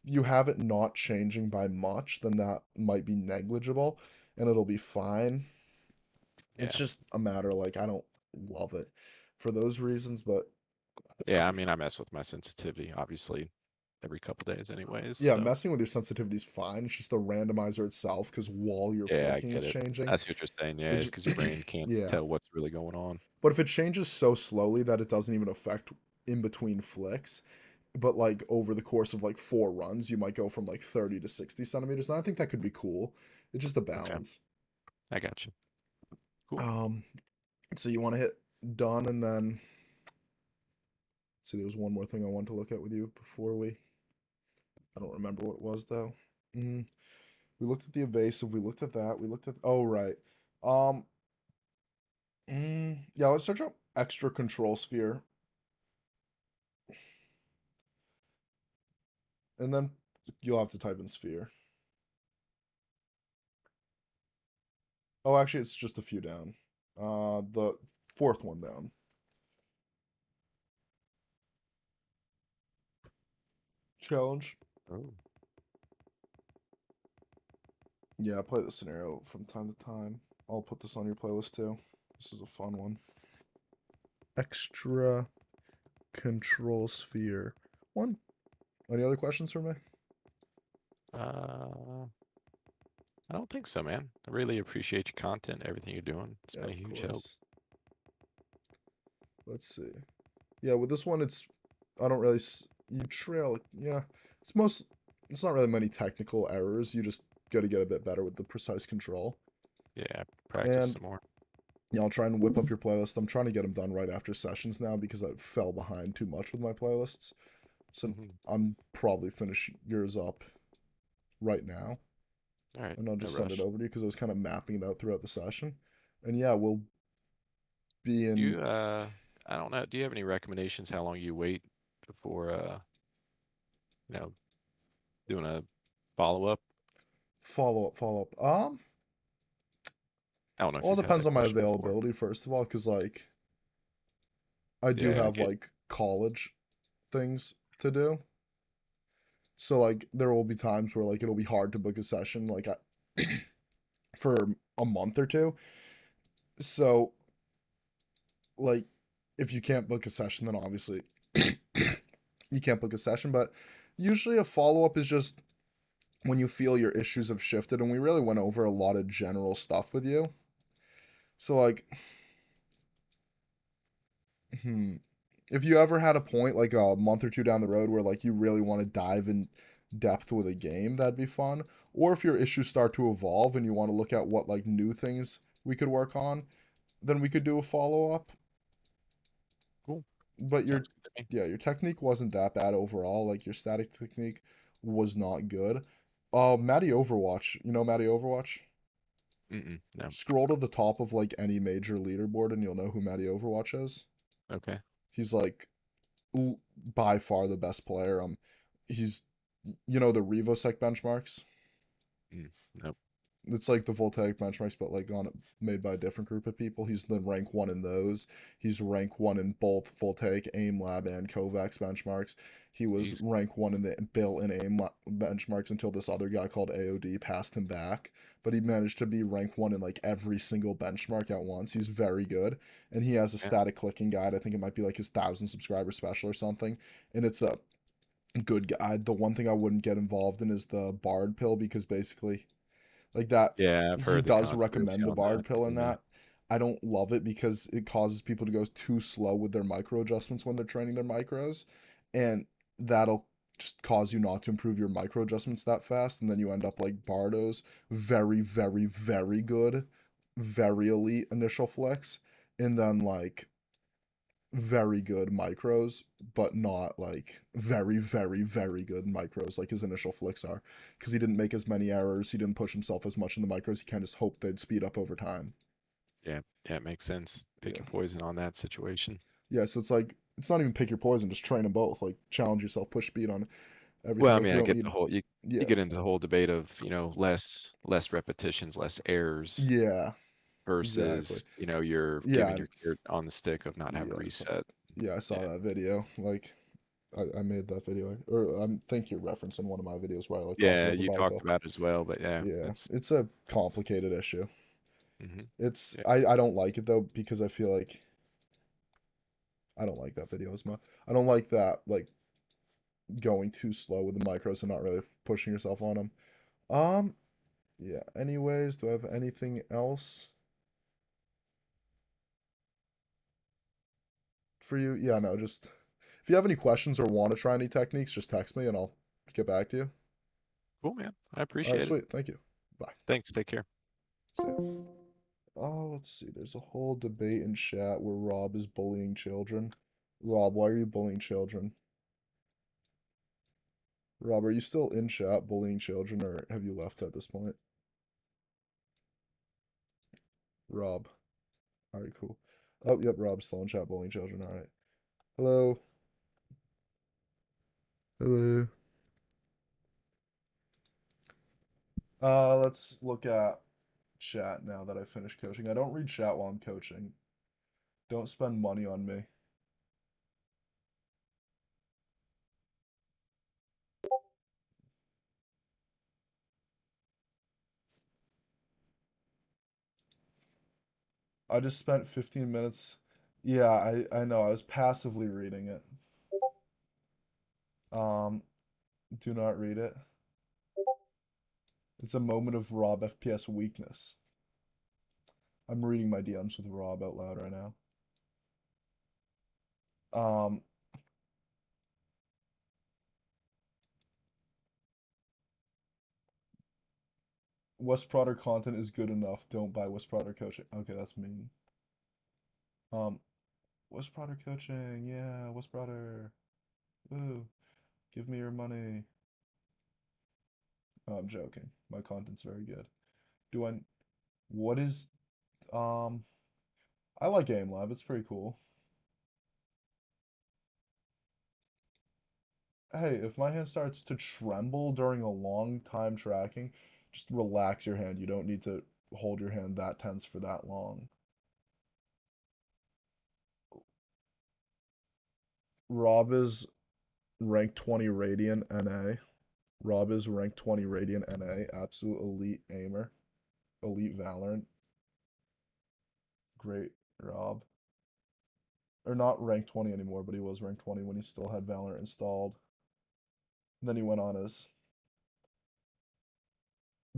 Speaker 1: you have it not changing by much, then that might be negligible, and it'll be fine. It's
Speaker 3: Yeah.
Speaker 1: just a matter like I don't love it for those reasons, but
Speaker 3: Yeah. I mean, I mess with my sensitivity obviously every couple days, anyways.
Speaker 1: yeah,
Speaker 3: So
Speaker 1: messing with your sensitivity is fine. It's just the randomizer itself, because while your
Speaker 3: yeah, I
Speaker 1: flicking
Speaker 3: get
Speaker 1: is
Speaker 3: it.
Speaker 1: changing,
Speaker 3: I see what you're saying.
Speaker 1: it
Speaker 3: Yeah,
Speaker 1: just
Speaker 3: because your brain can't
Speaker 1: yeah.
Speaker 3: tell what's really going on.
Speaker 1: But if it changes so slowly that it doesn't even affect in between flicks, but like over the course of like 4 runs, you might go from like 30 to 60 centimeters. And I think that could be cool. It's just a
Speaker 3: Okay,
Speaker 1: balance.
Speaker 3: I got you. Cool.
Speaker 1: Um, so you want to hit done, and then see, there was one more thing I wanted to look at with you before we. I don't remember what it was though. Mm, we looked at the evasive. We looked at that. We looked at. Oh right. Um. Yeah. Let's search up extra control sphere, and then you'll have to type in sphere. Oh, actually, it's just a few down. The fourth one down. Challenge.
Speaker 3: Oh.
Speaker 1: Yeah, I play this scenario from time to time. I'll put this on your playlist too. This is a fun one. Extra control sphere. One. Any other questions for me?
Speaker 3: Uh, I don't think so, man. I really appreciate your content, everything you're doing. It's
Speaker 1: Yeah,
Speaker 3: been a
Speaker 1: of
Speaker 3: huge help.
Speaker 1: course. Let's see. Yeah, with this one, it's I don't really you trail. Yeah, it's most. It's not really many technical errors. You just got to get a bit better with the precise control.
Speaker 3: Yeah, practice
Speaker 1: And
Speaker 3: some more.
Speaker 1: yeah, I'll try and whip up your playlist. I'm trying to get them done right after sessions now because I fell behind too much with my playlists. So
Speaker 3: Hmm.
Speaker 1: I'm probably finish yours up right now,
Speaker 3: All right,
Speaker 1: and I'll
Speaker 3: no
Speaker 1: just send it
Speaker 3: rush.
Speaker 1: over to you because I was kind of mapping it out throughout the session. And yeah, we'll be
Speaker 3: Do
Speaker 1: in
Speaker 3: you, I don't know. Do you have any recommendations how long you wait before, you know, doing a follow up?
Speaker 1: follow up, follow up.
Speaker 3: I don't know if
Speaker 1: All
Speaker 3: you've had
Speaker 1: depends
Speaker 3: that
Speaker 1: on my
Speaker 3: question before.
Speaker 1: availability first of all, because like I do
Speaker 3: Yeah, I
Speaker 1: have
Speaker 3: get.
Speaker 1: like college things to do. So like there will be times where like it'll be hard to book a session like for a month or two. So like if you can't book a session, then obviously you can't book a session. But usually a follow up is just when you feel your issues have shifted, and we really went over a lot of general stuff with you. So like, hmm, if you ever had a point like a month or two down the road where like you really want to dive in depth with a game, that'd be fun. Or if your issues start to evolve and you want to look at what like new things we could work on, then we could do a follow up.
Speaker 3: Cool.
Speaker 1: But your
Speaker 3: Sounds good to me.
Speaker 1: yeah, your technique wasn't that bad overall. Like your static technique was not good. Matty Overwatch. You know Matty Overwatch?
Speaker 3: No.
Speaker 1: Scroll to the top of like any major leaderboard and you'll know who Matty Overwatch is.
Speaker 3: Okay.
Speaker 1: He's like by far the best player. He's you know the Revosec benchmarks.
Speaker 3: Nope.
Speaker 1: It's like the Voltaic benchmarks, but like on made by a different group of people. He's the rank 1 in those. He's rank 1 in both Voltaic, Aim Lab, and Kovacs benchmarks. He was
Speaker 3: Jeez.
Speaker 1: rank 1 in the Bill and Aim benchmarks until this other guy called AOD passed him back. But he managed to be rank 1 in like every single benchmark at once. He's very good. And he has a
Speaker 3: Yeah.
Speaker 1: static clicking guide. I think it might be like his 1,000 subscriber special or something. And it's a good guide. The one thing I wouldn't get involved in is the Bard pill because basically like that
Speaker 3: Yeah, I've
Speaker 1: he
Speaker 3: heard the
Speaker 1: does
Speaker 3: controversy
Speaker 1: recommend the
Speaker 3: on
Speaker 1: Bard
Speaker 3: that.
Speaker 1: pill in
Speaker 3: Yeah.
Speaker 1: that. I don't love it because it causes people to go too slow with their micro adjustments when they're training their micros, and that'll just cause you not to improve your micro adjustments that fast, and then you end up like Bardo's very, very, very good, very elite initial flex, and then like very good micros, but not like very, very, very good micros like his initial flicks are. Because he didn't make as many errors, he didn't push himself as much in the micros, he kind of hoped they'd speed up over time.
Speaker 3: Yeah, it makes sense. Pick
Speaker 1: Yeah.
Speaker 3: your poison on that situation.
Speaker 1: Yeah, so it's like, it's not even pick your poison, just train them both. Like, challenge yourself, push speed on everything.
Speaker 3: Well, I
Speaker 1: Like,
Speaker 3: mean,
Speaker 1: you
Speaker 3: I
Speaker 1: don't
Speaker 3: get the
Speaker 1: need.
Speaker 3: whole you
Speaker 1: Yeah.
Speaker 3: get into the whole debate of, less repetitions, less errors
Speaker 1: Yeah,
Speaker 3: versus,
Speaker 1: exactly.
Speaker 3: you're
Speaker 1: Yeah,
Speaker 3: giving your carrot on the stick of not having a
Speaker 1: yeah,
Speaker 3: reset.
Speaker 1: yeah, I saw
Speaker 3: Yeah.
Speaker 1: that video. Like, I made that video, or I think you're referencing one of my videos where I like talk
Speaker 3: Yeah,
Speaker 1: about the
Speaker 3: you
Speaker 1: Bard
Speaker 3: talked
Speaker 1: pill.
Speaker 3: about it as well, but yeah,
Speaker 1: Yeah,
Speaker 3: it's
Speaker 1: it's a complicated issue.
Speaker 3: mhm.
Speaker 1: It's
Speaker 3: Yeah.
Speaker 1: I don't like it though because I feel like I don't like that video as much. I don't like that like going too slow with the micros and not really pushing yourself on them. Yeah. Anyways, do I have anything else for you? Yeah, no, just if you have any questions or want to try any techniques, just text me and I'll get back to you.
Speaker 3: Cool, man. I
Speaker 1: All right,
Speaker 3: appreciate it.
Speaker 1: sweet. Thank you. Bye.
Speaker 3: Thanks. Take care.
Speaker 1: See ya. Oh, let's see. There's a whole debate in chat where Rob is bullying children. Rob, why are you bullying children? Rob, are you still in chat bullying children or have you left at this point? Rob. Alright, cool. Oh, yep, Rob's still in chat bullying children. Alright. Hello. Hello. Let's look at chat now that I finished coaching. I don't read chat while I'm coaching. Don't spend money on me. I just spent 15 minutes. Yeah, I know. I was passively reading it. Do not read it. It's a moment of Rob FPS weakness. I'm reading my DMs with Rob out loud right now. West Prodder content is good enough. Don't buy West Prodder coaching. Okay, that's mean. West Prodder coaching. Yeah, West Prodder. Ooh, give me your money. Oh, I'm joking. My content's very good. Do I? What is? I like Game Lab. It's pretty cool. Hey, if my hand starts to tremble during a long time tracking, just relax your hand. You don't need to hold your hand that tense for that long. Rob is rank 20 Radiant NA. Rob is rank 20 Radiant NA. Absolute elite aimer. Elite Valorant. Great, Rob. Or not rank 20 anymore, but he was rank 20 when he still had Valorant installed. And then he went on his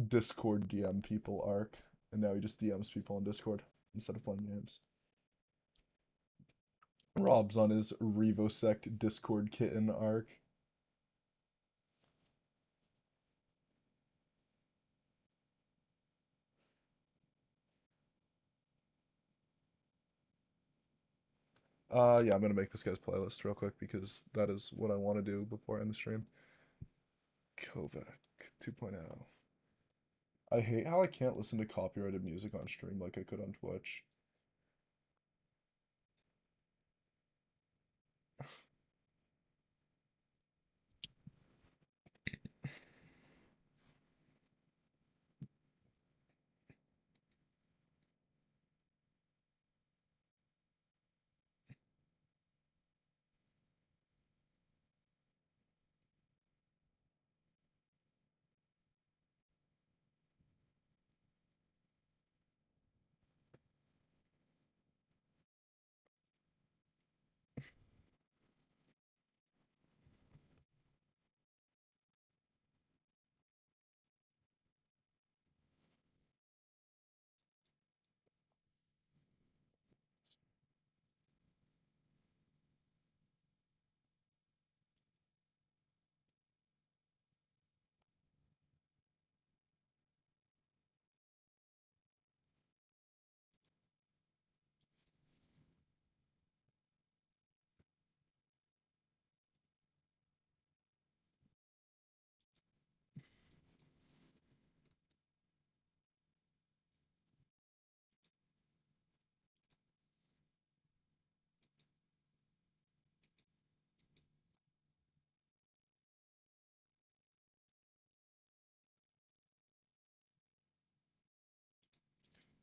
Speaker 1: Discord DM people arc, and now he just DMs people on Discord instead of playing games. Rob's on his Revosect Discord kitten arc. Yeah, I'm gonna make this guy's playlist real quick because that is what I want to do before I end the stream. Kovac. 2.0. I hate how I can't listen to copyrighted music on stream like I could on Twitch.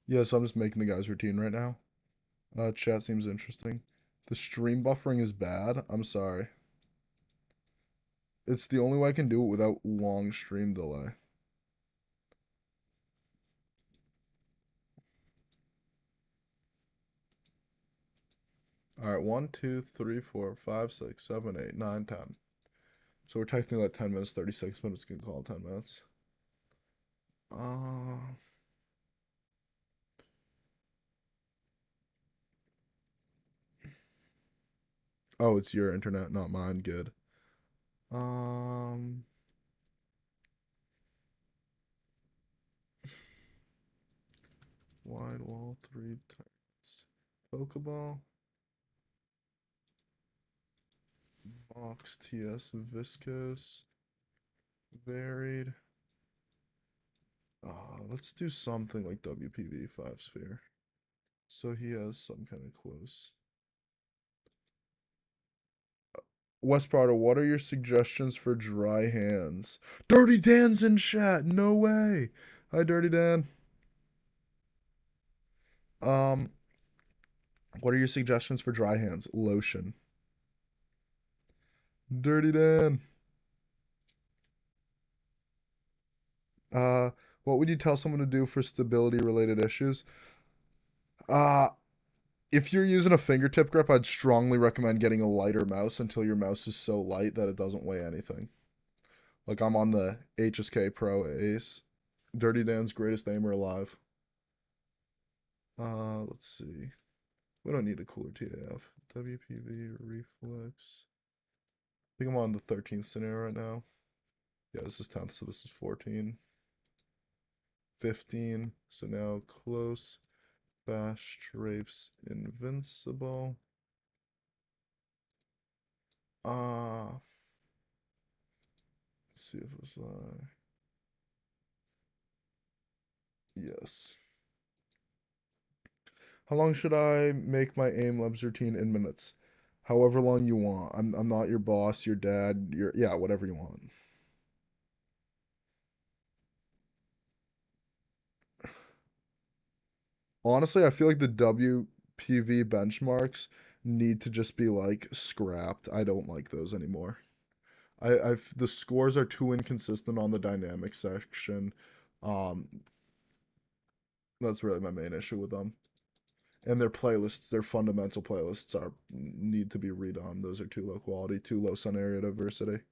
Speaker 1: Yeah, so I'm just making the guy's routine right now. Chat seems interesting. The stream buffering is bad. I'm sorry. It's the only way I can do it without long stream delay. All right, 1, 2, 3, 4, 5, 6, 7, 8, 9, 10. So we're technically at 10 minutes, 36 minutes. Can call it 10 minutes. Oh, it's your internet, not mine. Good. Wide wall, 3 times. Pokeball. Vox, TS, Viscose. Varied. Let's do something like WPV 5 sphere. So he has some kind of close. West Prado, what are your suggestions for dry hands? Dirty Dan's in chat. No way. Hi, Dirty Dan. What are your suggestions for dry hands? Lotion. Dirty Dan. What would you tell someone to do for stability related issues? If you're using a fingertip grip, I'd strongly recommend getting a lighter mouse until your mouse is so light that it doesn't weigh anything. Like I'm on the HSK Pro Ace. Dirty Dan's greatest aimer alive. Let's see. We don't need a cooler TAF. WPV, reflex. I think I'm on the 13th scenario right now. Yeah, this is 10th, so this is 14. 15. So now close. Bash, Strafes, Invincible. Let's see if it was yes. How long should I make my aim labs routine in minutes? However long you want. I'm not your boss, your dad, yeah, whatever you want. Honestly, I feel like the WPV benchmarks need to just be like scrapped. I don't like those anymore. I've the scores are too inconsistent on the dynamic section. That's really my main issue with them. And their playlists, their fundamental playlists are need to be redone. Those are too low quality, too low sun area diversity.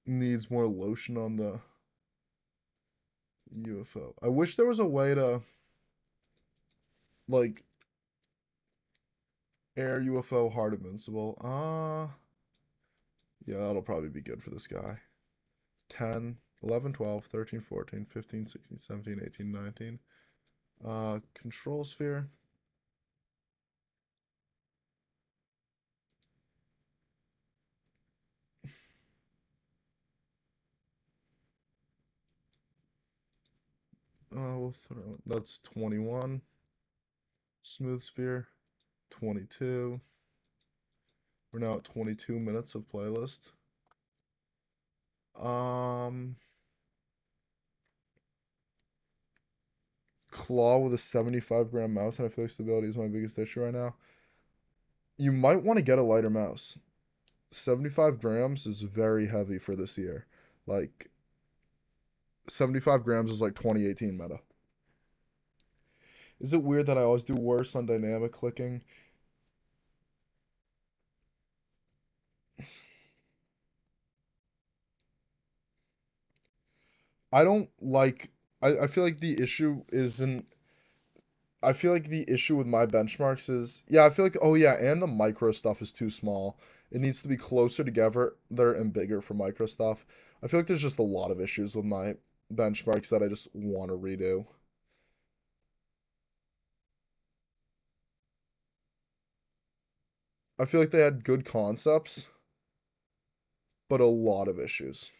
Speaker 1: Needs more lotion on the UFO. I wish there was a way to like air UFO hard invincible. Yeah, that'll probably be good for this guy. 10, 11, 12, 13, 14, 15, 16, 17, 18, 19. Control sphere. That's 21. Smooth sphere, 22. We're now at 22 minutes of playlist. Claw with a 75-gram mouse, and I feel like stability is my biggest issue right now. You might want to get a lighter mouse. 75 grams is very heavy for this year. Like, 75 grams is like 2018 meta. Is it weird that I always do worse on dynamic clicking? I don't like. I feel like the issue isn't. I feel like the issue with my benchmarks is. Yeah, I feel like. Oh, yeah, and the micro stuff is too small. It needs to be closer together there and bigger for micro stuff. I feel like there's just a lot of issues with my benchmarks that I just want to redo. I feel like they had good concepts, but a lot of issues.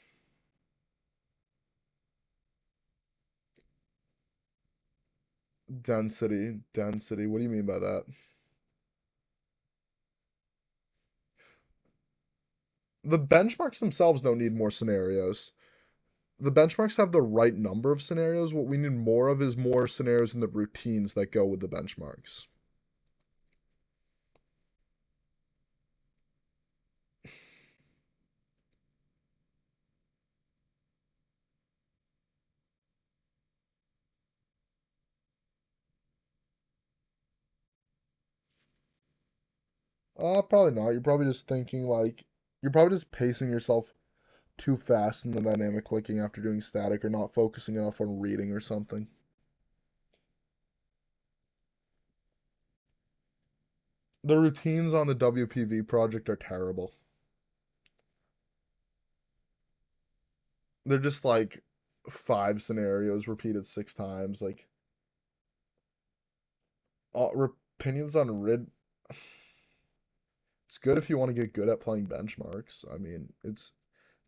Speaker 1: Density. What do you mean by that? The benchmarks themselves don't need more scenarios. The benchmarks have the right number of scenarios. What we need more of is more scenarios in the routines that go with the benchmarks. Probably not. You're probably just thinking like you're probably just pacing yourself too fast in the dynamic clicking after doing static or not focusing enough on reading or something. The routines on the WPV project are terrible. They're just like 5 scenarios repeated 6 times. Like opinions on RID. It's good if you want to get good at playing benchmarks. I mean, it's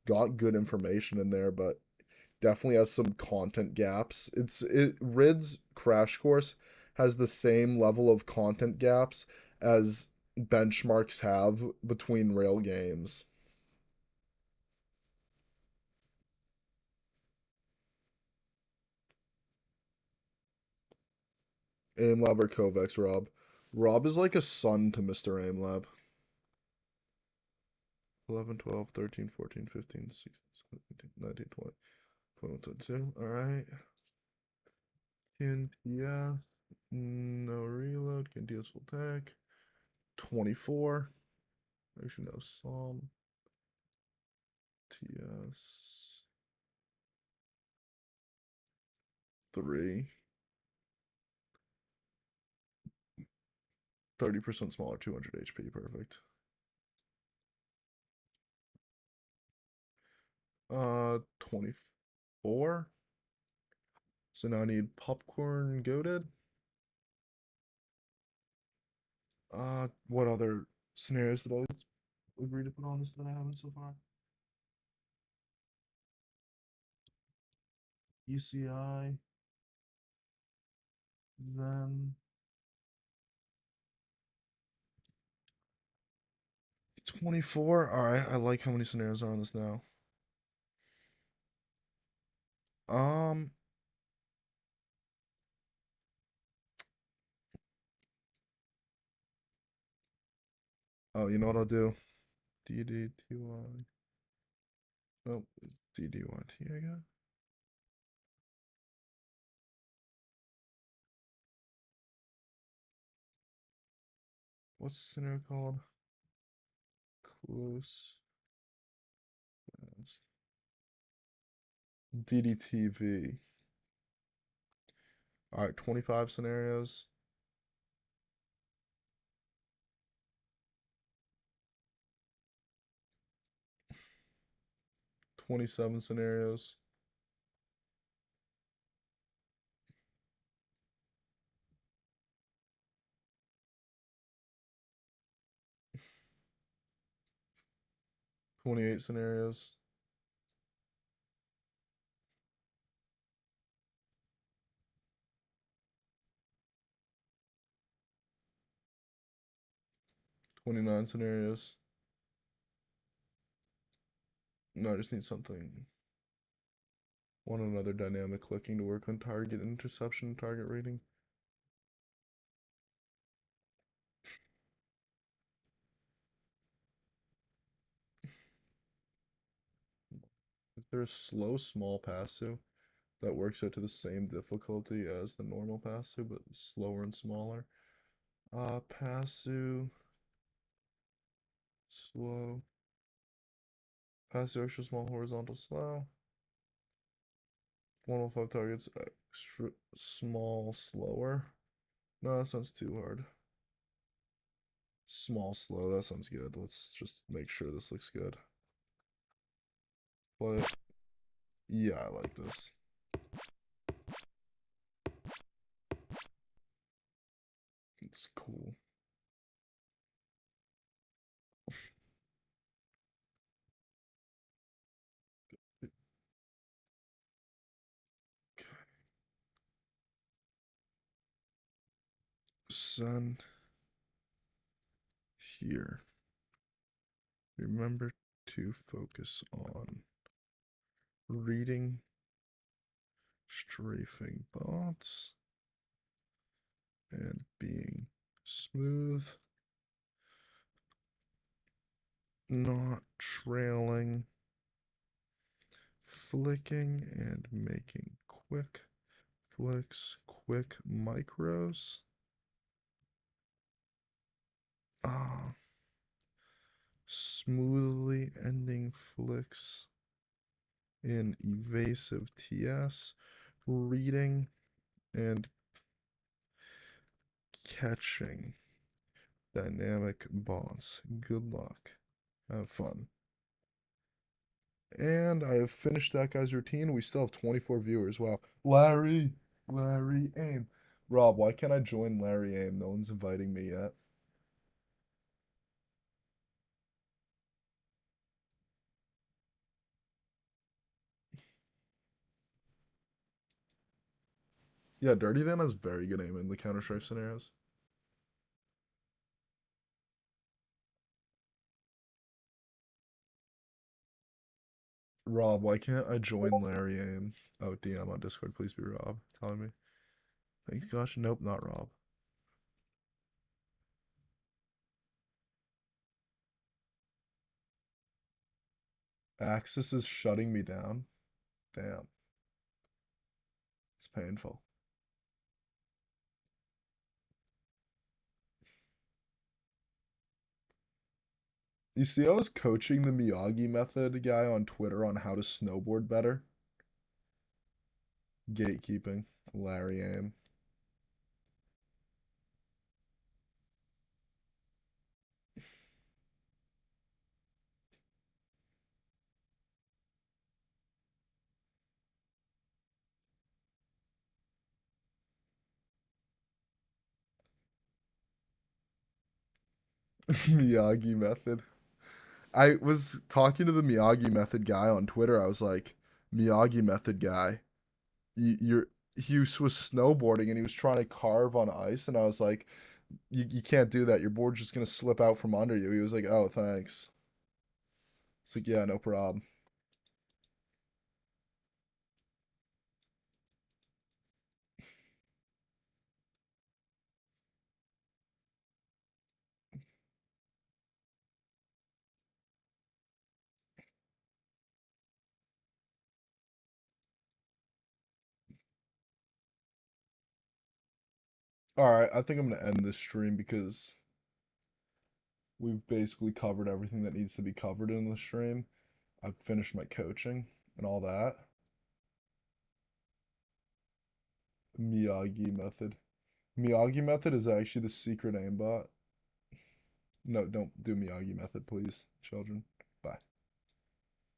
Speaker 1: got good information in there, but definitely has some content gaps. RID's crash course has the same level of content gaps as benchmarks have between rail games. AimLab or Kovacs, Rob. Rob is like a son to Mr. AimLab. 11, 12, 13, 14, 15, 16, 17, 19, 20, 21, 22. All right. QNTS. No reload. QNTS full tech. 24. Actually, no. Psalm. TS. 3. 30% smaller, 200 HP. Perfect. 24. So now I need popcorn goaded. What other scenarios did I agree to put on this that I haven't so far? UCI. Then 24. Alright, I like how many scenarios are on this now. Um Oh, you know what I'll do? DDTY. Oh, DDYT, I got. What's the scenario called? Close. Fast. DDTV. Alright, 25 scenarios. 27 scenarios. 28 scenarios. 29 scenarios. No, I just need something. Want another dynamic clicking to work on target interception and target rating. If there's slow small passive that works out to the same difficulty as the normal passive, but slower and smaller. Passive slow. Passive extra small horizontal slow. 105 targets extra small slower. No, that sounds too hard. Small slow, that sounds good. Let's just make sure this looks good. But yeah, I like this. It's cool. Sun here. Remember to focus on reading, strafing bots, and being smooth, not trailing, flicking, and making quick flicks, quick micros. Smoothly ending flicks in evasive TS, reading and catching dynamic bots. Good luck. Have fun. And I have finished that guy's routine. We still have 24 viewers. Wow. Larry Aim. Rob, why can't I join Larry Aim? No one's inviting me yet. Yeah, Dirty Dan has very good aim in the Counter-Strike scenarios. Rob, why can't I join Larry Aim? Oh, DM on Discord, please be Rob telling me. Thanks, gosh. Nope, not Rob. Axis is shutting me down. Damn. It's painful. You see, I was coaching the Miyagi method guy on Twitter on how to snowboard better. Gatekeeping. Larry Aim. Miyagi method. I was talking to the Miyagi method guy on Twitter. I was like, Miyagi method guy, he was snowboarding and he was trying to carve on ice, and I was like, you can't do that. Your board's just gonna slip out from under you. He was like, oh, thanks. It's like, yeah, no problem. All right, I think I'm gonna end this stream because we've basically covered everything that needs to be covered in the stream. I've finished my coaching and all that. Miyagi method. Miyagi method is actually the secret aimbot. No, don't do Miyagi method, please, children.